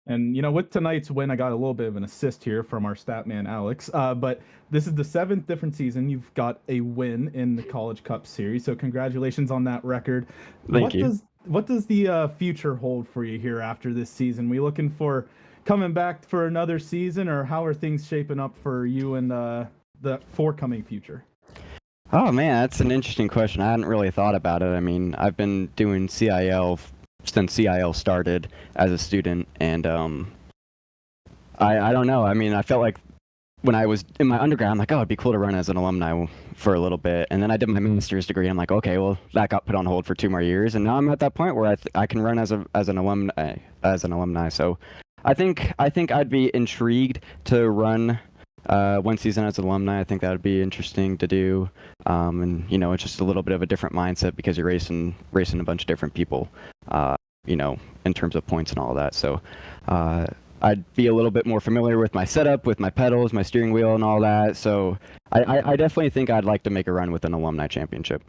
S7: And with tonight's win, I got a little bit of an assist here from our stat man Alex. But this is the 7th different season you've got a win in the College Cup Series, so congratulations on that record.
S12: Thank you.
S7: What does the future hold for you here after this season? We looking for coming back for another season, or how are things shaping up for you and the forthcoming future?
S12: Oh man, that's an interesting question. I hadn't really thought about it. I mean, I've been doing CIL since CIL started as a student, and I don't know. I mean, I felt like when I was in my undergrad, I'm like, oh, it'd be cool to run as an alumni for a little bit. And then I did my master's degree. I'm like, okay, well, that got put on hold for 2 more years, and now I'm at that point where I can run as an alumni. So I think I'd be intrigued to run one season as an alumni. I think that would be interesting to do. And it's just a little bit of a different mindset because you're racing a bunch of different people, in terms of points and all of that. So I'd be a little bit more familiar with my setup, with my pedals, my steering wheel, and all that. So I definitely think I'd like to make a run with an alumni championship.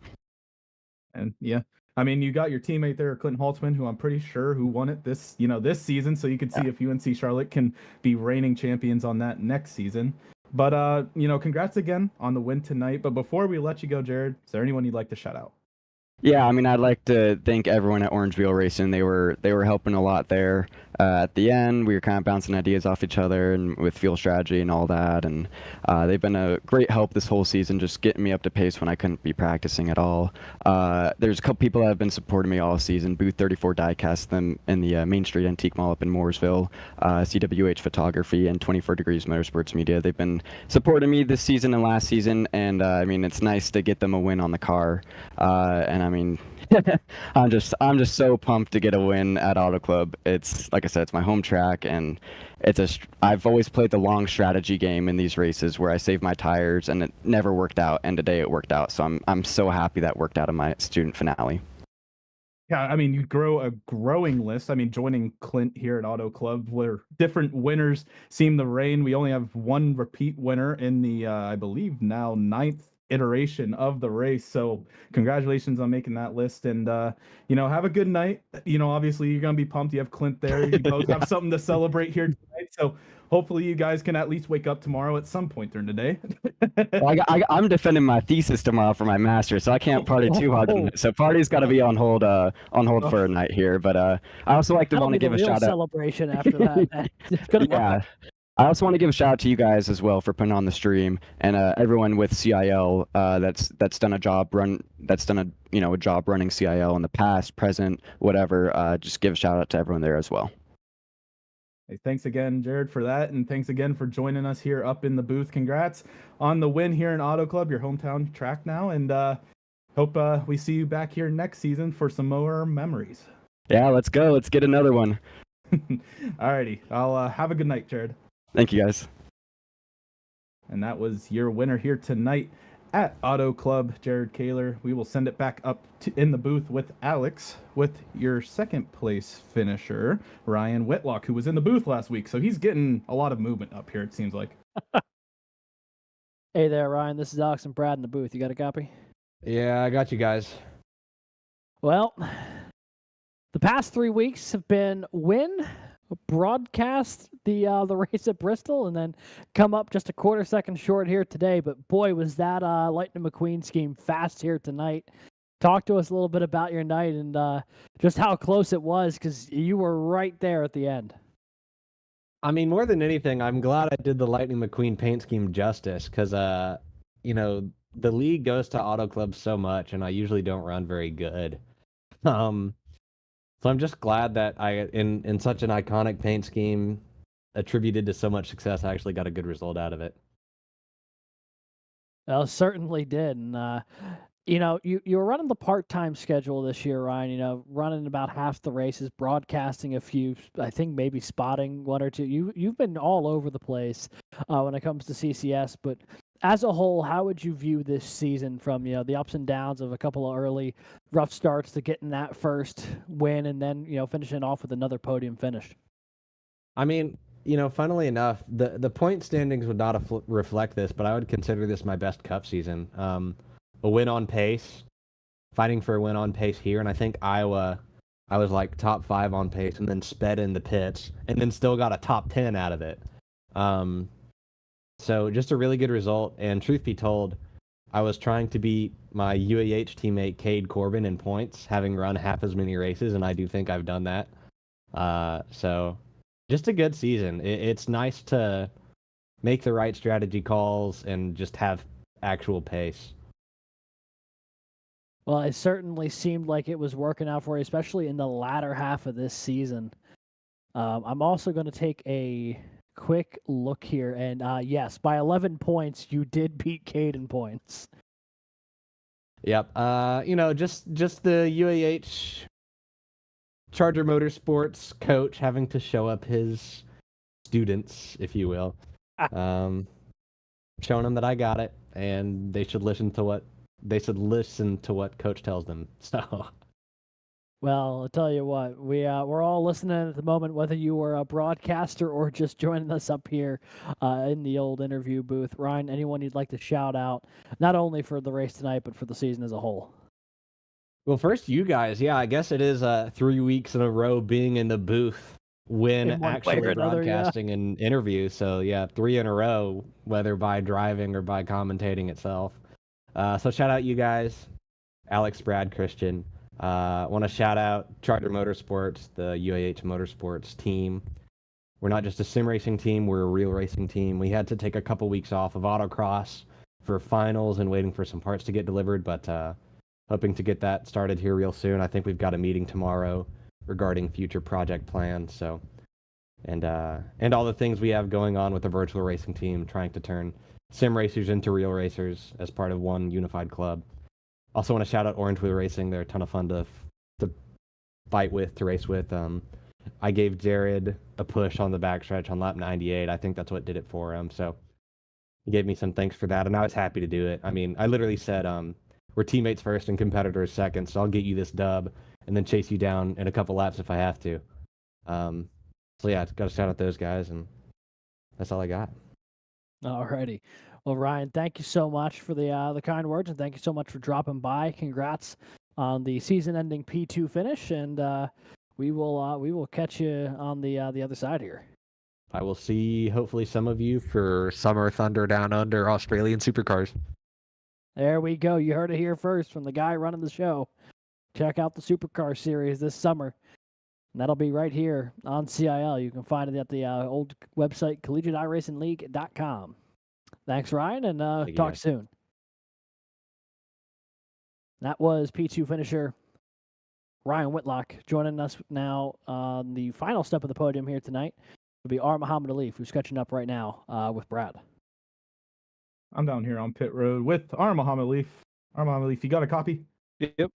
S7: And yeah, I mean, you got your teammate there, Clinton Holtzman, who I'm pretty sure who won it this season. So you can see if UNC Charlotte can be reigning champions on that next season. But congrats again on the win tonight. But before we let you go, Jared, is there anyone you'd like to shout out?
S12: Yeah, I mean, I'd like to thank everyone at Orange Wheel Racing. They were helping a lot there. At the end, we were kind of bouncing ideas off each other and with fuel strategy and all that. And they've been a great help this whole season, just getting me up to pace when I couldn't be practicing at all. There's a couple people that have been supporting me all season. Booth 34 Diecast, them in the Main Street Antique Mall up in Mooresville, CWH Photography, and 24 Degrees Motorsports Media. They've been supporting me this season and last season, and I mean, it's nice to get them a win on the car. And I mean, I'm just so pumped to get a win at Auto Club. It's like I said, it's my home track, and I've always played the long strategy game in these races where I save my tires, and it never worked out, and today it worked out. So I'm so happy that worked out in my student finale.
S7: Yeah, I mean, you grow a growing list. I mean, joining Clint here at Auto Club, where different winners seem to reign. We only have one repeat winner in the, I believe now 9th iteration of the race. So congratulations on making that list, and have a good night. Obviously you're gonna be pumped. You have Clint there. You both have something to celebrate here tonight. So hopefully you guys can at least wake up tomorrow at some point during the day.
S12: Well, I'm defending my thesis tomorrow for my master's, so I can't party too hard. So party's got to be on hold for a night here. But I also like to want to give a shout out.
S6: Celebration after that.
S12: Yeah. I also want to give a shout out to you guys as well for putting on the stream, and everyone with CIL that's done a job running CIL in the past, present, whatever. Just give a shout out to everyone there as well.
S7: Hey, thanks again, Jared, for that, and thanks again for joining us here up in the booth. Congrats on the win here in Auto Club, your hometown track now, and hope we see you back here next season for some more memories.
S12: Yeah, let's go. Let's get another one.
S7: Alrighty, I'll have a good night, Jared.
S12: Thank you, guys.
S7: And that was your winner here tonight at Auto Club Jared Kaler. We will send it back up in the booth with Alex with your second place finisher, Ryan Whitlock, who was in the booth last week. So he's getting a lot of movement up here, it seems like.
S6: Hey there, Ryan. This is Alex and Brad in the booth. You got a copy?
S13: Yeah, I got you guys.
S6: Well, the past 3 weeks have been win, broadcast the race at Bristol, and then come up just a quarter second short here today. But boy, was that Lightning McQueen scheme fast here tonight. Talk to us a little bit about your night and just how close it was, because you were right there at the end.
S13: I mean, more than anything, I'm glad I did the Lightning McQueen paint scheme justice because, you know, the league goes to Auto Club so much, and I usually don't run very good. So I'm just glad that in such an iconic paint scheme attributed to so much success, I actually got a good result out of it.
S6: Well, certainly did. And, you know, you were running the part-time schedule this year, Ryan, you know, running about half the races, broadcasting a few, I think maybe spotting one or two. You've been all over the place when it comes to CCS, but as a whole, how would you view this season from, you know, the ups and downs of a couple of early rough starts to getting that first win and then, you know, finishing off with another podium finish?
S13: I mean, you know, funnily enough, the point standings would not reflect this, but I would consider this my best Cup season. A win on pace, fighting for a win on pace here, and I think Iowa, I was like top 5 on pace, and then sped in the pits, and then still got a top 10 out of it. So just a really good result, and truth be told, I was trying to beat my UAH teammate Cade Corbin in points, having run half as many races, and I do think I've done that. So just a good season. It's nice to make the right strategy calls and just have actual pace.
S6: Well, it certainly seemed like it was working out for you, especially in the latter half of this season. I'm also going to take a quick look here, and yes, by 11 points, you did beat Cade in points.
S13: Yep. You know, just the UAH Charger Motorsports coach having to show up his students, if you will, showing them that I got it, and they should listen to what coach tells them. So,
S6: well, I'll tell you what, we're all listening at the moment, whether you were a broadcaster or just joining us up here in the old interview booth. Ryan, anyone you'd like to shout out, not only for the race tonight, but for the season as a whole?
S13: well, first you guys. Yeah, I guess it is 3 weeks in a row being in the booth when actually broadcasting an interview. So yeah, 3 in a row, whether by driving or by commentating itself. So shout out you guys, Alex, Brad, Christian. Want to shout out Charger Motorsports, the UAH Motorsports team. We're not just a sim racing team, we're a real racing team. We had to take a couple weeks off of autocross for finals and waiting for some parts to get delivered, but hoping to get that started here real soon. I think we've got a meeting tomorrow regarding future project plans. So, and all the things we have going on with the virtual racing team, trying to turn sim racers into real racers as part of one unified club. Also want to shout out Orange Wheel Racing. They're a ton of fun to fight with, to race with. I gave Jared a push on the backstretch on lap 98. I think that's what did it for him. So he gave me some thanks for that, and I was happy to do it. I mean, I literally said, we're teammates first and competitors second, so I'll get you this dub and then chase you down in a couple laps if I have to. So yeah, got to shout out those guys, and that's all I got.
S6: Alrighty. Well, Ryan, thank you so much for the kind words, and thank you so much for dropping by. Congrats on the season-ending P2 finish, and we will catch you on the other side here.
S13: I will see hopefully some of you for Summer Thunder Down Under Australian Supercars.
S6: There we go. You heard it here first from the guy running the show. Check out the Supercar Series this summer. And that'll be right here on CIL. You can find it at the old website, collegiateiRacingLeague.com. Thanks, Ryan, and talk soon. That was P2 finisher Ryan Whitlock joining us now on the final step of the podium here tonight. It'll be R. Muhammad Alif, who's catching up right now with Brad.
S7: I'm down here on pit road with R. Muhammad Alif. R. Muhammad Alif, you got a copy?
S12: Yep.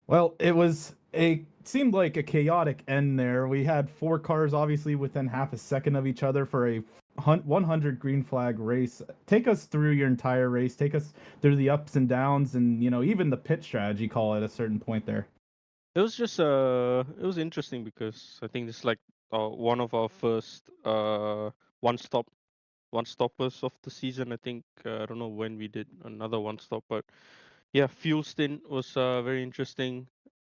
S7: Well, it seemed like a chaotic end there. We had 4 cars obviously within half a second of each other for a 100 green flag race. Take us through your entire race. Take us through the ups and downs, and even the pit strategy call at a certain point there.
S14: It was just it was interesting because I think this is like one of our first one stoppers of the season. I think I don't know when we did another one stop, but yeah, fuel stint was very interesting.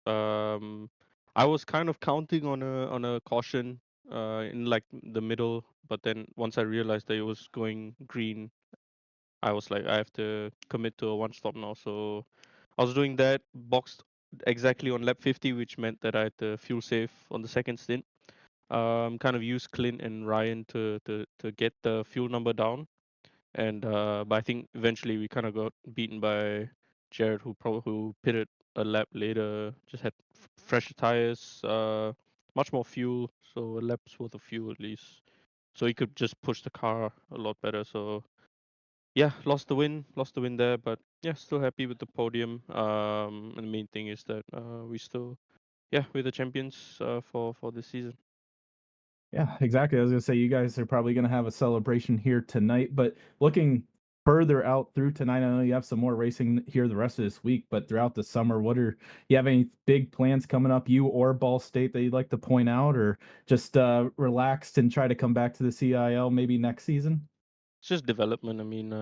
S14: Um, I was kind of counting on a caution in like the middle, but then once I realized that it was going green, I was like, I have to commit to a one stop now. So I was doing that, boxed exactly on lap 50, which meant that I had to fuel save on the second stint. Kind of used Clint and Ryan to get the fuel number down, and but I think eventually we kind of got beaten by Jared, who pitted a lap later, just had fresher tires, much more fuel, so a lap's worth of fuel at least, so he could just push the car a lot better. So yeah, lost the win there, but yeah, still happy with the podium. And the main thing is that we still, yeah, we're the champions for this season.
S7: Yeah, exactly. I was gonna say you guys are probably gonna have a celebration here tonight, but looking further out through tonight, I know you have some more racing here the rest of this week, but throughout the summer, you have any big plans coming up, you or Ball State, that you'd like to point out, or just relaxed and try to come back to the CIL maybe next season?
S14: It's just development. I mean,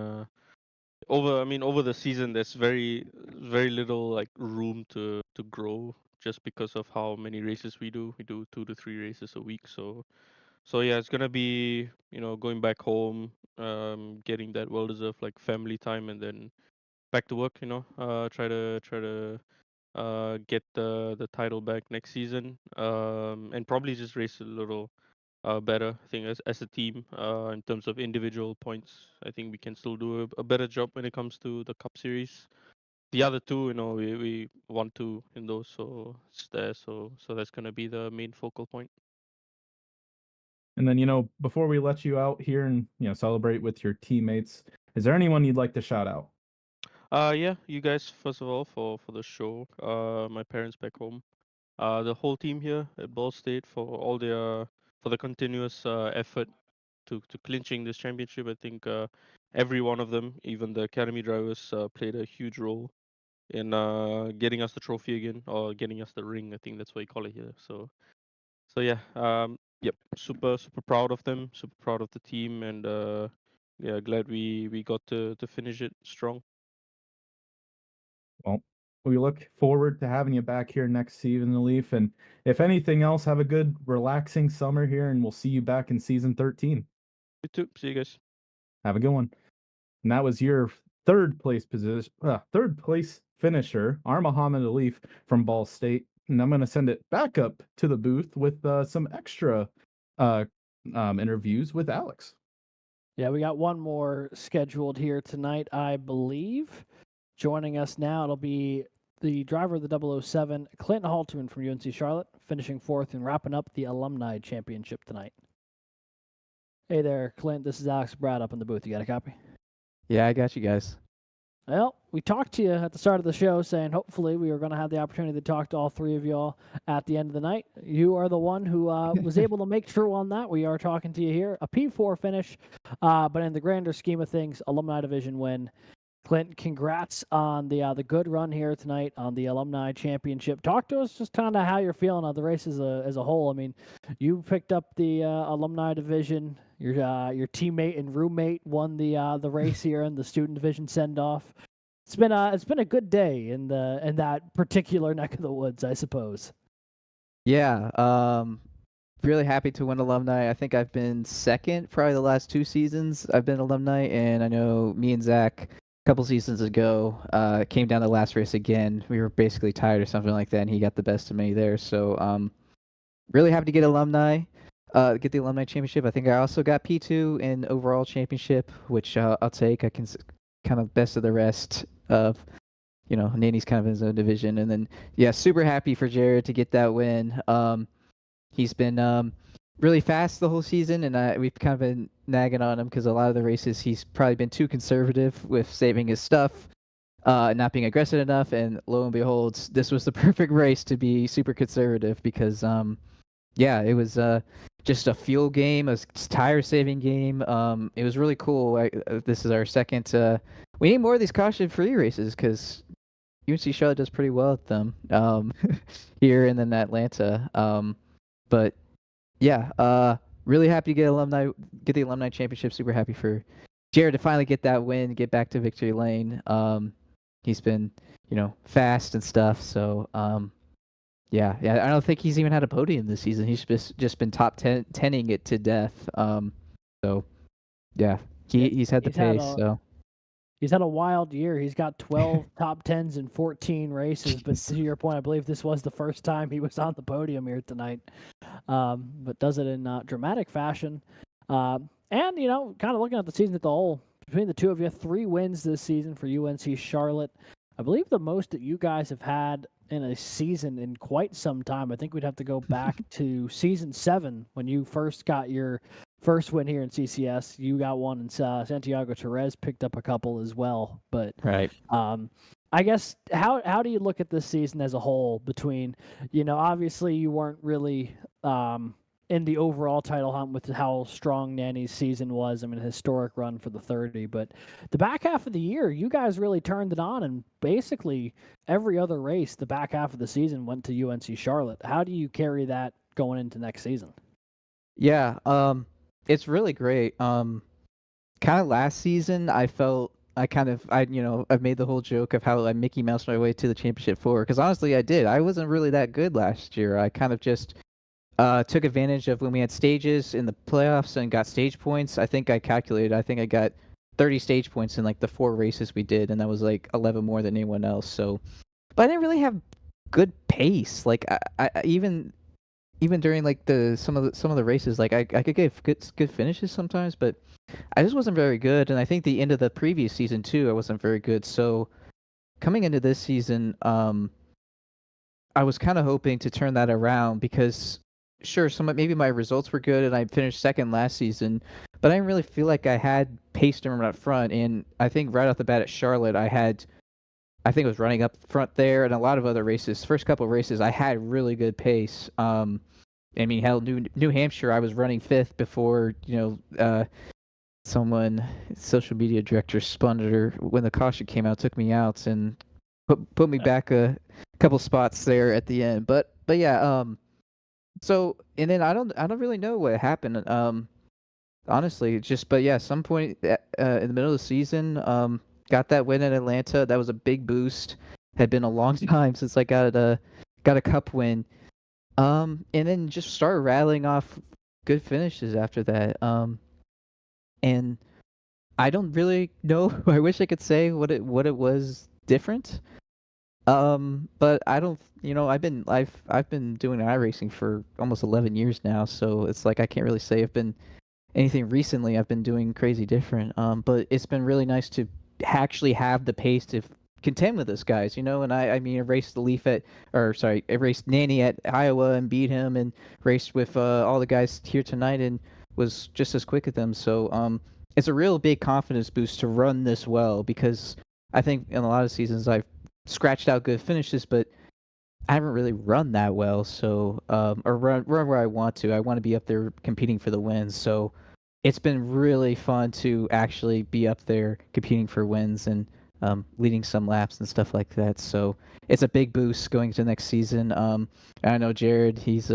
S14: over the season, there's very little like room to grow just because of how many races we do. We do 2 to 3 races a week, so yeah, it's gonna be going back home, getting that well deserved like family time, and then back to work. Try to get the title back next season, and probably just race a little better. I think as a team, in terms of individual points, I think we can still do a better job when it comes to the Cup Series. The other two, we want to in those, so it's there. So that's gonna be the main focal point.
S7: And then, before we let you out here and, celebrate with your teammates, is there anyone you'd like to shout out?
S14: Yeah, you guys first of all for the show. My parents back home. The whole team here at Ball State for the continuous effort to clinching this championship. I think every one of them, even the academy drivers, played a huge role in getting us the trophy again, or getting us the ring. I think that's what you call it here. So yeah, yep, super proud of them, super proud of the team, and yeah, glad we got to finish it strong.
S7: Well, we look forward to having you back here next season, the Leaf. And if anything else, have a good, relaxing summer here, and we'll see you back in season 13.
S14: You too. See you guys.
S7: Have a good one. And that was your third place finisher, Muhammad Alif from Ball State. And I'm going to send it back up to the booth with some extra interviews with Alex.
S6: Yeah, we got one more scheduled here tonight, I believe. Joining us now, it'll be the driver of the 007, Clinton Halterman from UNC Charlotte, finishing fourth and wrapping up the Alumni Championship tonight. Hey there, Clint. This is Alex Brad up in the booth. You got a copy?
S9: Yeah, I got you guys.
S6: Well, we talked to you at the start of the show saying hopefully we were going to have the opportunity to talk to all three of y'all at the end of the night. You are the one who was able to make true on that. We are talking to you here. A P4 finish, but in the grander scheme of things, Alumni Division win. Clint, congrats on the good run here tonight on the Alumni Championship. Talk to us just kind of how you're feeling on the race as a whole. I mean, you picked up the Alumni Division. Your teammate and roommate won the race here in the Student Division send off. It's been a good day in that particular neck of the woods, I suppose.
S9: Yeah, really happy to win Alumni. I think I've been second probably the last 2 seasons I've been Alumni, and I know me and Zach a couple seasons ago came down the last race again. We were basically tied or something like that, and he got the best of me there. So really happy to get Alumni. Get the Alumni Championship. I think I also got P2 in overall championship, which I'll take. I can kind of best of the rest of, Nanny's kind of in his own division. And then, yeah, super happy for Jared to get that win. He's been really fast the whole season, and we've kind of been nagging on him because a lot of the races he's probably been too conservative with saving his stuff, not being aggressive enough. And lo and behold, this was the perfect race to be super conservative because, yeah, it was just a fuel game, a tire saving game. It was really cool. This is our second. We need more of these caution-free races because UNC Charlotte does pretty well at them here and then Atlanta. But yeah, really happy to get the alumni championship. Super happy for Jared to finally get that win, get back to victory lane. He's been, fast and stuff. So yeah, I don't think he's even had a podium this season. He's just been top 10ing it to death. So yeah, he's had the pace. So.
S6: He's had a wild year. He's got 12 top 10s in 14 races. But to your point, I believe this was the first time he was on the podium here tonight. But does it in dramatic fashion. And, kind of looking at the season as a whole, between the two of you, 3 wins this season for UNC Charlotte. I believe the most that you guys have had in a season in quite some time. I think we'd have to go back to season 7 when you first got your first win here in CCS. You got one, and Santiago Perez picked up a couple as well. But
S9: right.
S6: I guess how do you look at this season as a whole? Between obviously you weren't really in the overall title hunt with how strong Nanny's season was. I mean, a historic run for the 30. But the back half of the year, you guys really turned it on, and basically every other race, the back half of the season went to UNC Charlotte. How do you carry that going into next season?
S9: Yeah, it's really great. Kind of last season, I felt I've made the whole joke of how I Mickey Mouse my way to the championship 4, because honestly, I did. I wasn't really that good last year. I kind of just took advantage of when we had stages in the playoffs and got stage points. I think I got 30 stage points in like the 4 races we did, and that was like 11 more than anyone else. So, but I didn't really have good pace. Like I even during like some of the races, like I could get good finishes sometimes, but I just wasn't very good. And I think the end of the previous season too, I wasn't very good. So coming into this season, I was kind of hoping to turn that around because sure, maybe my results were good and I finished second last season, but I didn't really feel like I had pace to run up front. And I think right off the bat at Charlotte, I think it was running up front there, and a lot of other races. First couple of races, I had really good pace. I mean, hell, New Hampshire, I was running 5th before someone, social media director Spunder, when the caution came out, took me out and put me back a couple spots there at the end. But yeah, so and then I don't really know what happened. Honestly, but yeah, some point in the middle of the season, got that win in Atlanta. That was a big boost. Had been a long time since I got a cup win. And then just started rattling off good finishes after that. And I don't really know. I wish I could say what it was different. But I don't. I've been doing iRacing for almost 11 years now, so it's like I can't really say I've been anything recently. I've been doing crazy different. But it's been really nice to actually have the pace to contend with those guys, and I mean, I raced I raced Nanny at Iowa and beat him, and raced with all the guys here tonight and was just as quick as them. So it's a real big confidence boost to run this well, because I think in a lot of seasons I've scratched out good finishes, but I haven't really run that well. So or run where I want to. I want to be up there competing for the wins. So it's been really fun to actually be up there competing for wins and leading some laps and stuff like that. So it's a big boost going to next season. I know Jared, he's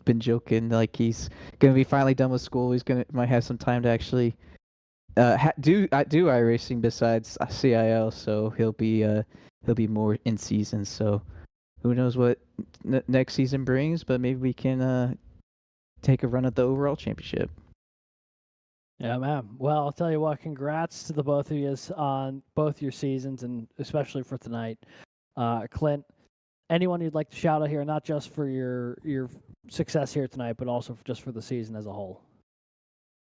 S9: been joking like he's gonna be finally done with school. Might have some time to actually do iRacing besides CIL. So he'll be more in season. So who knows what next season brings? But maybe we can take a run at the overall championship.
S6: Yeah, man. Well, I'll tell you what, congrats to the both of you on both your seasons, and especially for tonight. Clint, anyone you'd like to shout out here, not just for your success here tonight, but also just for the season as a whole?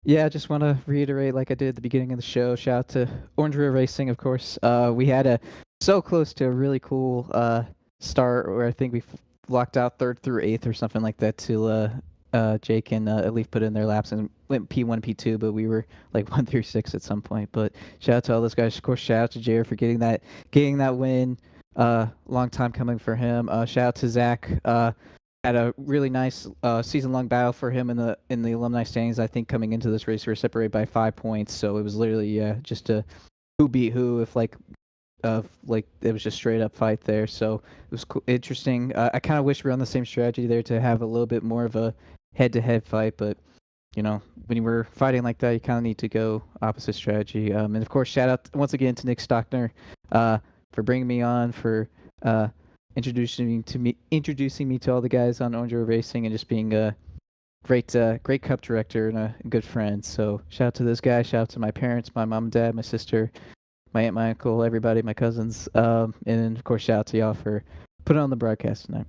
S9: Yeah, I just want to reiterate, like I did at the beginning of the show, shout out to Orange River Racing, of course. We had so close to a really cool start where I think we locked out 3rd through 8th or something like that till Jake and Elif put in their laps and went P1, P2, but we were like 1 through 6 at some point. But shout out to all those guys. Of course, shout out to Jared for getting that win. Long time coming for him. Shout out to Zach had a really nice season-long battle for him in the alumni standings. I think coming into this race, we were separated by 5 points, so it was literally just a who beat who. If like it was just straight up fight there. So it was interesting. I kind of wish we were on the same strategy there to have a little bit more of a head-to-head fight, but when you were fighting like that, you kind of need to go opposite strategy. And of course, shout out once again to Nick Stockner for bringing me on, for introducing me to all the guys on Orange Road Racing, and just being a great cup director and a good friend. So shout out to this guy. Shout out to my parents, my mom and dad, my sister, my aunt, my uncle, everybody, my cousins. And then, of course, shout out to y'all for putting on the broadcast tonight.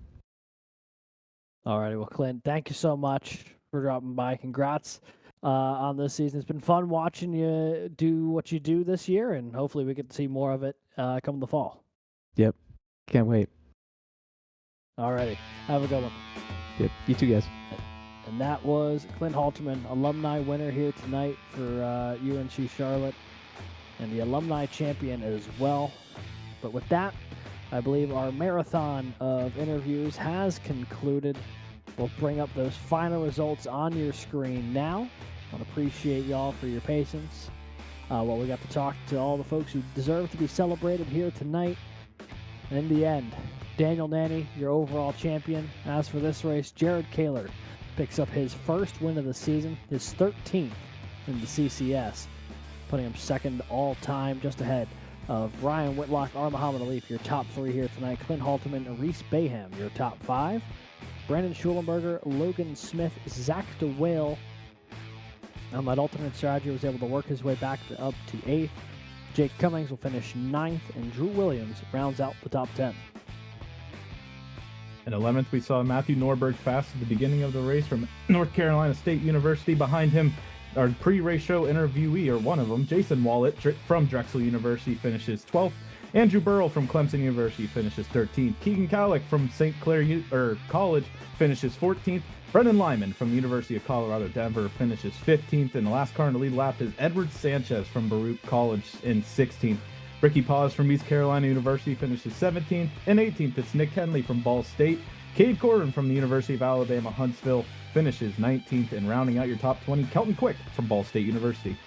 S6: All righty. Well, Clint, thank you so much for dropping by. Congrats on this season. It's been fun watching you do what you do this year, and hopefully we get to see more of it come the fall.
S9: Yep. Can't wait.
S6: All righty. Have a good one.
S9: Yep. You too, guys.
S6: And that was Clint Halterman, alumni winner here tonight for UNC Charlotte, and the alumni champion as well. But with that, I believe our marathon of interviews has concluded. We'll bring up those final results on your screen now. I want to appreciate y'all for your patience. We got to talk to all the folks who deserve to be celebrated here tonight. And in the end, Daniel Nanny, your overall champion. As for this race, Jared Kaler picks up his first win of the season, his 13th in the CCS, putting him second all time, just ahead of Ryan Whitlock, R. Muhammad Alif, your top 3 here tonight. Clint Halterman and Reese Bayham, your top 5. Brandon Schulenberger, Logan Smith, Zach DeWale. On that alternate strategy, was able to work his way back up to 8th. Jake Cummings will finish 9th, and Drew Williams rounds out the top 10.
S7: In 11th, we saw Matthew Norberg fast at the beginning of the race from North Carolina State University. Behind him, our pre-race show interviewee, or one of them, Jason Wallet from Drexel University, finishes 12th. Andrew Burrell from Clemson University finishes 13th. Keegan Cowlick from St. Clair College finishes 14th. Brendan Lyman from the University of Colorado Denver finishes 15th. And the last car in the lead lap is Edward Sanchez from Baruch College in 16th. Ricky Paz from East Carolina University finishes 17th. And 18th, it's Nick Henley from Ball State. Cade Corbin from the University of Alabama Huntsville finishes 19th. And rounding out your top 20, Kelton Quick from Ball State University.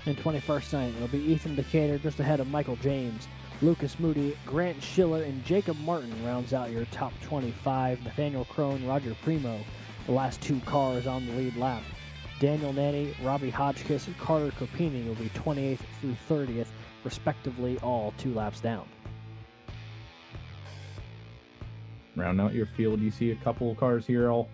S6: In 21st night, it'll be Ethan Decatur just ahead of Michael James. Lucas Moody, Grant Schiller, and Jacob Martin rounds out your top 25. Nathaniel Crone, Roger Primo, the last 2 cars on the lead lap. Daniel Nanny, Robbie Hodgkiss, and Carter Copini will be 28th through 30th, respectively, all 2 laps down.
S7: Round out your field, you see a couple of cars here all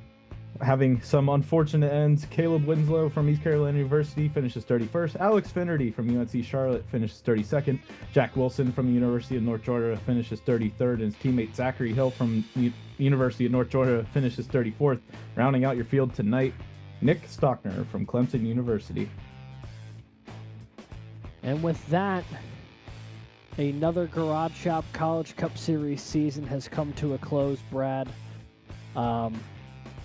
S7: having some unfortunate ends. Caleb Winslow from East Carolina University finishes 31st. Alex Finnerty from UNC Charlotte finishes 32nd. Jack Wilson from the University of North Georgia finishes 33rd. And his teammate Zachary Hill from the University of North Georgia finishes 34th. Rounding out your field tonight, Nick Stockner from Clemson University.
S6: And with that, another Garage Shop College Cup Series season has come to a close, Brad.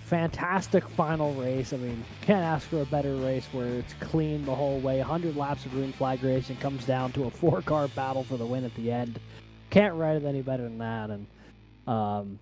S6: Fantastic final race. I mean, can't ask for a better race where it's clean the whole way. 100 laps of green flag racing comes down to a 4-car battle for the win at the end. Can't write it any better than that. And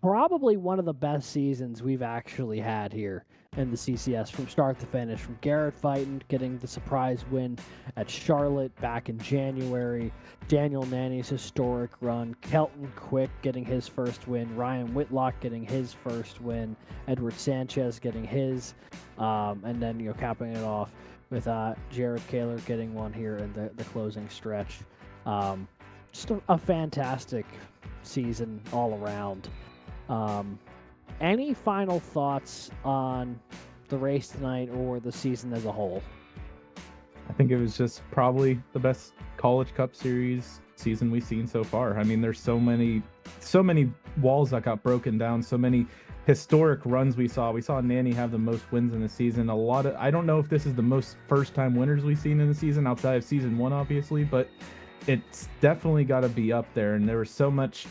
S6: probably one of the best seasons we've actually had here in the CCS from start to finish. From Garrett Fighton getting the surprise win at Charlotte back in January, Daniel Nanny's historic run, Kelton Quick getting his first win, Ryan Whitlock getting his first win, Edward Sanchez getting his, and then capping it off with Jared Kaler getting one here in the closing stretch. Just a fantastic season all around. Any final thoughts on the race tonight or the season as a whole?
S7: I think it was just probably the best College Cup Series season we've seen so far. I mean, there's so many walls that got broken down, so many historic runs we saw. We saw Nanny have the most wins in the season. I don't know if this is the most first-time winners we've seen in the season outside of season 1, obviously, but it's definitely got to be up there. And there was so much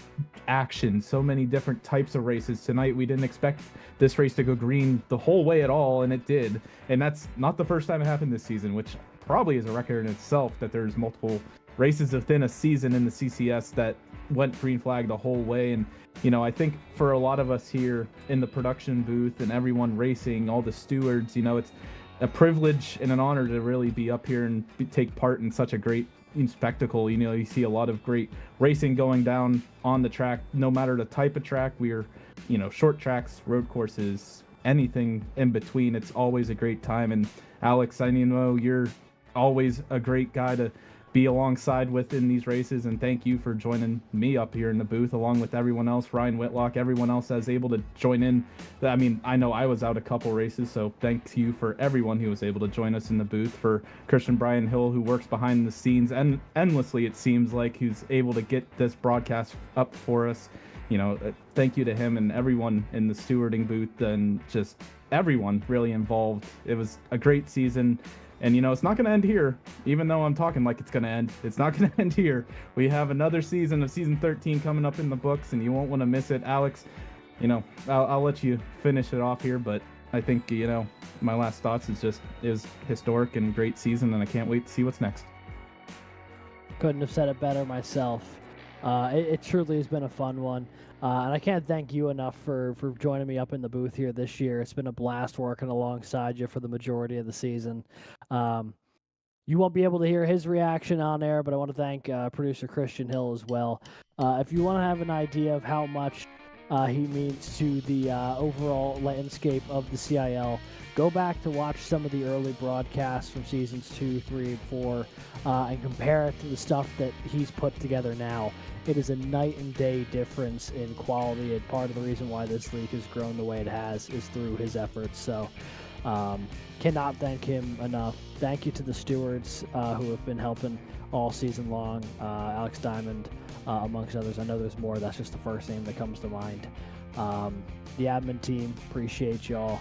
S7: action, so many different types of races tonight. We didn't expect this race to go green the whole way at all, and it did. And that's not the first time it happened this season, which probably is a record in itself, that there's multiple races within a season in the CCS that went green flag the whole way. And you know, I think for a lot of us here in the production booth and everyone racing, all the stewards, you know, it's a privilege and an honor to really be up here and take part in such a great spectacle. You know, you see a lot of great racing going down on the track, no matter the type of track. We're, you know, short tracks, road courses, anything in between. It's always a great time. And Alex, I know you're always a great guy to be alongside with in these races, and thank you for joining me up here in the booth along with everyone else, Ryan Whitlock, everyone else that's able to join in. I mean, I know I was out a couple races, so thanks you for everyone who was able to join us in the booth. For Christian Brian Hill, who works behind the scenes and endlessly, it seems like, who's able to get this broadcast up for us. You know, thank you to him and everyone in the stewarding booth and just everyone really involved. It was a great season. And, you know, it's not going to end here, even though I'm talking like it's going to end. It's not going to end here. We have another season of season 13 coming up in the books, and you won't want to miss it. Alex, you know, I'll let you finish it off here, but I think, you know, my last thoughts is just, it was historic and great season, and I can't wait to see what's next.
S6: Couldn't have said it better myself. It truly has been a fun one. And I can't thank you enough for joining me up in the booth here this year. It's been a blast working alongside you for the majority of the season. You won't be able to hear his reaction on air, but I want to thank producer Christian Hill as well. If you want to have an idea of how much he means to the overall landscape of the CIL, go back to watch some of the early broadcasts from seasons 2, 3, and 4 and compare it to the stuff that he's put together now. It is a night and day difference in quality, and part of the reason why this league has grown the way it has is through his efforts. So cannot thank him enough. Thank you to the stewards who have been helping all season long. Alex Diamond, amongst others. I know there's more. That's just the first name that comes to mind. The admin team, appreciate y'all.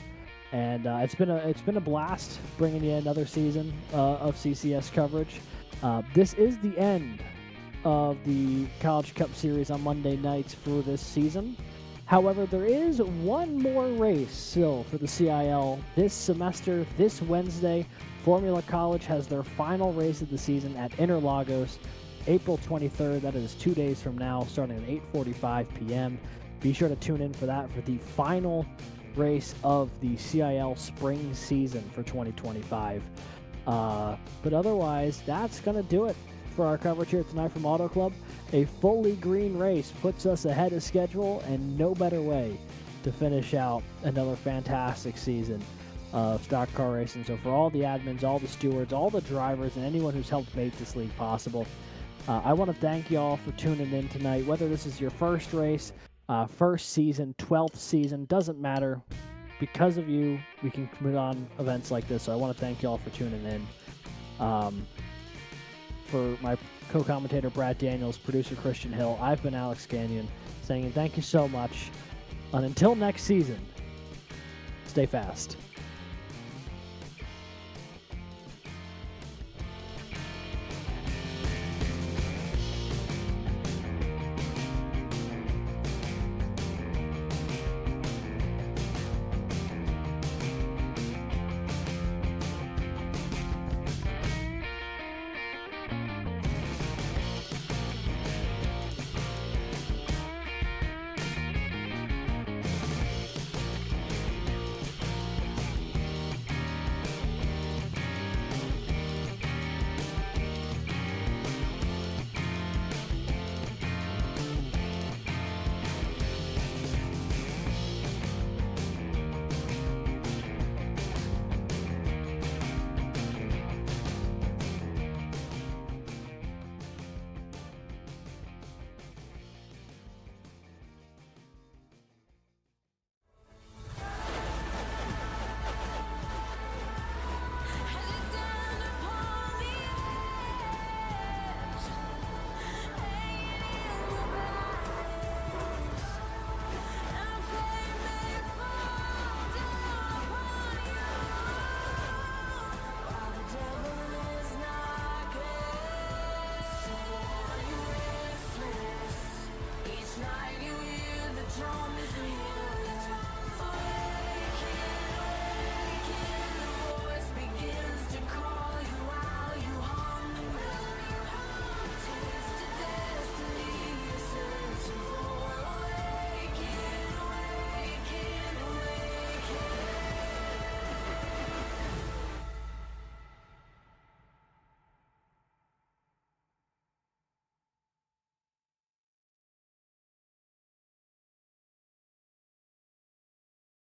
S6: And it's been a blast bringing you another season of CCS coverage. This is the end of the College Cup Series on Monday nights for this season. However, there is one more race still for the CIL this semester. This Wednesday, Formula College has their final race of the season at Interlagos, April 23rd. That is 2 days from now, starting at 8:45 p.m. Be sure to tune in for that for the final race of the CIL spring season for 2025. But otherwise, that's going to do it for our coverage here tonight from Auto Club. A fully green race puts us ahead of schedule, and no better way to finish out another fantastic season of stock car racing. So for all the admins, all the stewards, all the drivers, and anyone who's helped make this league possible, I want to thank you all for tuning in tonight. Whether this is your first race, first season, 12th season, doesn't matter. Because of you, we can put on events like this. So I want to thank you all for tuning in. For my co-commentator Brad Daniels, producer Christian Hill, I've been Alex Gagnon, saying thank you so much. And until next season, stay fast.